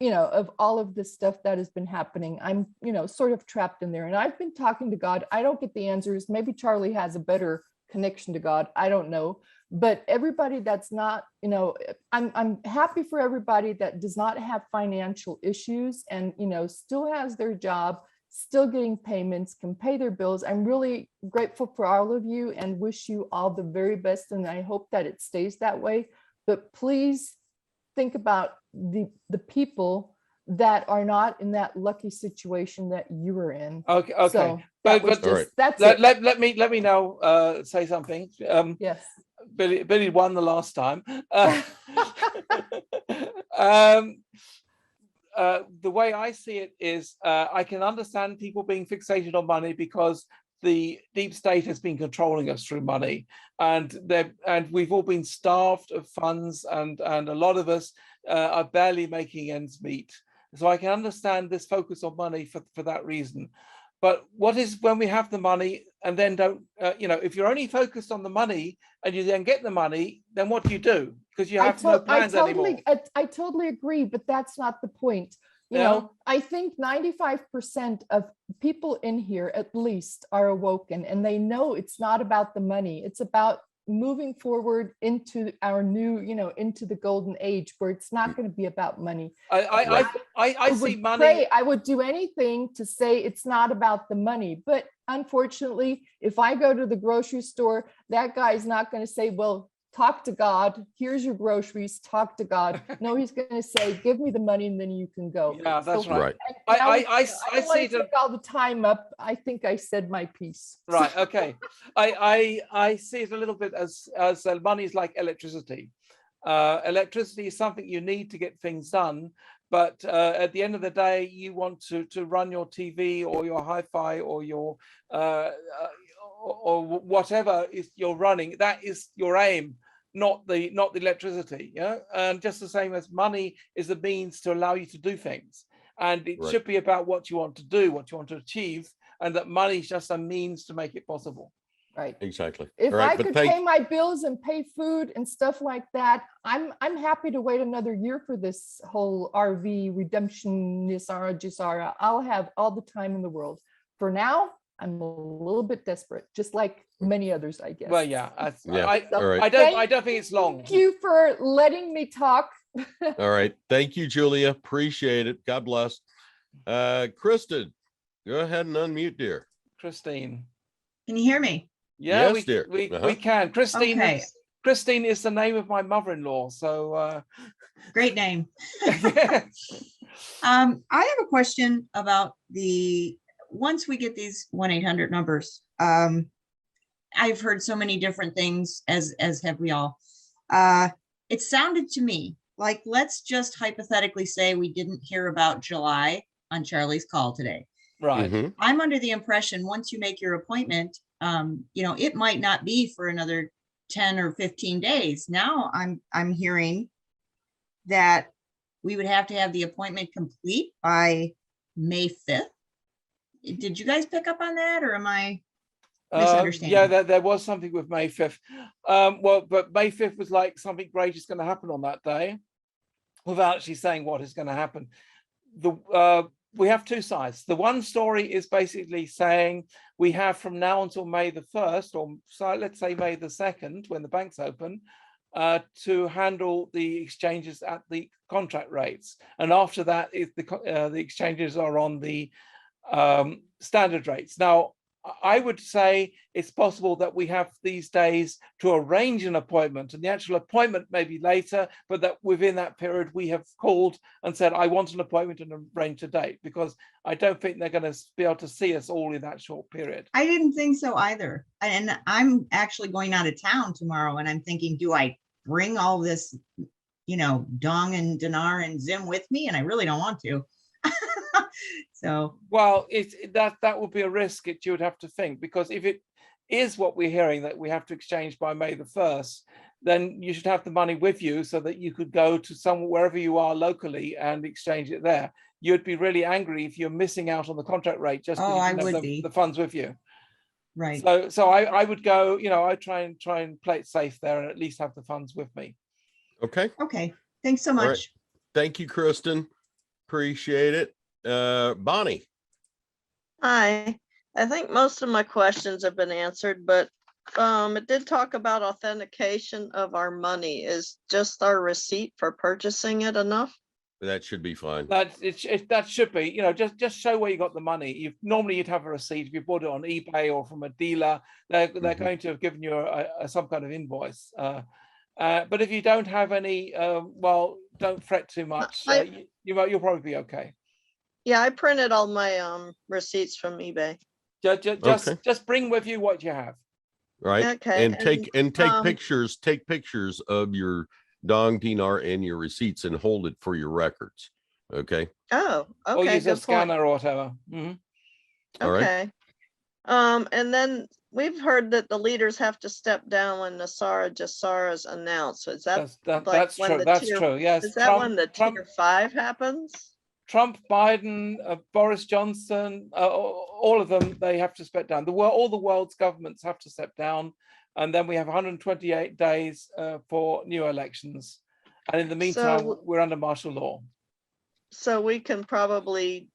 Speaker 10: of all of this stuff that has been happening, I'm, sort of trapped in there. And I've been talking to God. I don't get the answers. Maybe Charlie has a better connection to God. I don't know. but everybody that's not, you know, I'm happy for everybody that does not have financial issues and, you know, still has their job, still getting payments, can pay their bills. I'm really grateful for all of you and wish you all the very best. And I hope that it stays that way. But please think about the people that are not in that lucky situation that you were in.
Speaker 1: Okay.
Speaker 10: So
Speaker 1: But
Speaker 10: that's
Speaker 1: let,
Speaker 10: it.
Speaker 1: let me now say something.
Speaker 10: Yes.
Speaker 1: Billy won the last time. The way I see it is I can understand people being fixated on money because the deep state has been controlling us through money, and we've all been starved of funds, and a lot of us are barely making ends meet. So I can understand this focus on money for that reason. But what is when we have the money and then don't, you know, if you're only focused on the money and you then get the money, then what do? Because you have no plans anymore.
Speaker 10: I totally agree, but that's not the point. You know, I think 95% of people in here at least are awoken and they know it's not about the money. It's about moving forward into our new, you know, into the golden age where it's not going to be about money.
Speaker 1: I see money.
Speaker 10: I would do anything to say it's not about the money, but unfortunately, if I go to the grocery store, that guy's not going to say, well, talk to God, here's your groceries, talk to God. No, he's going to say, give me the money and then you can go.
Speaker 1: Yeah, that's right.
Speaker 10: I see it all the time up. I think I said my piece.
Speaker 1: Right. Okay. I see it a little bit as money is like electricity. Electricity is something you need to get things done. But at the end of the day, you want to run your TV or your hi-fi or your or whatever is you're running. That is your aim, not the electricity. Yeah. And just the same as money is a means to allow you to do things. And it should be about what you want to do, what you want to achieve, and that money is just a means to make it possible.
Speaker 10: Right.
Speaker 2: Exactly.
Speaker 10: If I could pay my bills and pay food and stuff like that, I'm happy to wait another year for this whole RV redemption, NESARA-GESARA. I'll have all the time in the world. For now, I'm a little bit desperate, just like many others, I guess.
Speaker 1: Well, yeah.
Speaker 2: All right.
Speaker 1: I don't think it's long.
Speaker 10: Thank you for letting me talk.
Speaker 2: All right. Thank you, Julia. Appreciate it. God bless. Kristin, go ahead and unmute, dear.
Speaker 1: Christine.
Speaker 11: Can you hear me?
Speaker 1: Yeah,
Speaker 2: yes, dear.
Speaker 1: We can. Christine.
Speaker 11: Okay.
Speaker 1: Christine is the name of my mother-in-law. So
Speaker 11: great name. I have a question about once we get these 1-800 numbers. I've heard so many different things, as have we all. It sounded to me like, let's just hypothetically say we didn't hear about July on Charlie's call today.
Speaker 1: Right.
Speaker 2: Mm-hmm.
Speaker 11: I'm under the impression once you make your appointment, you know, it might not be for another 10 or 15 days. Now I'm hearing that we would have to have the appointment complete by May 5th. Did you guys pick up on that, or am I misunderstanding?
Speaker 1: Yeah, there was something with May 5th. Well, but May 5th was like something great is going to happen on that day, without actually saying what is going to happen. We have two sides. The one story is basically saying we have from now until May the 1st, or so let's say May the 2nd, when the banks open, to handle the exchanges at the contract rates. And after that, if the exchanges are on the standard rates. Now, I would say it's possible that we have these days to arrange an appointment, and the actual appointment may be later, but that within that period we have called and said, I want an appointment and arrange a date, because I don't think they're going to be able to see us all in that short period.
Speaker 11: I didn't think so either. And I'm actually going out of town tomorrow, and I'm thinking, do I bring all this, you know, Dong and Dinar and Zim with me? And I really don't want to. So,
Speaker 1: well, that would be a risk that you would have to think, because if it is what we're hearing that we have to exchange by May the 1st, then you should have the money with you so that you could go to wherever you are locally and exchange it there. You'd be really angry if you're missing out on the contract rate just because you don't have the funds with you.
Speaker 11: Right.
Speaker 1: So I would go, you know, I try and play it safe there and at least have the funds with me.
Speaker 2: Okay.
Speaker 11: Okay. Thanks so much.
Speaker 2: Right. Thank you, Kristin. Appreciate it. Bonnie.
Speaker 12: Hi. I think most of my questions have been answered, but it did talk about authentication of our money. Is just our receipt for purchasing it enough?
Speaker 2: That should be fine.
Speaker 1: That should be, just show where you got the money. Normally you'd have a receipt if you bought it on eBay or from a dealer. They're going to have given you some kind of invoice. But if you don't have any, well, don't fret too much. You'll probably be okay.
Speaker 12: Yeah, I printed all my receipts from eBay.
Speaker 1: Just bring with you what you have.
Speaker 2: Right.
Speaker 12: Okay.
Speaker 2: And take pictures. Take pictures of your Dong Dinar and your receipts and hold it for your records. Okay.
Speaker 12: Oh, okay.
Speaker 1: Or use a scanner or whatever. Mm-hmm.
Speaker 12: Okay. And then we've heard that the leaders have to step down when NESARA-GESARA is announced. So is that
Speaker 1: that's true? That's true. Yes.
Speaker 12: Is that when the tier 5 happens?
Speaker 1: Trump, Biden, Boris Johnson, all of them, they have to step down. All the world's governments have to step down. And then we have 128 days for new elections. And in the meantime, we're under martial law.
Speaker 12: So we can probably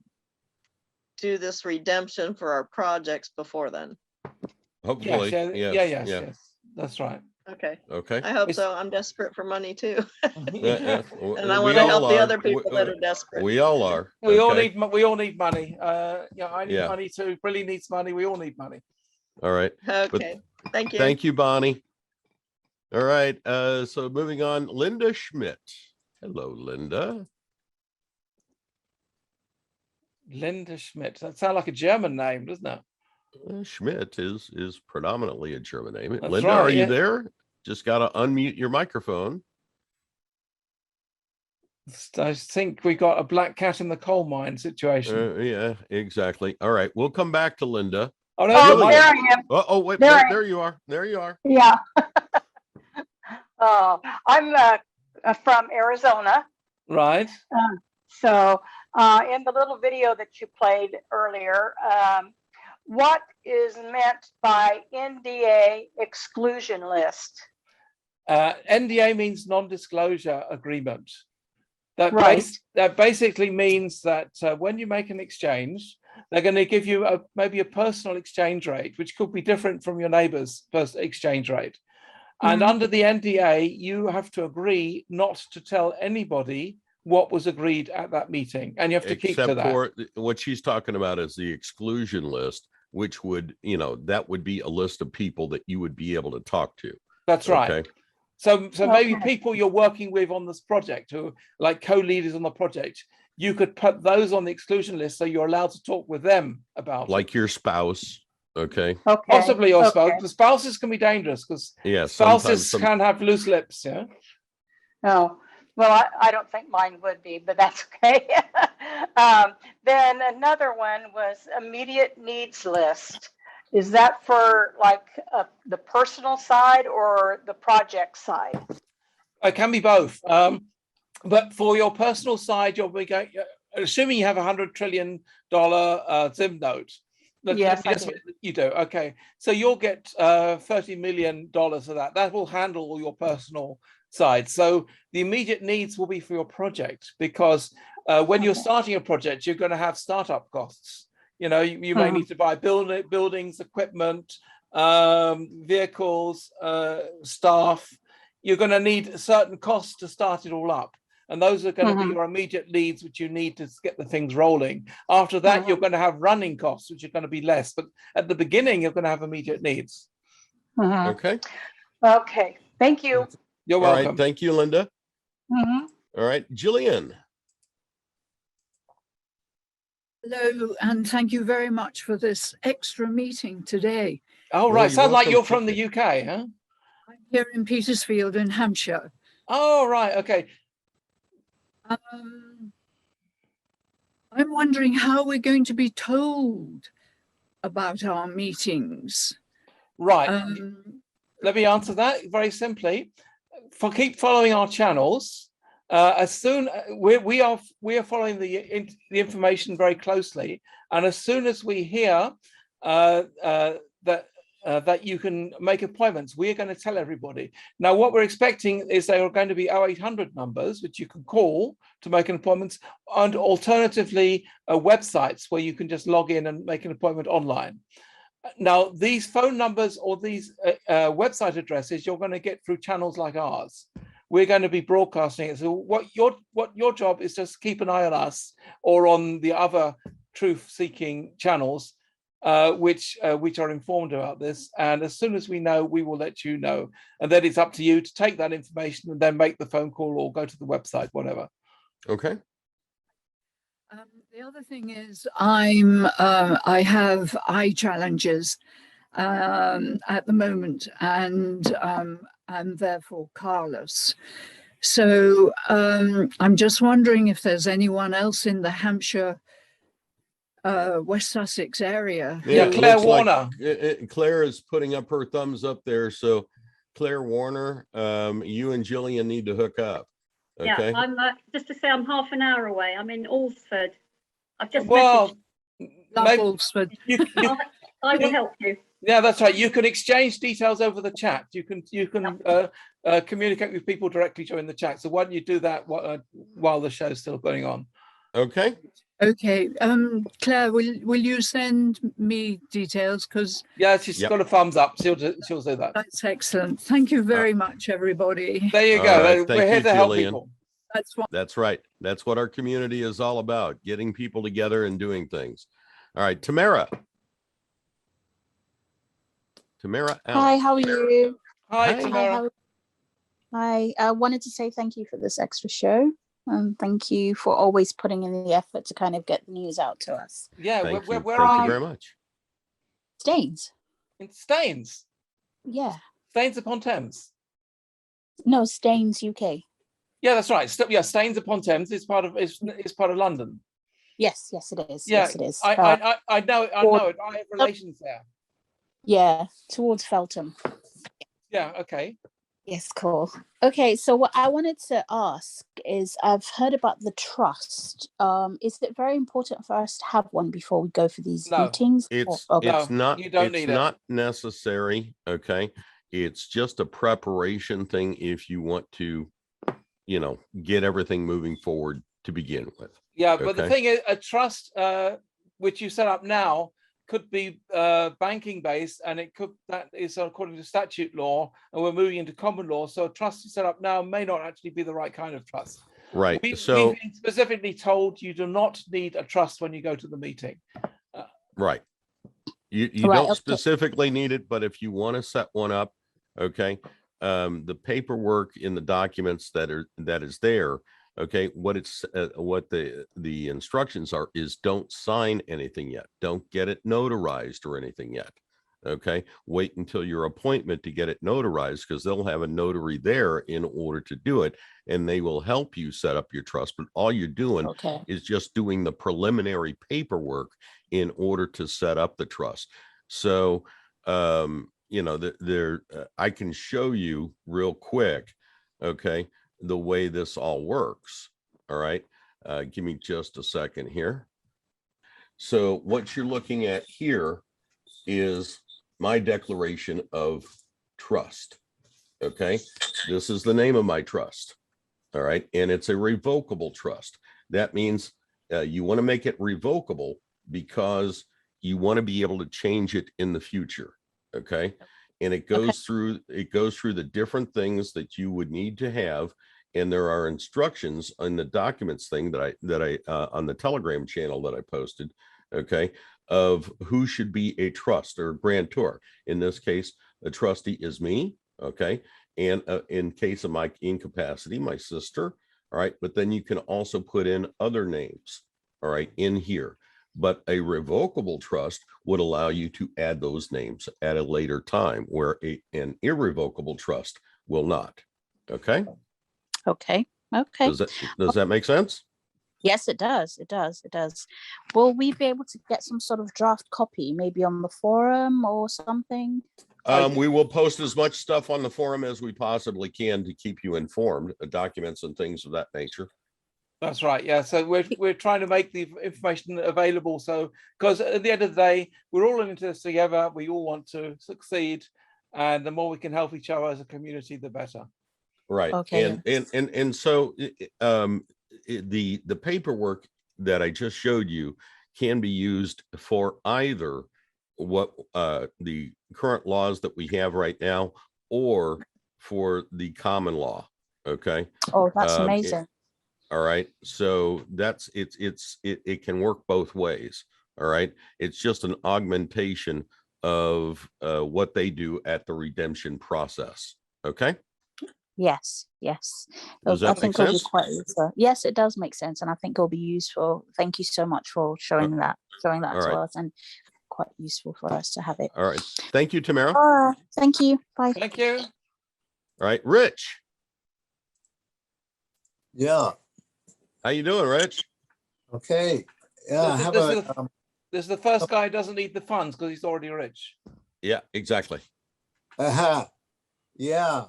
Speaker 12: do this redemption for our projects before then.
Speaker 2: Hopefully.
Speaker 1: Yes. That's right.
Speaker 12: Okay.
Speaker 2: Okay.
Speaker 12: I hope so. I'm desperate for money too.
Speaker 2: And
Speaker 12: I want to help the other people that are desperate.
Speaker 2: We all are.
Speaker 1: We all need money. I need money too. Billy needs money. We all need money.
Speaker 2: All right.
Speaker 12: Okay. Thank you.
Speaker 2: Thank you, Bonnie. All right. So moving on, Linda Schmidt. Hello, Linda.
Speaker 1: Linda Schmidt. That sounds like a German name, doesn't it?
Speaker 2: Schmidt is predominantly a German name.
Speaker 1: That's
Speaker 2: Linda,
Speaker 1: right,
Speaker 2: are you there? Just got to unmute your microphone.
Speaker 1: I think we got a black cat in the coal mine situation.
Speaker 2: Yeah, exactly. All right. We'll come back to Linda.
Speaker 1: Oh, no,
Speaker 13: there I am.
Speaker 2: Oh, wait, there you are. There you are.
Speaker 13: Yeah. I'm from Arizona.
Speaker 1: Right.
Speaker 13: So in the little video that you played earlier, what is meant by NDA exclusion list?
Speaker 1: NDA means non-disclosure agreement. That basically means that when you make an exchange, they're going to give you maybe a personal exchange rate, which could be different from your neighbor's exchange rate. And under the NDA, you have to agree not to tell anybody what was agreed at that meeting, and you have to keep to that.
Speaker 2: For what she's talking about is the exclusion list, which would, that would be a list of people that you would be able to talk to.
Speaker 1: That's right. Okay. So maybe people you're working with on this project, who like co-leaders on the project, you could put those on the exclusion list so you're allowed to talk with them about
Speaker 2: like your spouse. Okay.
Speaker 1: Possibly your spouse. The spouses can be dangerous because spouses can have loose lips. Yeah.
Speaker 13: Oh, well, I don't think mine would be, but that's okay. Then another one was immediate needs list. Is that for like the personal side or the project side?
Speaker 1: It can be both. But for your personal side, you'll be going, assuming you have $100 trillion Zim note.
Speaker 13: Yes,
Speaker 1: you do. Okay. So you'll get $30 million of that. That will handle all your personal side. So the immediate needs will be for your project, because when you're starting a project, you're going to have startup costs. You may need to buy buildings, equipment, vehicles, staff. You're going to need certain costs to start it all up. And those are going to be your immediate needs, which you need to get the things rolling. After that, you're going to have running costs, which are going to be less. But at the beginning, you're going to have immediate needs.
Speaker 2: Okay.
Speaker 13: Okay. Thank you.
Speaker 1: You're welcome.
Speaker 2: All right. Thank you, Linda. All right. Gillian.
Speaker 14: Hello, and thank you very much for this extra meeting today.
Speaker 1: Oh, right. Sounds like you're from the UK, huh?
Speaker 14: I'm here in Petersfield in Hampshire.
Speaker 1: Oh, right. Okay.
Speaker 14: I'm wondering how we're going to be told about our meetings.
Speaker 1: Right. Let me answer that very simply. Keep following our channels. As soon we are following the information very closely, and as soon as we hear that you can make appointments, we are going to tell everybody. Now, what we're expecting is there are going to be 0800 numbers which you can call to make an appointment, and alternatively websites where you can just log in and make an appointment online. Now, these phone numbers or these website addresses, you're going to get through channels like ours. We're going to be broadcasting it. So what your job is just keep an eye on us or on the other truth-seeking channels, which are informed about this. And as soon as we know, we will let you know. And then it's up to you to take that information and then make the phone call or go to the website, whatever.
Speaker 2: Okay.
Speaker 14: The other thing is I have eye challenges at the moment, and I'm therefore carless. So I'm just wondering if there's anyone else in the Hampshire, West Sussex area.
Speaker 1: Yeah, Claire Warner.
Speaker 2: Claire is putting up her thumbs up there. So Claire Warner, you and Gillian need to hook up. Okay.
Speaker 15: Yeah, I'm just to say I'm half an hour away. I'm in Alresford. I've just
Speaker 1: Well,
Speaker 15: Alresford. I will help you.
Speaker 1: Yeah, that's right. You can exchange details over the chat. You can communicate with people directly during the chat. So why don't you do that while the show's still going on?
Speaker 2: Okay.
Speaker 14: Okay. Claire, will you send me details? Because
Speaker 1: yeah, she's got a thumbs up. She'll do that.
Speaker 14: That's excellent. Thank you very much, everybody.
Speaker 1: There you go.
Speaker 2: Right.
Speaker 1: We're here to help people.
Speaker 2: That's right. That's what our community is all about, getting people together and doing things. All right, Tamera.
Speaker 16: Hi, how are you?
Speaker 1: Hi, Tamera.
Speaker 16: Hi, I wanted to say thank you for this extra show. Thank you for always putting in the effort to kind of get the news out to us.
Speaker 1: Yeah,
Speaker 2: thank
Speaker 1: where
Speaker 2: you
Speaker 1: are you?
Speaker 2: Very much.
Speaker 16: Staines.
Speaker 1: In Staines?
Speaker 16: Yeah.
Speaker 1: Staines upon Thames?
Speaker 16: No, Staines, UK.
Speaker 1: Yeah, that's right. Yeah, Staines upon Thames is part of London.
Speaker 16: Yes, yes, it is.
Speaker 1: Yeah,
Speaker 16: yes, it is.
Speaker 1: I know it. I have relations there.
Speaker 16: Yeah, towards Feltham.
Speaker 1: Yeah, okay.
Speaker 16: Yes, cool. Okay, so what I wanted to ask is, I've heard about the trust. Is it very important for us to have one before we go for these meetings?
Speaker 2: It's
Speaker 1: not. You don't need it.
Speaker 2: Not necessary. Okay, it's just a preparation thing if you want to, get everything moving forward to begin with.
Speaker 1: Yeah, but the thing is, a trust which you set up now could be banking based, and that is according to statute law, and we're moving into common law. So a trust you set up now may not actually be the right kind of trust.
Speaker 2: Right.
Speaker 1: We've been specifically told you do not need a trust when you go to the meeting.
Speaker 2: Right. You don't specifically need it, but if you want to set one up, okay. The paperwork in the documents that is there. Okay, what the instructions are is don't sign anything yet. Don't get it notarized or anything yet. Okay, wait until your appointment to get it notarized, because they'll have a notary there in order to do it, and they will help you set up your trust. But all you're doing is just doing the preliminary paperwork in order to set up the trust. So, I can show you real quick. Okay. The way this all works. All right. Give me just a second here. So what you're looking at here is my declaration of trust. Okay. This is the name of my trust. All right. And it's a revocable trust. That means you want to make it revocable because you want to be able to change it in the future. Okay. And it goes through the different things that you would need to have. And there are instructions on the documents thing that I on the Telegram channel that I posted, okay, of who should be a trust or grantor. In this case, a trustee is me, okay, and in case of my incapacity, my sister, all right. But then you can also put in other names, all right, in here. But a revocable trust would allow you to add those names at a later time, where an irrevocable trust will not. Okay.
Speaker 16: Okay.
Speaker 2: Does that make sense?
Speaker 16: Yes, it does. It does. It does. Will we be able to get some sort of draft copy, maybe on the forum or something?
Speaker 2: We will post as much stuff on the forum as we possibly can to keep you informed, documents and things of that nature.
Speaker 1: That's right. Yeah. So we're trying to make the information available. So, because at the end of the day, we're all in this together. We all want to succeed, and the more we can help each other as a community, the better.
Speaker 2: Right. Okay. And so the paperwork that I just showed you can be used for either what the current laws that we have right now, or for the common law. Okay.
Speaker 16: Oh, that's amazing.
Speaker 2: All right. So that's it can work both ways. All right. It's just an augmentation of what they do at the redemption process. Okay.
Speaker 16: Yes, yes.
Speaker 2: Does that make sense?
Speaker 16: Quite useful. Yes, it does make sense, and I think it'll be useful. Thank you so much for showing that to us, and quite useful for us to have it.
Speaker 2: All right. Thank you, Tamera.
Speaker 16: Thank you. Bye.
Speaker 1: Thank you.
Speaker 2: All right, Rich.
Speaker 17: Yeah.
Speaker 2: How you doing, Rich?
Speaker 17: Okay. Yeah.
Speaker 1: This is the first guy who doesn't need the funds because he's already rich.
Speaker 2: Yeah, exactly.
Speaker 17: Yeah,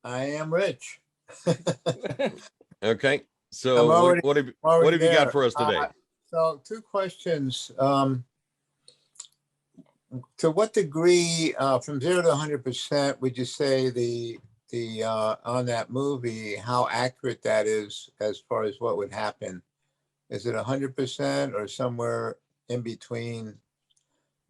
Speaker 17: I am rich.
Speaker 2: Okay. So what have you got for us today?
Speaker 17: So 2 questions. To what degree, from 0 to 100%, would you say the on that movie, how accurate that is as far as what would happen? Is it 100% or somewhere in between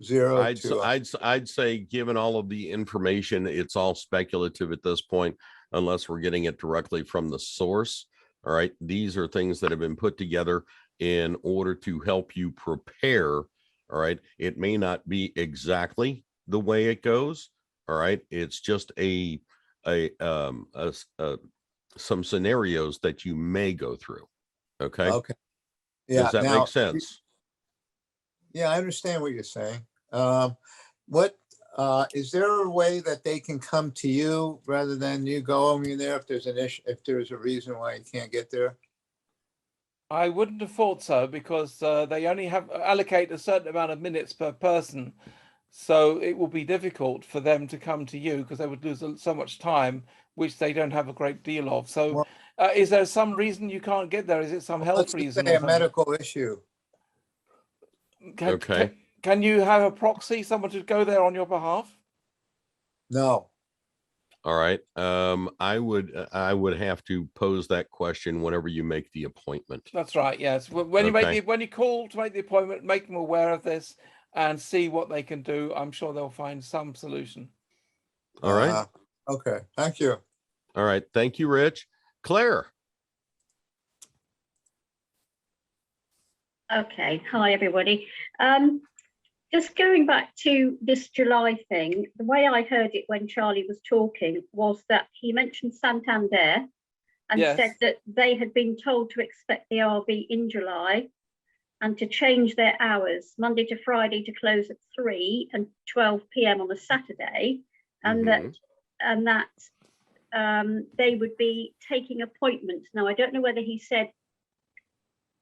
Speaker 17: 0 to?
Speaker 2: I'd say, given all of the information, it's all speculative at this point, unless we're getting it directly from the source. All right. These are things that have been put together in order to help you prepare. All right. It may not be exactly the way it goes. All right. It's just some scenarios that you may go through. Okay.
Speaker 17: Okay. Yeah.
Speaker 2: Does that make sense?
Speaker 17: Yeah, I understand what you're saying. Is there a way that they can come to you rather than you go over there if there's an issue, if there's a reason why you can't get there?
Speaker 1: I wouldn't have thought so, because they only allocate a certain amount of minutes per person. So it will be difficult for them to come to you because they would lose so much time, which they don't have a great deal of. So is there some reason you can't get there? Is it some health reason?
Speaker 17: Let's say a medical issue.
Speaker 1: Can you have a proxy, someone to go there on your behalf?
Speaker 17: No.
Speaker 2: All right. I would have to pose that question whenever you make the appointment.
Speaker 1: That's right. Yes. When you when you call to make the appointment, make them aware of this and see what they can do. I'm sure they'll find some solution.
Speaker 2: All right.
Speaker 17: Okay. Thank you.
Speaker 2: All right. Thank you, Rich. Claire.
Speaker 15: Okay. Hi, everybody. Just going back to this July thing, the way I heard it when Charlie was talking was that he mentioned Santander and said that they had been told to expect the RV in July and to change their hours Monday to Friday to close at 3 and 12 p.m. on a Saturday, and that they would be taking appointments. Now, I don't know whether he said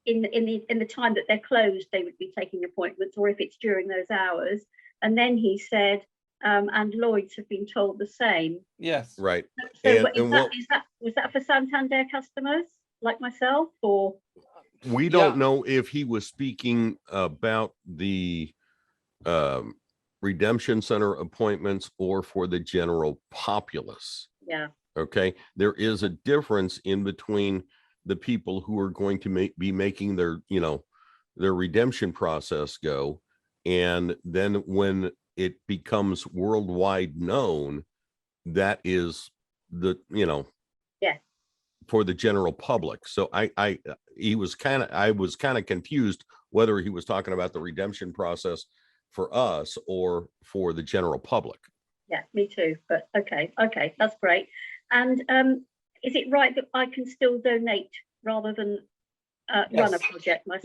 Speaker 15: in the time that they're closed they would be taking appointments, or if it's during those hours. And then he said, and Lloyd's have been told the same.
Speaker 1: Yes.
Speaker 2: Right.
Speaker 15: So was that for Santander customers like myself, or?
Speaker 2: We don't know if he was speaking about the redemption center appointments or for the general populace.
Speaker 15: Yeah.
Speaker 2: Okay. There is a difference in between the people who are going to be making their redemption process go, and then when it becomes worldwide known, that is for the general public. So I was kind of confused whether he was talking about the redemption process for us or for the general public.
Speaker 15: Yeah, me too. But okay, that's great. And is it right that I can still donate rather than run a project myself?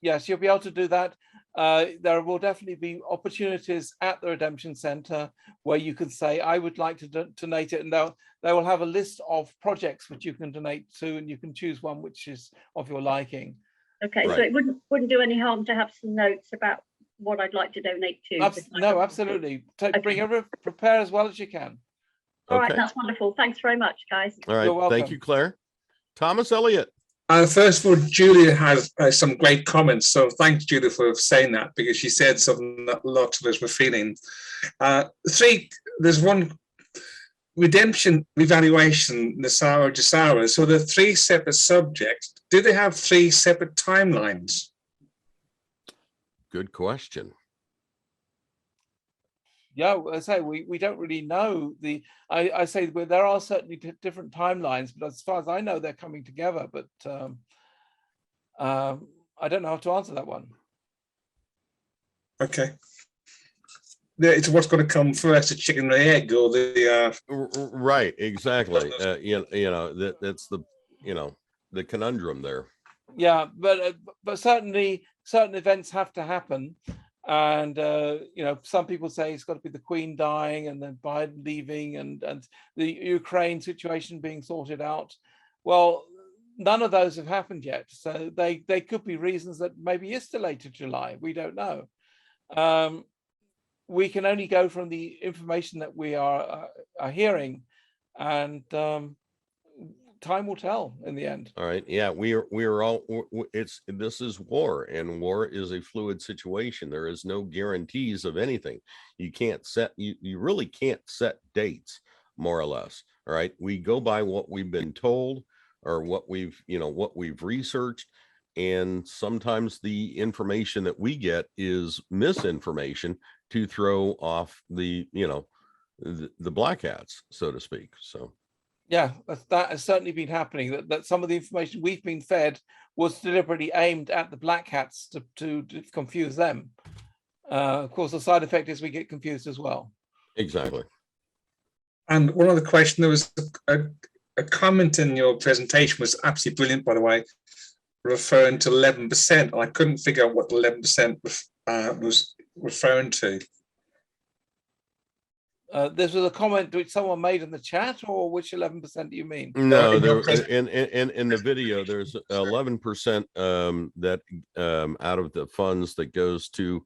Speaker 1: Yes, you'll be able to do that. There will definitely be opportunities at the Redemption Center where you can say, I would like to donate it, and they will have a list of projects which you can donate to, and you can choose one which is of your liking.
Speaker 15: Okay, right. So it wouldn't do any harm to have some notes about what I'd like to donate to.
Speaker 1: No, absolutely. Prepare as well as you can.
Speaker 15: All right, that's wonderful. Thanks very much, guys.
Speaker 2: All right, thank you, Claire. Thomas Elliott.
Speaker 18: First of all, Julie has some great comments. So thanks, Julie, for saying that, because she said something that lots of us were feeling. There's one redemption, revaluation, NESARA-GESARA. So the 3 separate subjects. Do they have 3 separate timelines?
Speaker 2: Good question.
Speaker 1: Yeah, I say we don't really know I say there are certainly different timelines, but as far as I know, they're coming together. But I don't know how to answer that one.
Speaker 18: Okay. It's what's going to come first, the chicken or the egg, or the
Speaker 2: right, exactly. That's the the conundrum there.
Speaker 1: Yeah, but certainly certain events have to happen, and some people say it's got to be the Queen dying and then Biden leaving and the Ukraine situation being sorted out. Well, none of those have happened yet, so they could be reasons that maybe is delayed to July. We don't know. We can only go from the information that we are hearing, and time will tell in the end.
Speaker 2: All right. Yeah, we are all. This is war, and war is a fluid situation. There is no guarantees of anything. You can't set. You really can't set dates, more or less. All right. We go by what we've been told, or what we've researched. And sometimes the information that we get is misinformation to throw off the black hats, so to speak. So
Speaker 1: yeah, that has certainly been happening, that some of the information we've been fed was deliberately aimed at the black hats to confuse them. Of course, the side effect is we get confused as well.
Speaker 2: Exactly.
Speaker 18: And one other question, there was a comment in your presentation was absolutely brilliant, by the way, referring to 11%. I couldn't figure out what the 11% was referring to.
Speaker 1: This was a comment which someone made in the chat, or which 11% do you mean?
Speaker 2: No, there in the video, there's 11% that out of the funds that goes to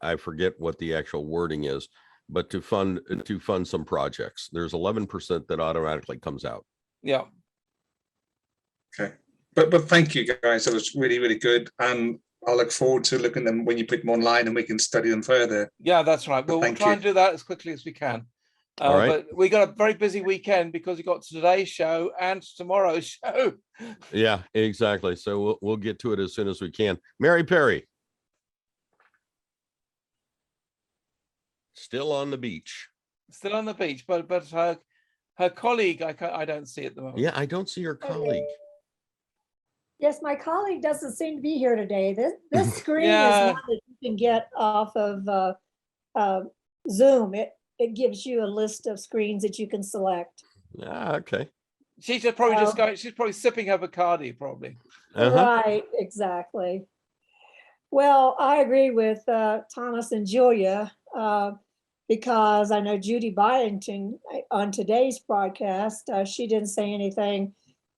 Speaker 2: I forget what the actual wording is, but to fund some projects. There's 11% that automatically comes out.
Speaker 1: Yeah.
Speaker 18: Okay, but thank you guys. That was really, really good, and I look forward to looking at them when you put them online and we can study them further.
Speaker 1: Yeah, that's right. We'll try and do that as quickly as we can.
Speaker 2: All right.
Speaker 1: But we got a very busy weekend because we got today's show and tomorrow's show.
Speaker 2: Yeah, exactly. So we'll get to it as soon as we can. Mary Perry. Still on the beach.
Speaker 1: Still on the beach, but her colleague, I don't see at the moment.
Speaker 2: Yeah, I don't see her colleague.
Speaker 19: Yes, my colleague doesn't seem to be here today. This screen
Speaker 1: Yeah.
Speaker 19: is one that you can get off of Zoom. It gives you a list of screens that you can select.
Speaker 2: Okay.
Speaker 1: She's probably just going. She's probably sipping her Bacardi, probably.
Speaker 19: Right, exactly. Well, I agree with Thomas and Julia because I know Judy Byington on today's broadcast, she didn't say anything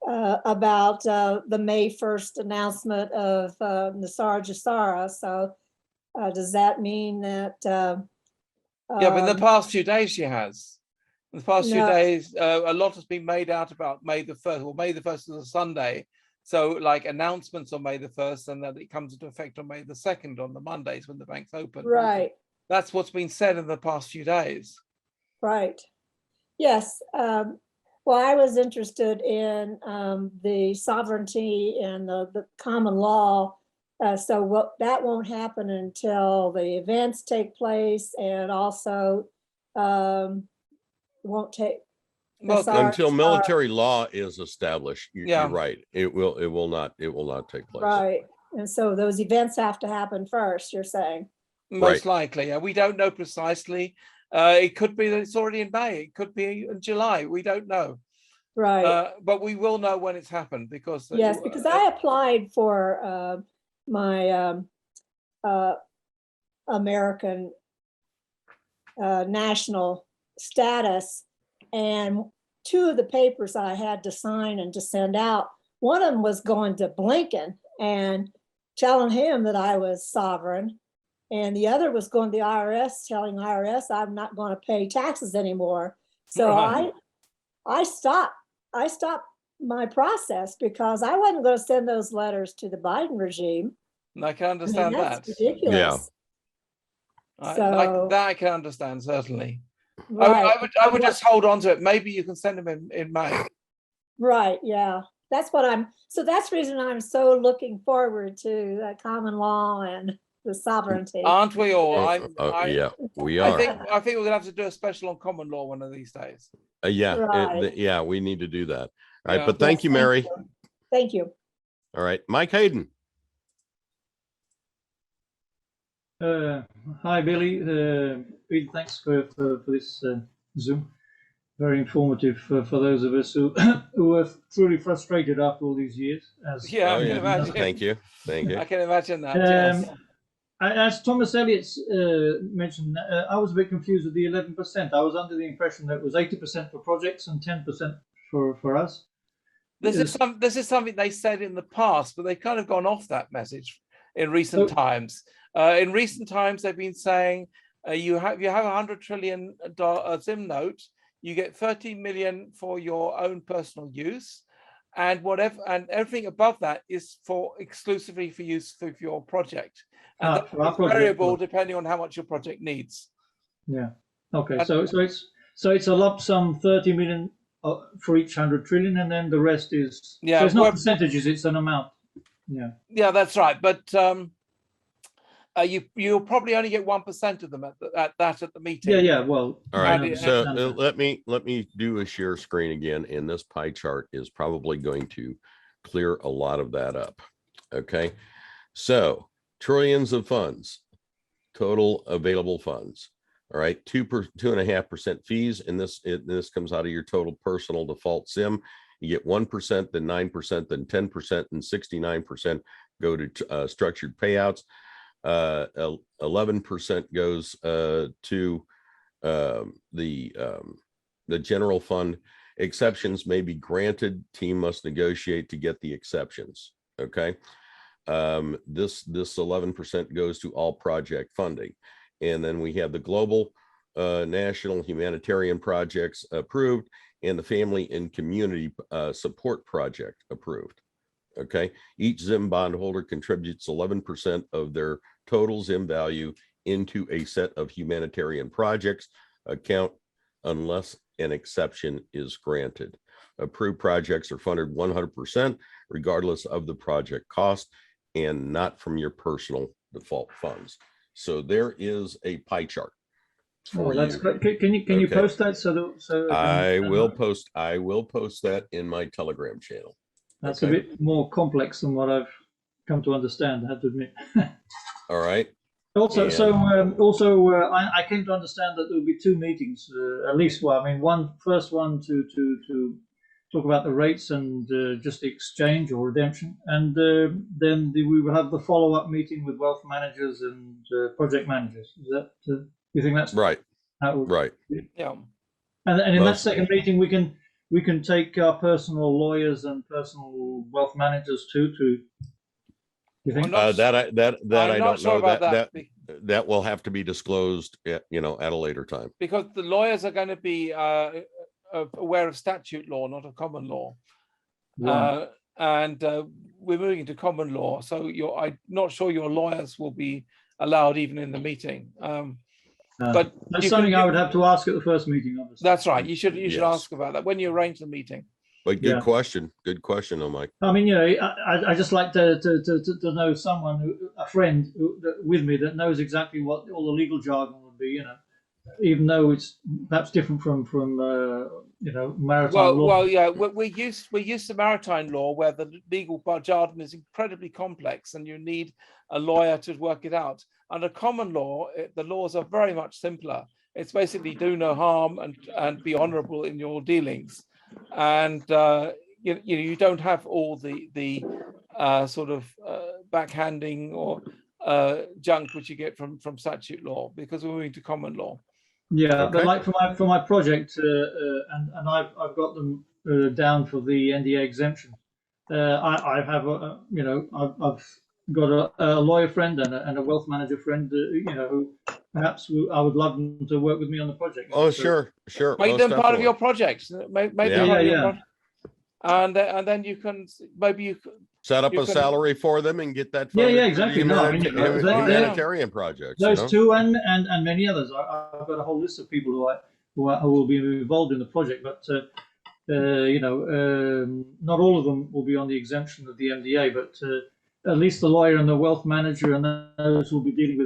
Speaker 19: about the May 1st announcement of NESARA-GESARA. So does that mean that?
Speaker 1: Yeah, but in the past few days she has. In the past few days, a lot has been made out about May the 1st. Well, May the 1st is a Sunday. So like announcements on May the 1st, and that it comes into effect on May the 2nd on the Mondays when the banks open.
Speaker 19: Right.
Speaker 1: That's what's been said in the past few days.
Speaker 19: Right. Yes. Well, I was interested in the sovereignty and the common law. So that won't happen until the events take place, and also won't take.
Speaker 2: Well, until military law is established, you're right. It will not take place.
Speaker 19: Right. And so those events have to happen first, you're saying?
Speaker 1: Most likely. Yeah. We don't know precisely. It could be that it's already in May. It could be in July. We don't know.
Speaker 19: Right.
Speaker 1: But we will know when it's happened because.
Speaker 19: Yes, because I applied for my American national status, and 2 of the papers I had to sign and to send out, one of them was going to Blinken and telling him that I was sovereign, and the other was going to the IRS, telling IRS I'm not going to pay taxes anymore. So I stopped my process because I wasn't going to send those letters to the Biden regime.
Speaker 1: I can understand
Speaker 19: that's
Speaker 1: that.
Speaker 19: ridiculous.
Speaker 1: Yeah.
Speaker 19: So,
Speaker 1: like that I can understand, certainly.
Speaker 19: Right.
Speaker 1: I would just hold on to it. Maybe you can send them in May.
Speaker 19: Right. Yeah. That's what so that's the reason I'm so looking forward to common law and the sovereignty.
Speaker 1: Aren't we all?
Speaker 2: Yeah, we are.
Speaker 1: I think we're gonna have to do a special on common law one of these days.
Speaker 2: Yeah, we need to do that. All right,
Speaker 1: Yeah.
Speaker 2: but thank you, Mary.
Speaker 19: Thank you.
Speaker 2: All right, Mike Hayden.
Speaker 20: Hi, Billy. Really thanks for this Zoom. Very informative for those of us who who are truly frustrated after all these years.
Speaker 1: Yeah, I can imagine.
Speaker 2: Thank you.
Speaker 1: I can imagine that. Yes.
Speaker 20: As Thomas Elliott's mentioned, I was a bit confused with the 11%. I was under the impression that it was 80% for projects and 10% for us.
Speaker 1: This is something they said in the past, but they've kind of gone off that message in recent times. In recent times, they've been saying you have $100 trillion Zim note, you get 30 million for your own personal use, and everything above that is exclusively for use for your project. And that's variable depending on how much your project needs.
Speaker 20: Yeah. Okay. So it's a lump sum 30 million for each 100 trillion, and then the rest is.
Speaker 1: Yeah.
Speaker 20: So it's not percentages; it's an amount. Yeah.
Speaker 1: Yeah, that's right. But you'll probably only get 1% of them at the meeting.
Speaker 20: Yeah. Well.
Speaker 2: All right. So let me do a share screen again, and this pie chart is probably going to clear a lot of that up. Okay. So trillions of funds, total available funds. All right, 2.5% fees, and this comes out of your total personal default SIM. You get 1%, then 9%, then 10%, and 69% go to structured payouts. 11% goes to the general fund. Exceptions may be granted. Team must negotiate to get the exceptions. Okay. This 11% goes to all project funding. And then we have the global national humanitarian projects approved and the family and community support project approved. Okay. Each ZIM bondholder contributes 11% of their total ZIM value into a set of humanitarian projects account unless an exception is granted. Approved projects are funded 100% regardless of the project cost and not from your personal default funds. So there is a pie chart.
Speaker 20: Oh, that's great. Can you post that so
Speaker 2: I will post that in my Telegram channel.
Speaker 20: That's a bit more complex than what I've come to understand, I have to admit.
Speaker 2: All right.
Speaker 20: Also, I came to understand that there will be two meetings, at least. Well, I mean, first one to talk about the rates and just the exchange or redemption, and then we will have the follow-up meeting with wealth managers and project managers. Is that you think that's
Speaker 2: right?
Speaker 20: Right.
Speaker 1: Yeah.
Speaker 20: And in that second meeting, we can take our personal lawyers and personal wealth managers too. You think
Speaker 2: I don't know. That will have to be disclosed, at a later time.
Speaker 1: Because the lawyers are going to be aware of statute law, not of common law.
Speaker 20: Right.
Speaker 1: And we're moving to common law, so I'm not sure your lawyers will be allowed even in the meeting. But
Speaker 20: that's something I would have to ask at the first meeting, obviously.
Speaker 1: That's right. You should ask about that when you arrange the meeting.
Speaker 2: But good question. Good question, though, Mike.
Speaker 20: I mean, I just like to know someone, a friend with me that knows exactly what all the legal jargon would be, even though it's perhaps different from maritime law.
Speaker 1: Well, yeah, we're used to maritime law where the legal jargon is incredibly complex and you need a lawyer to work it out. Under common law, the laws are very much simpler. It's basically do no harm and be honourable in your dealings, and you don't have all the sort of backhanding or junk which you get from statute law because we're moving to common law.
Speaker 20: Yeah, but like for my project, and I've got them down for the NDA exemption. I have I've got a lawyer friend and a wealth manager friend, who perhaps I would love them to work with me on the project.
Speaker 2: Oh, sure.
Speaker 1: Make them part of your project. And then you can
Speaker 2: set up a salary for them and get that.
Speaker 20: Exactly.
Speaker 2: Humanitarian projects.
Speaker 20: Those two and many others. I've got a whole list of people who will be involved in the project, but not all of them will be on the exemption of the MDA. But at least the lawyer and the wealth manager and those who will be dealing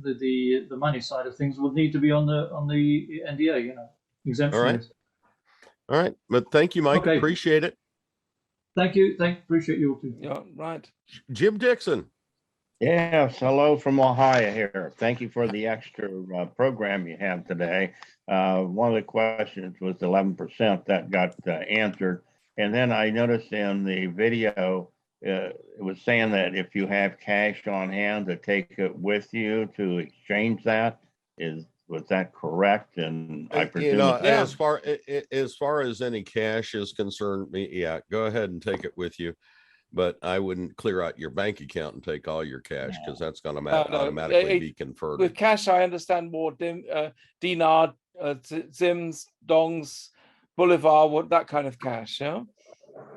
Speaker 20: with the money side of things will need to be on the NDA, you know, exemption.
Speaker 2: All right.
Speaker 20: list.
Speaker 2: All right. But thank you, Mike.
Speaker 20: Okay.
Speaker 2: Appreciate it.
Speaker 20: Thank you. Appreciate you all too.
Speaker 1: Yeah, right.
Speaker 2: Jim Dixon.
Speaker 21: Yes, hello from Ohio here. Thank you for the extra program you have today. One of the questions was 11% that got answered. And then I noticed in the video, it was saying that if you have cash on hand to take it with you to exchange that, was that correct? And I presume
Speaker 2: You know, as far as any cash is concerned, yeah, go ahead and take it with you. But I wouldn't clear out your bank account and take all your cash, because that's going to automatically be converted.
Speaker 1: With cash, I understand more dinar, zims, dongs, bolivar, that kind of cash, yeah,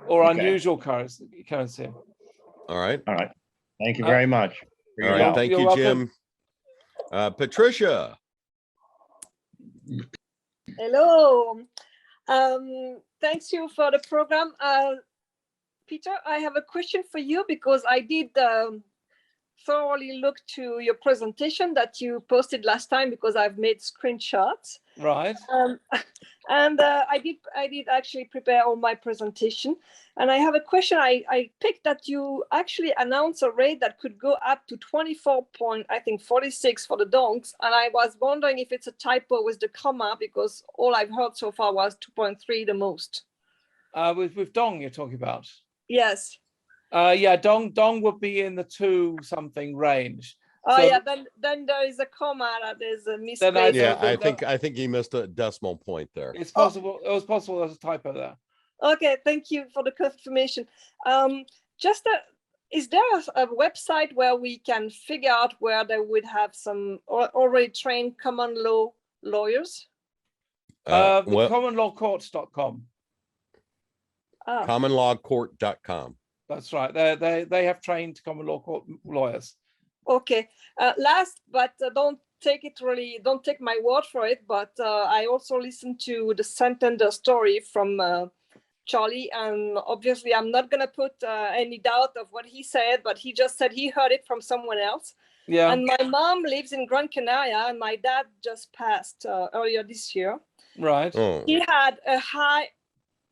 Speaker 1: or unusual currency.
Speaker 21: All right. Thank you very much.
Speaker 2: All right. Thank you, Jim. Patricia.
Speaker 22: Hello. Thanks you for the program. Peter, I have a question for you because I did thoroughly look to your presentation that you posted last time because I've made screenshots.
Speaker 1: Right.
Speaker 22: And I did actually prepare all my presentation. And I have a question. I picked that you actually announced a rate that could go up to 24.46 for the donks. And I was wondering if it's a typo with the comma, because all I've heard so far was 2.3 the most.
Speaker 1: With dong you're talking about?
Speaker 22: Yes.
Speaker 1: Yeah, dong would be in the 2 something range.
Speaker 22: Oh
Speaker 1: so,
Speaker 22: yeah, then there is a comma that is a mistake.
Speaker 2: I think he missed a decimal point there.
Speaker 1: It's possible. It was possible there's a typo there.
Speaker 22: Okay, thank you for the confirmation. Is there a website where we can figure out where they would have some already trained common law lawyers?
Speaker 1: Commonlawcourts.com.
Speaker 2: Commonlawcourt.com.
Speaker 1: That's right. They have trained common law court lawyers.
Speaker 22: Okay. Last, but don't take my word for it. But I also listened to the Santander story from Charlie, and obviously I'm not gonna put any doubt of what he said, but he just said he heard it from someone else.
Speaker 1: Yeah.
Speaker 22: And my mom lives in Gran Canaria, and my dad just passed earlier this year.
Speaker 1: Right.
Speaker 2: Oh.
Speaker 22: He had a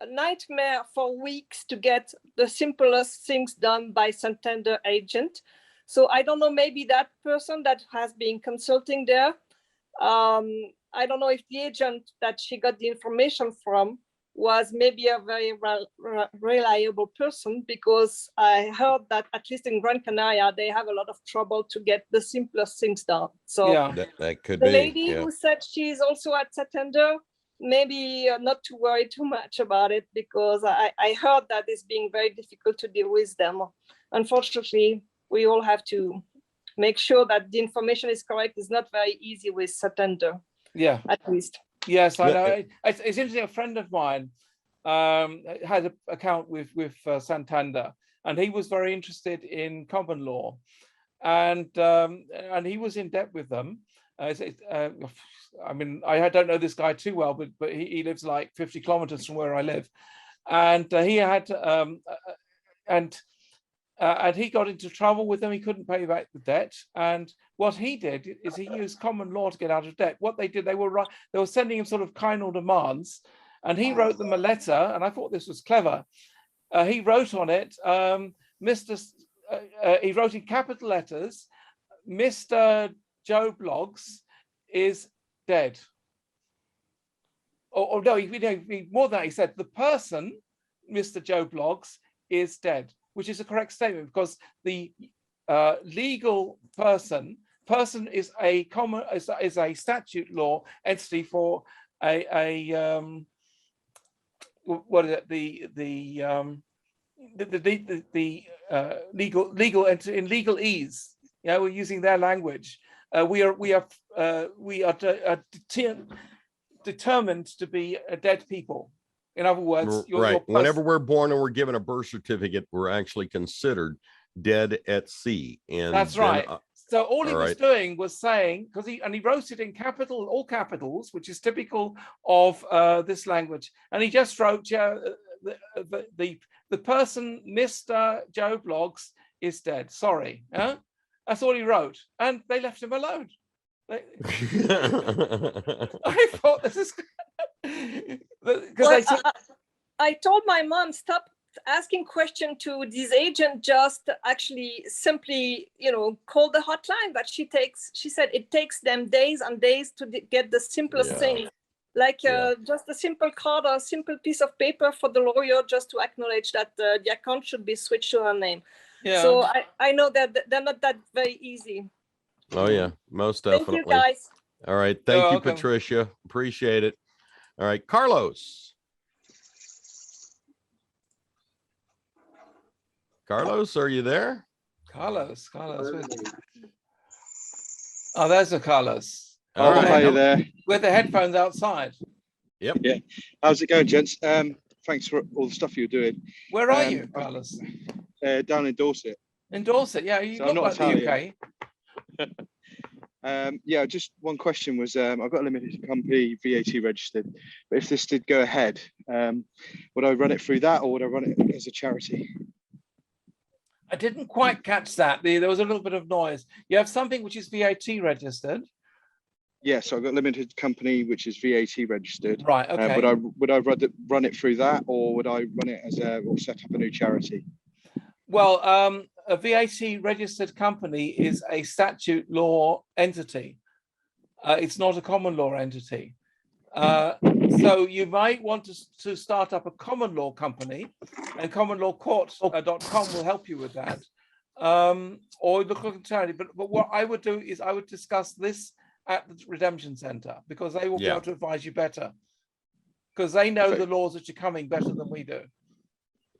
Speaker 22: nightmare for weeks to get the simplest things done by Santander agent. So I don't know, maybe that person that has been consulting there, I don't know if the agent that she got the information from was maybe a very reliable person, because I heard that at least in Gran Canaria, they have a lot of trouble to get the simplest things done. So
Speaker 1: yeah,
Speaker 2: that could be.
Speaker 22: The lady who said she's also at Santander, maybe not to worry too much about it, because I heard that it's being very difficult to deal with them. Unfortunately, we all have to make sure that the information is correct. It's not very easy with Santander.
Speaker 1: Yeah.
Speaker 22: At least.
Speaker 1: Yes, I know. It's interesting. A friend of mine had an account with Santander, and he was very interested in common law, and he was in debt with them. I mean, I don't know this guy too well, but he lives like 50 kilometers from where I live, and he had and he got into trouble with them. He couldn't pay back the debt, and what he did is he used common law to get out of debt. What they did, they were sending him sort of final demands, and he wrote them a letter, and I thought this was clever. He wrote on it, he wrote in capital letters, Mr. Joe Bloggs is dead. Or no, more than that, he said, the person, Mr. Joe Bloggs, is dead, which is a correct statement, because the legal person is a statute law entity for what is it, the legal entity in legalese. Yeah, we're using their language. We are determined to be dead people. In other words,
Speaker 2: right. Whenever we're born and we're given a birth certificate, we're actually considered dead at sea. And
Speaker 1: that's right. So all he was doing was saying, because he wrote it in all capitals, which is typical of this language. And he just wrote, the person, Mr. Joe Bloggs, is dead. Sorry. Huh? That's all he wrote. And they left him alone. I thought this is because
Speaker 22: I told my mom, stop asking question to this agent, just actually simply, call the hotline. But she said it takes them days and days to get the simplest thing, like just a simple card or a simple piece of paper for the lawyer just to acknowledge that the account should be switched to her name.
Speaker 1: Yeah.
Speaker 22: So I know that they're not that very easy.
Speaker 2: Oh yeah, most definitely.
Speaker 22: Thank you, guys.
Speaker 2: All right, thank you,
Speaker 1: welcome.
Speaker 2: Patricia. Appreciate it. All right, Carlos. Carlos, are you there?
Speaker 1: Carlos. Oh, there's a Carlos.
Speaker 2: All right.
Speaker 3: Hi there.
Speaker 1: With the headphones outside.
Speaker 2: Yep.
Speaker 3: Yeah. How's it going, gents? Thanks for all the stuff you're doing.
Speaker 1: Where are you, Carlos?
Speaker 3: Down in Dorset.
Speaker 1: In Dorset, yeah. You
Speaker 3: So
Speaker 1: look
Speaker 3: I'm not
Speaker 1: like
Speaker 3: Italian.
Speaker 1: the UK.
Speaker 3: Yeah, just one question was, I've got a limited company, VAT registered, but if this did go ahead, would I run it through that or would I run it as a charity?
Speaker 1: I didn't quite catch that. There was a little bit of noise. You have something which is VAT registered.
Speaker 3: Yeah, so I've got a limited company which is VAT registered.
Speaker 1: Right. Okay.
Speaker 3: Would I run it through that, or would I run it as or set up a new charity?
Speaker 1: Well, a VAT registered company is a statute law entity. It's not a common law entity. So you might want to start up a common law company, and commonlawcourt.com will help you with that. Or look at a charity. But what I would do is I would discuss this at the Redemption Center, because they will be able to advise you better, because they know the laws that are coming better than we do.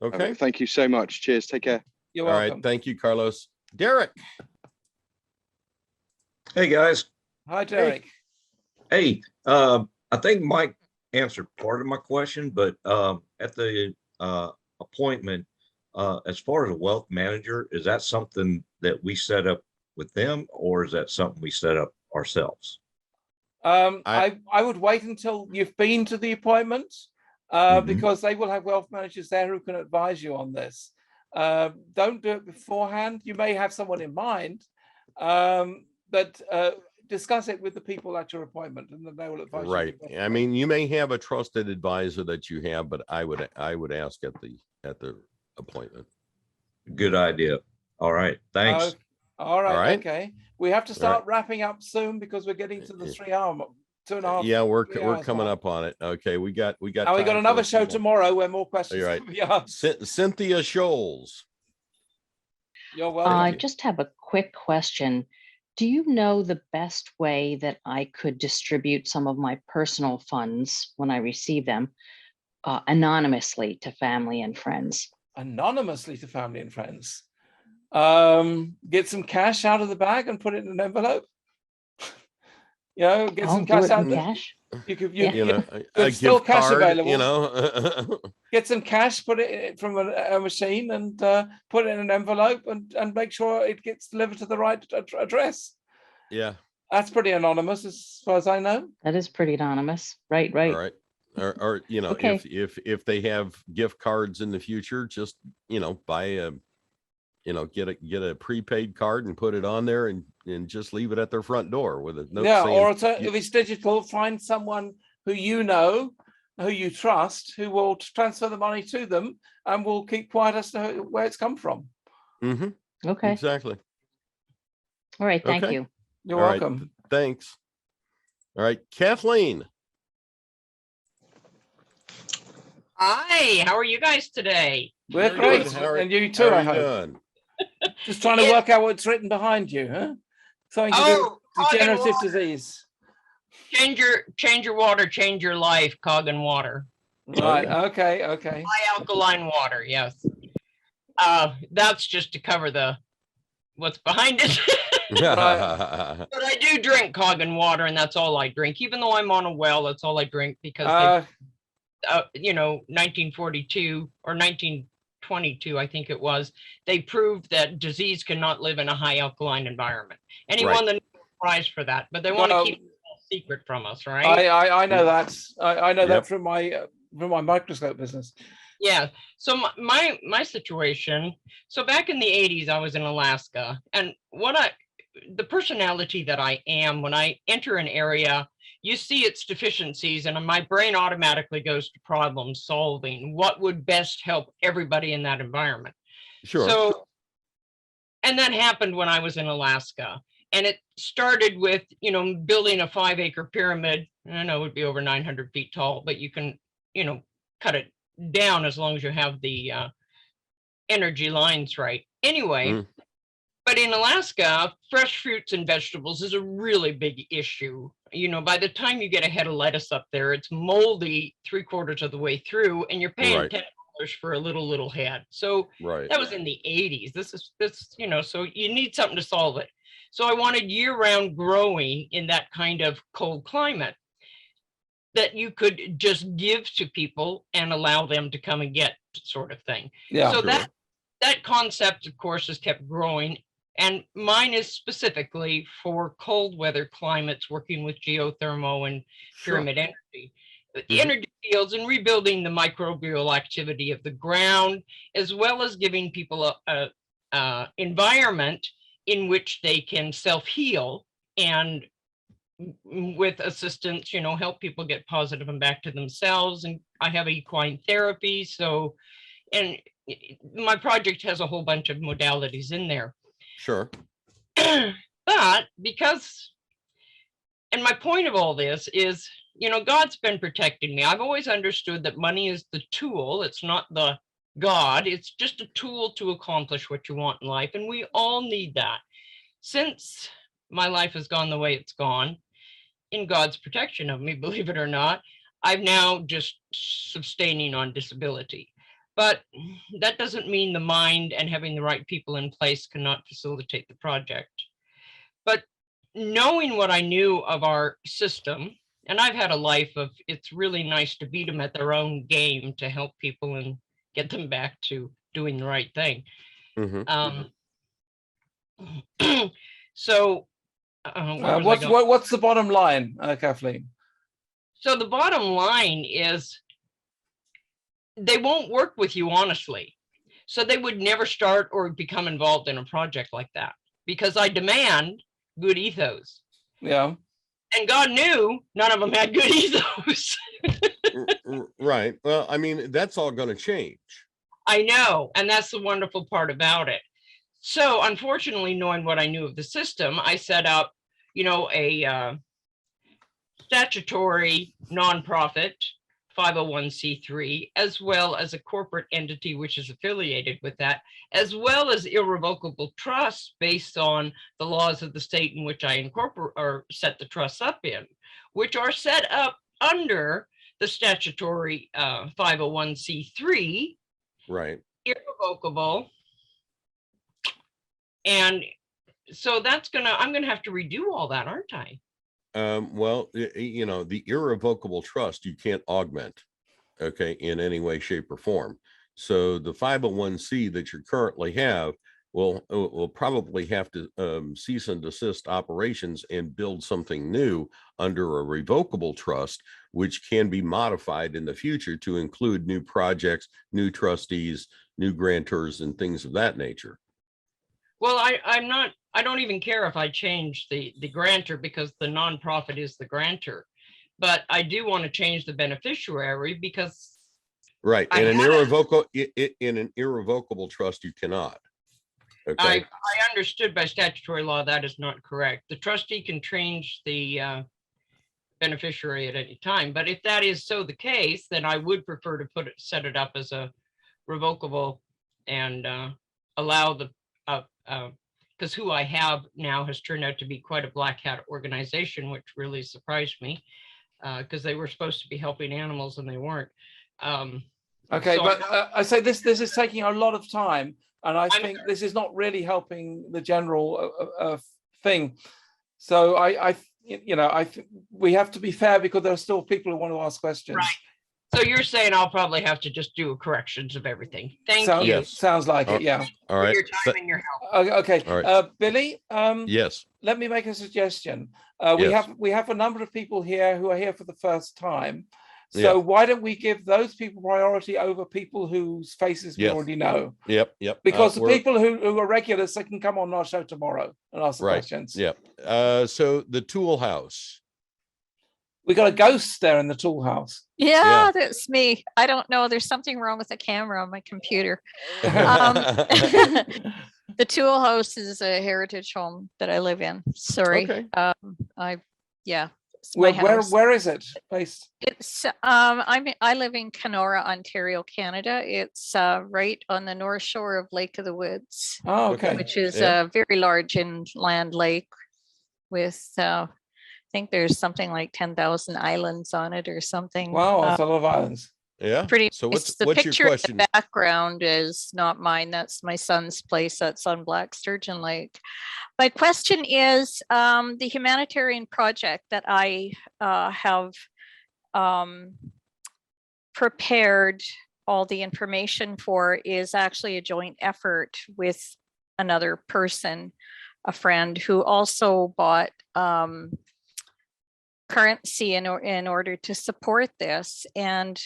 Speaker 2: Okay.
Speaker 3: Thank you so much. Cheers. Take care.
Speaker 1: You're
Speaker 2: All
Speaker 1: welcome.
Speaker 2: right. Thank you, Carlos. Derek.
Speaker 4: Hey, guys.
Speaker 1: Hi, Derek.
Speaker 4: Hey, I think Mike answered part of my question, but at the appointment, as far as a wealth manager, is that something that we set up with them, or is that something we set up ourselves?
Speaker 1: I would wait until you've been to the appointment, because they will have wealth managers there who can advise you on this. Don't do it beforehand. You may have someone in mind, but discuss it with the people at your appointment, and then they will advise you.
Speaker 2: Right. I mean, you may have a trusted advisor that you have, but I would ask at the appointment.
Speaker 4: Good idea. All right. Thanks.
Speaker 1: All right.
Speaker 2: All right.
Speaker 1: Okay. We have to start wrapping up soon, because we're getting to the 3 hour, 2.5.
Speaker 2: Yeah, we're coming up on it. Okay, we got.
Speaker 1: And we got another show tomorrow where more questions
Speaker 2: right.
Speaker 1: will be asked.
Speaker 2: Cynthia Scholes.
Speaker 1: You're welcome.
Speaker 23: I just have a quick question. Do you know the best way that I could distribute some of my personal funds when I receive them anonymously to family and friends?
Speaker 1: Anonymously to family and friends. Get some cash out of the bag and put it in an envelope. Get some cash out.
Speaker 23: Cash.
Speaker 1: There's still cash
Speaker 2: card,
Speaker 1: available. Get some cash, put it from a machine, and put it in an envelope, and make sure it gets delivered to the right address.
Speaker 2: Yeah,
Speaker 1: that's pretty anonymous as far as I know.
Speaker 23: That is pretty anonymous. Right.
Speaker 2: All right. Or
Speaker 23: Okay.
Speaker 2: if they have gift cards in the future, just buy a get a prepaid card and put it on there, and just leave it at their front door with a note.
Speaker 1: Or if it's digital, find someone who who you trust, who will transfer the money to them and will keep quiet as to where it's come from.
Speaker 2: Mm-hmm.
Speaker 23: Okay.
Speaker 2: Exactly.
Speaker 23: All right. Thank
Speaker 2: Okay.
Speaker 23: you.
Speaker 1: You're
Speaker 2: All right,
Speaker 1: welcome.
Speaker 2: Thanks. All right, Kathleen.
Speaker 24: Hi, how are you guys today?
Speaker 1: We're great, and you too, I hope. Just trying to work out what's written behind you, huh? Something to do with degenerative disease.
Speaker 24: Change your water, change your life, Cog and Water.
Speaker 1: Right, okay.
Speaker 24: High alkaline water, yes. That's just to cover what's behind it. But I do drink Cog and Water, and that's all I drink. Even though I'm on a well, that's all I drink, because 1942 or 1922, I think it was, they proved that disease cannot live in a high alkaline environment. And he won the Nobel Prize for that, but they want to keep it a secret from us, right?
Speaker 1: I know that. I know that from my my microscope business.
Speaker 24: Yeah. So my situation. So back in the 80s, I was in Alaska, and the personality that I am, when I enter an area, you see its deficiencies, and my brain automatically goes to problem solving. What would best help everybody in that environment?
Speaker 2: Sure.
Speaker 24: So, and that happened when I was in Alaska. And it started with, building a 5-acre pyramid. I know it would be over 900 feet tall, but you can, cut it down as long as you have the energy lines right. Anyway, but in Alaska, fresh fruits and vegetables is a really big issue. By the time you get a head of lettuce up there, it's moldy 3/4 of the way through, and you're paying $10 for a little head. So that was in the 80s. This, so you need something to solve it. So I wanted year-round growing in that kind of cold climate that you could just give to people and allow them to come and get, sort of thing.
Speaker 1: Yeah.
Speaker 24: So that concept, of course, has kept growing. And mine is specifically for cold weather climates, working with geothermal and pyramid energy. Energy fields and rebuilding the microbial activity of the ground, as well as giving people a environment in which they can self-heal and with assistance, help people get positive and back to themselves. And I have equine therapy. So, and my project has a whole bunch of modalities in there.
Speaker 2: Sure.
Speaker 24: But because, and my point of all this is, God's been protecting me. I've always understood that money is the tool. It's not the God. It's just a tool to accomplish what you want in life. And we all need that. Since my life has gone the way it's gone, in God's protection of me, believe it or not, I'm now just sustaining on disability. But that doesn't mean the mind and having the right people in place cannot facilitate the project. But knowing what I knew of our system, and I've had a life of, it's really nice to beat them at their own game to help people and get them back to doing the right thing. So
Speaker 1: what's the bottom line, Kathleen?
Speaker 24: So the bottom line is they won't work with you honestly. So they would never start or become involved in a project like that because I demand good ethos.
Speaker 1: Yeah.
Speaker 24: And God knew none of them had good ethos.
Speaker 2: Right. Well, I mean, that's all going to change.
Speaker 24: I know. And that's the wonderful part about it. So unfortunately, knowing what I knew of the system, I set up, a statutory nonprofit 501c3, as well as a corporate entity which is affiliated with that, as well as irrevocable trusts based on the laws of the state in which I incorporate or set the trusts up in, which are set up under the statutory 501c3.
Speaker 2: Right.
Speaker 24: Irrevocable. And so I'm gonna have to redo all that, aren't I?
Speaker 2: Well, the irrevocable trust you can't augment, okay, in any way, shape, or form. So the 501c that you currently have will probably have to cease and desist operations and build something new under a revocable trust, which can be modified in the future to include new projects, new trustees, new grantors, and things of that nature.
Speaker 24: Well, I don't even care if I change the grantor because the nonprofit is the grantor, but I do want to change the beneficiary because.
Speaker 2: Right. In an irrevocable trust, you cannot. Okay.
Speaker 24: I understood by statutory law that is not correct. The trustee can change the beneficiary at any time, but if that is so the case, then I would prefer to set it up as a revocable and allow the because who I have now has turned out to be quite a black hat organization, which really surprised me because they were supposed to be helping animals and they weren't.
Speaker 1: Okay,
Speaker 24: so
Speaker 1: but I say this is taking a lot of time, and I think this is not really helping the general thing. So we have to be fair because there are still people who want to ask questions.
Speaker 24: Right. So you're saying I'll probably have to just do corrections of everything. Thank you.
Speaker 2: Yes.
Speaker 1: Sounds like it. Yeah.
Speaker 2: All right.
Speaker 24: Your time and your help.
Speaker 1: Okay.
Speaker 2: All right.
Speaker 1: Billy.
Speaker 2: Yes.
Speaker 1: Let me make a suggestion.
Speaker 2: Yes.
Speaker 1: We have a number of people here who are here for the first time. So why don't we give those people priority over people whose faces we already know?
Speaker 2: Yep.
Speaker 1: Because the people who are regulars, they can come on our show tomorrow and ask the questions.
Speaker 2: Yep. So the TooleHouse.
Speaker 1: We got a ghost there in the TooleHouse.
Speaker 5: Yeah, that's me. I don't know. There's something wrong with the camera on my computer. The TooleHouse is a heritage home that I live in. Sorry.
Speaker 2: Okay.
Speaker 5: It's my house.
Speaker 1: Where is it based?
Speaker 5: It's I live in Kenora, Ontario, Canada. It's right on the north shore of Lake of the Woods.
Speaker 1: Oh, okay.
Speaker 5: Which is a very large inland lake with I think there's something like 10,000 islands on it or something.
Speaker 1: Wow, that's a lot of islands.
Speaker 2: Yeah.
Speaker 5: Pretty.
Speaker 2: So
Speaker 5: what's
Speaker 2: your
Speaker 5: picture
Speaker 2: question?
Speaker 5: in the background is not mine. That's my son's place. That's on Black Sturgeon Lake. My question is the humanitarian project that I have prepared all the information for is actually a joint effort with another person, a friend who also bought currency in order to support this. And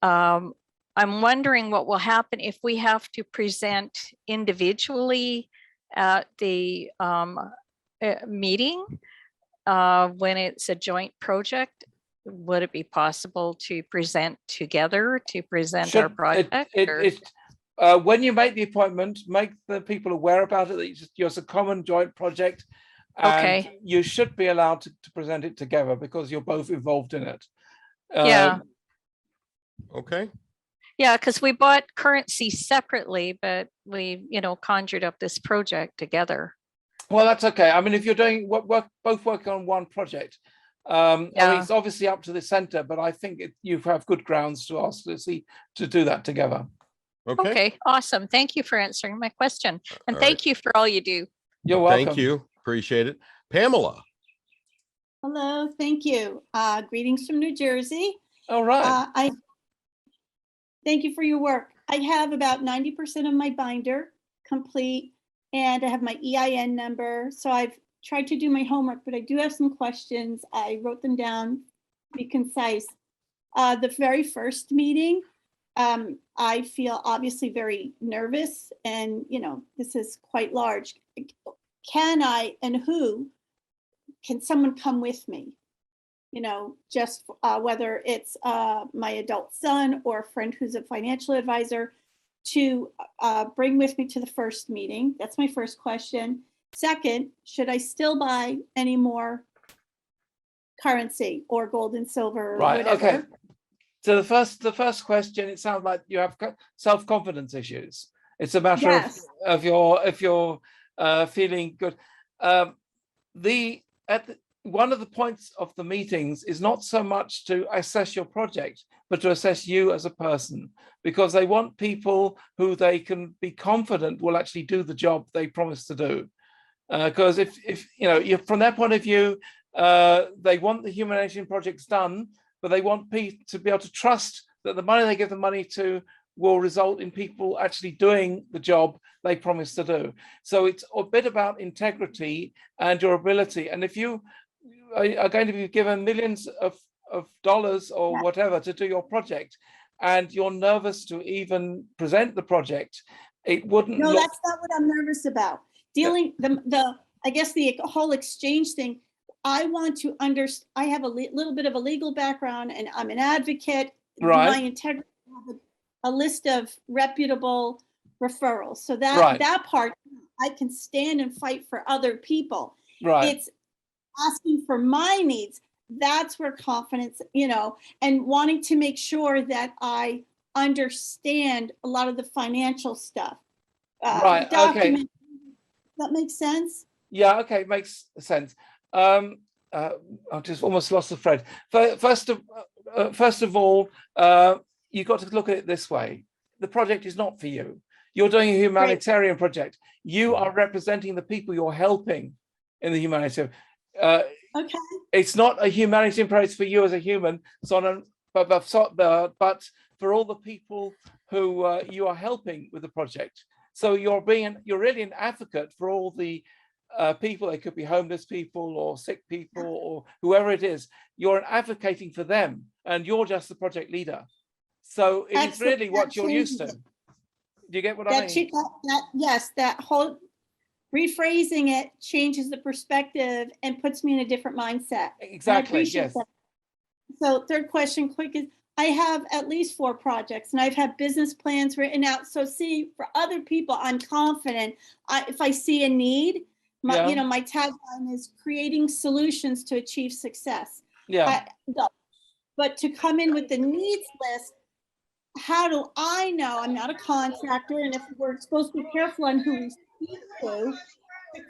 Speaker 5: I'm wondering what will happen if we have to present individually at the meeting when it's a joint project. Would it be possible to present together to present our project?
Speaker 1: When you make the appointment, make the people aware about it, that it's a common joint project. And you should be allowed to present it together because you're both involved in it.
Speaker 2: Okay.
Speaker 5: Yeah, because we bought currency separately, but we, conjured up this project together.
Speaker 1: Well, that's okay. I mean, if you're doing both working on one project, I mean, it's obviously up to the center, but I think you have good grounds to ask to do that together.
Speaker 5: Okay, awesome. Thank you for answering my question. And thank you for all you do.
Speaker 1: You're welcome.
Speaker 2: Thank you. Appreciate it. Pamela.
Speaker 6: Hello, thank you. Greetings from New Jersey.
Speaker 1: All right.
Speaker 6: Thank you for your work. I have about 90% of my binder complete, and I have my EIN number. So I've tried to do my homework, but I do have some questions. I wrote them down to be concise. The very first meeting, I feel obviously very nervous, and this is quite large. Can I and who can someone come with me? Just whether it's my adult son or a friend who's a financial advisor to bring with me to the first meeting. That's my first question. Second, should I still buy any more currency or gold and silver? Or whatever?
Speaker 1: Okay. So the first question, it sounds like you have self-confidence issues. It's a matter of if you're feeling good. One of the points of the meetings is not so much to assess your project, but to assess you as a person, because they want people who they can be confident will actually do the job they promised to do. Because if you're from their point of view, they want the humanitarian projects done, but they want people to be able to trust that the money they give the money to will result in people actually doing the job they promised to do. So it's a bit about integrity and your ability. And if you are going to be given millions of dollars or whatever to do your project, and you're nervous to even present the project, it wouldn't.
Speaker 6: No, that's not what I'm nervous about. I guess the whole exchange thing. I want to understand. I have a little bit of a legal background, and I'm an advocate.
Speaker 1: Right.
Speaker 6: My integrity. A list of reputable referrals. So that part, I can stand and fight for other people.
Speaker 1: Right.
Speaker 6: It's asking for my needs. That's where confidence, and wanting to make sure that I understand a lot of the financial stuff.
Speaker 1: Right. Okay.
Speaker 6: That makes sense?
Speaker 1: Yeah. Okay. Makes sense. I just almost lost the thread. First of all, you've got to look at it this way. The project is not for you. You're doing a humanitarian project. You are representing the people you're helping in the humanitarian.
Speaker 6: Okay.
Speaker 1: It's not a humanitarian project for you as a human, but for all the people who you are helping with the project. So you're really an advocate for all the people. They could be homeless people or sick people or whoever it is. You're advocating for them, and you're just the project leader. So it is really what you're used to. Do you get what I mean?
Speaker 6: Yes, that whole rephrasing it changes the perspective and puts me in a different mindset.
Speaker 1: Exactly, yes.
Speaker 6: That. So third question, quick, is I have at least 4 projects and I've had business plans written out. So see, for other people, I'm confident if I see a need, you know, my tagline is creating solutions to achieve success.
Speaker 1: Yeah.
Speaker 6: But to come in with the needs list, how do I know? I'm not a contractor, and if we're supposed to be careful on who we speak to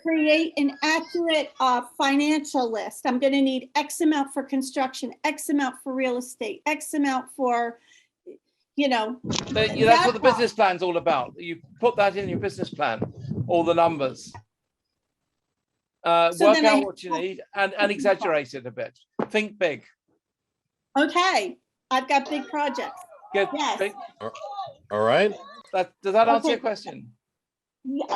Speaker 6: create an accurate financial list. I'm going to need X amount for construction, X amount for real estate, X amount for, you know.
Speaker 1: That's what the business plan's all about. You put that in your business plan, all the numbers. Work out what you need and exaggerate it a bit. Think big.
Speaker 6: Okay, I've got big projects.
Speaker 1: Good.
Speaker 6: Yes.
Speaker 2: All right.
Speaker 1: Does that answer your question?
Speaker 6: Yeah,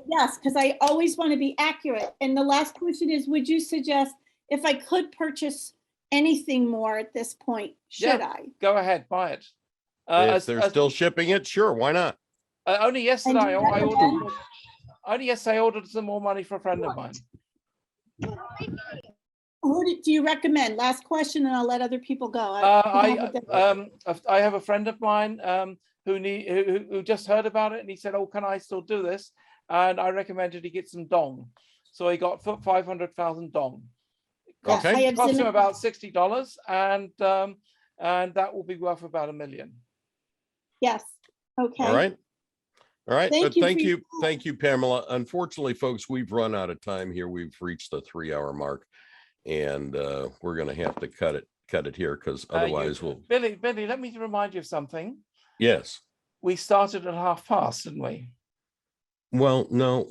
Speaker 6: yes, because I always want to be accurate. And the last question is, would you suggest if I could purchase anything more at this point, should I?
Speaker 1: Go ahead, buy it.
Speaker 2: If they're still shipping it, sure, why not?
Speaker 1: Only yesterday, I ordered some more money for a friend of mine.
Speaker 6: Who do you recommend? Last question, and I'll let other people go.
Speaker 1: I have a friend of mine who just heard about it, and he said, "Oh, can I still do this?" And I recommended he get some dong. So he got 500,000 dong. Cost him about $60, and that will be worth about $1 million.
Speaker 6: Yes. Okay.
Speaker 2: All right. All right.
Speaker 6: Thank
Speaker 2: you, Pamela. Unfortunately, folks, we've run out of time here. We've reached the 3-hour mark, and we're going to have to cut it here because otherwise we'll.
Speaker 1: Billy, let me remind you of something.
Speaker 2: Yes.
Speaker 1: We started at 1:30, didn't we?
Speaker 2: Well, no.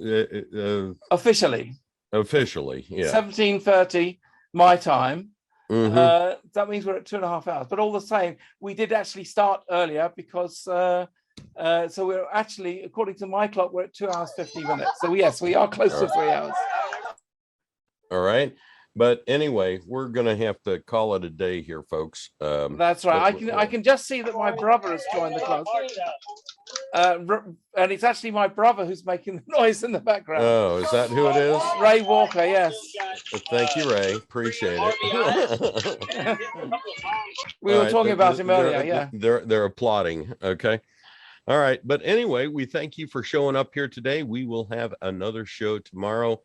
Speaker 1: Officially.
Speaker 2: Officially, yeah. 17:30
Speaker 1: my time.
Speaker 2: Mm-hmm.
Speaker 1: That means we're at 2.5 hours. But all the same, we did actually start earlier because so we're actually, according to my clock, we're at 2 hours 50 minutes. So yes, we are close to 3 hours.
Speaker 2: All right. But anyway, we're going to have to call it a day here, folks.
Speaker 1: That's right. I can just see that my brother has joined the club. And it's actually my brother who's making the noise in the background.
Speaker 2: Oh, is that who it is?
Speaker 1: Ray Walker, yes.
Speaker 2: Thank you, Ray. Appreciate it.
Speaker 1: We were talking about him earlier, yeah.
Speaker 2: They're applauding. Okay. All right. But anyway, we thank you for showing up here today. We will have another show tomorrow.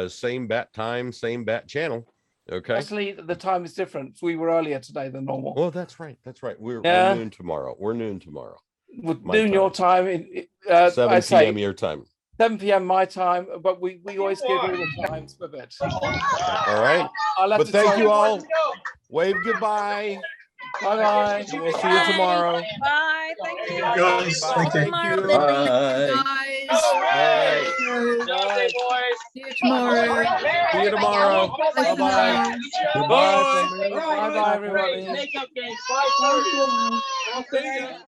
Speaker 2: Same bat time, same bat channel. Okay.
Speaker 1: Actually, the time is different. We were earlier today than normal.
Speaker 2: Oh, that's right. That's right. We're noon tomorrow. We're noon tomorrow.
Speaker 1: Noon your time.
Speaker 2: 7 p.m. your time.
Speaker 1: 7 p.m. my time, but we always give all the times a bit.
Speaker 2: All right. But thank you all. Wave goodbye.
Speaker 1: Bye-bye.
Speaker 2: We'll see you tomorrow.
Speaker 5: Bye. Thank you.
Speaker 18: Guys, thank you.
Speaker 2: Bye.
Speaker 14: Bye. See you tomorrow.
Speaker 2: See you tomorrow. Bye-bye.
Speaker 1: Bye-bye, everybody.
Speaker 7: Makeup game, 5:30.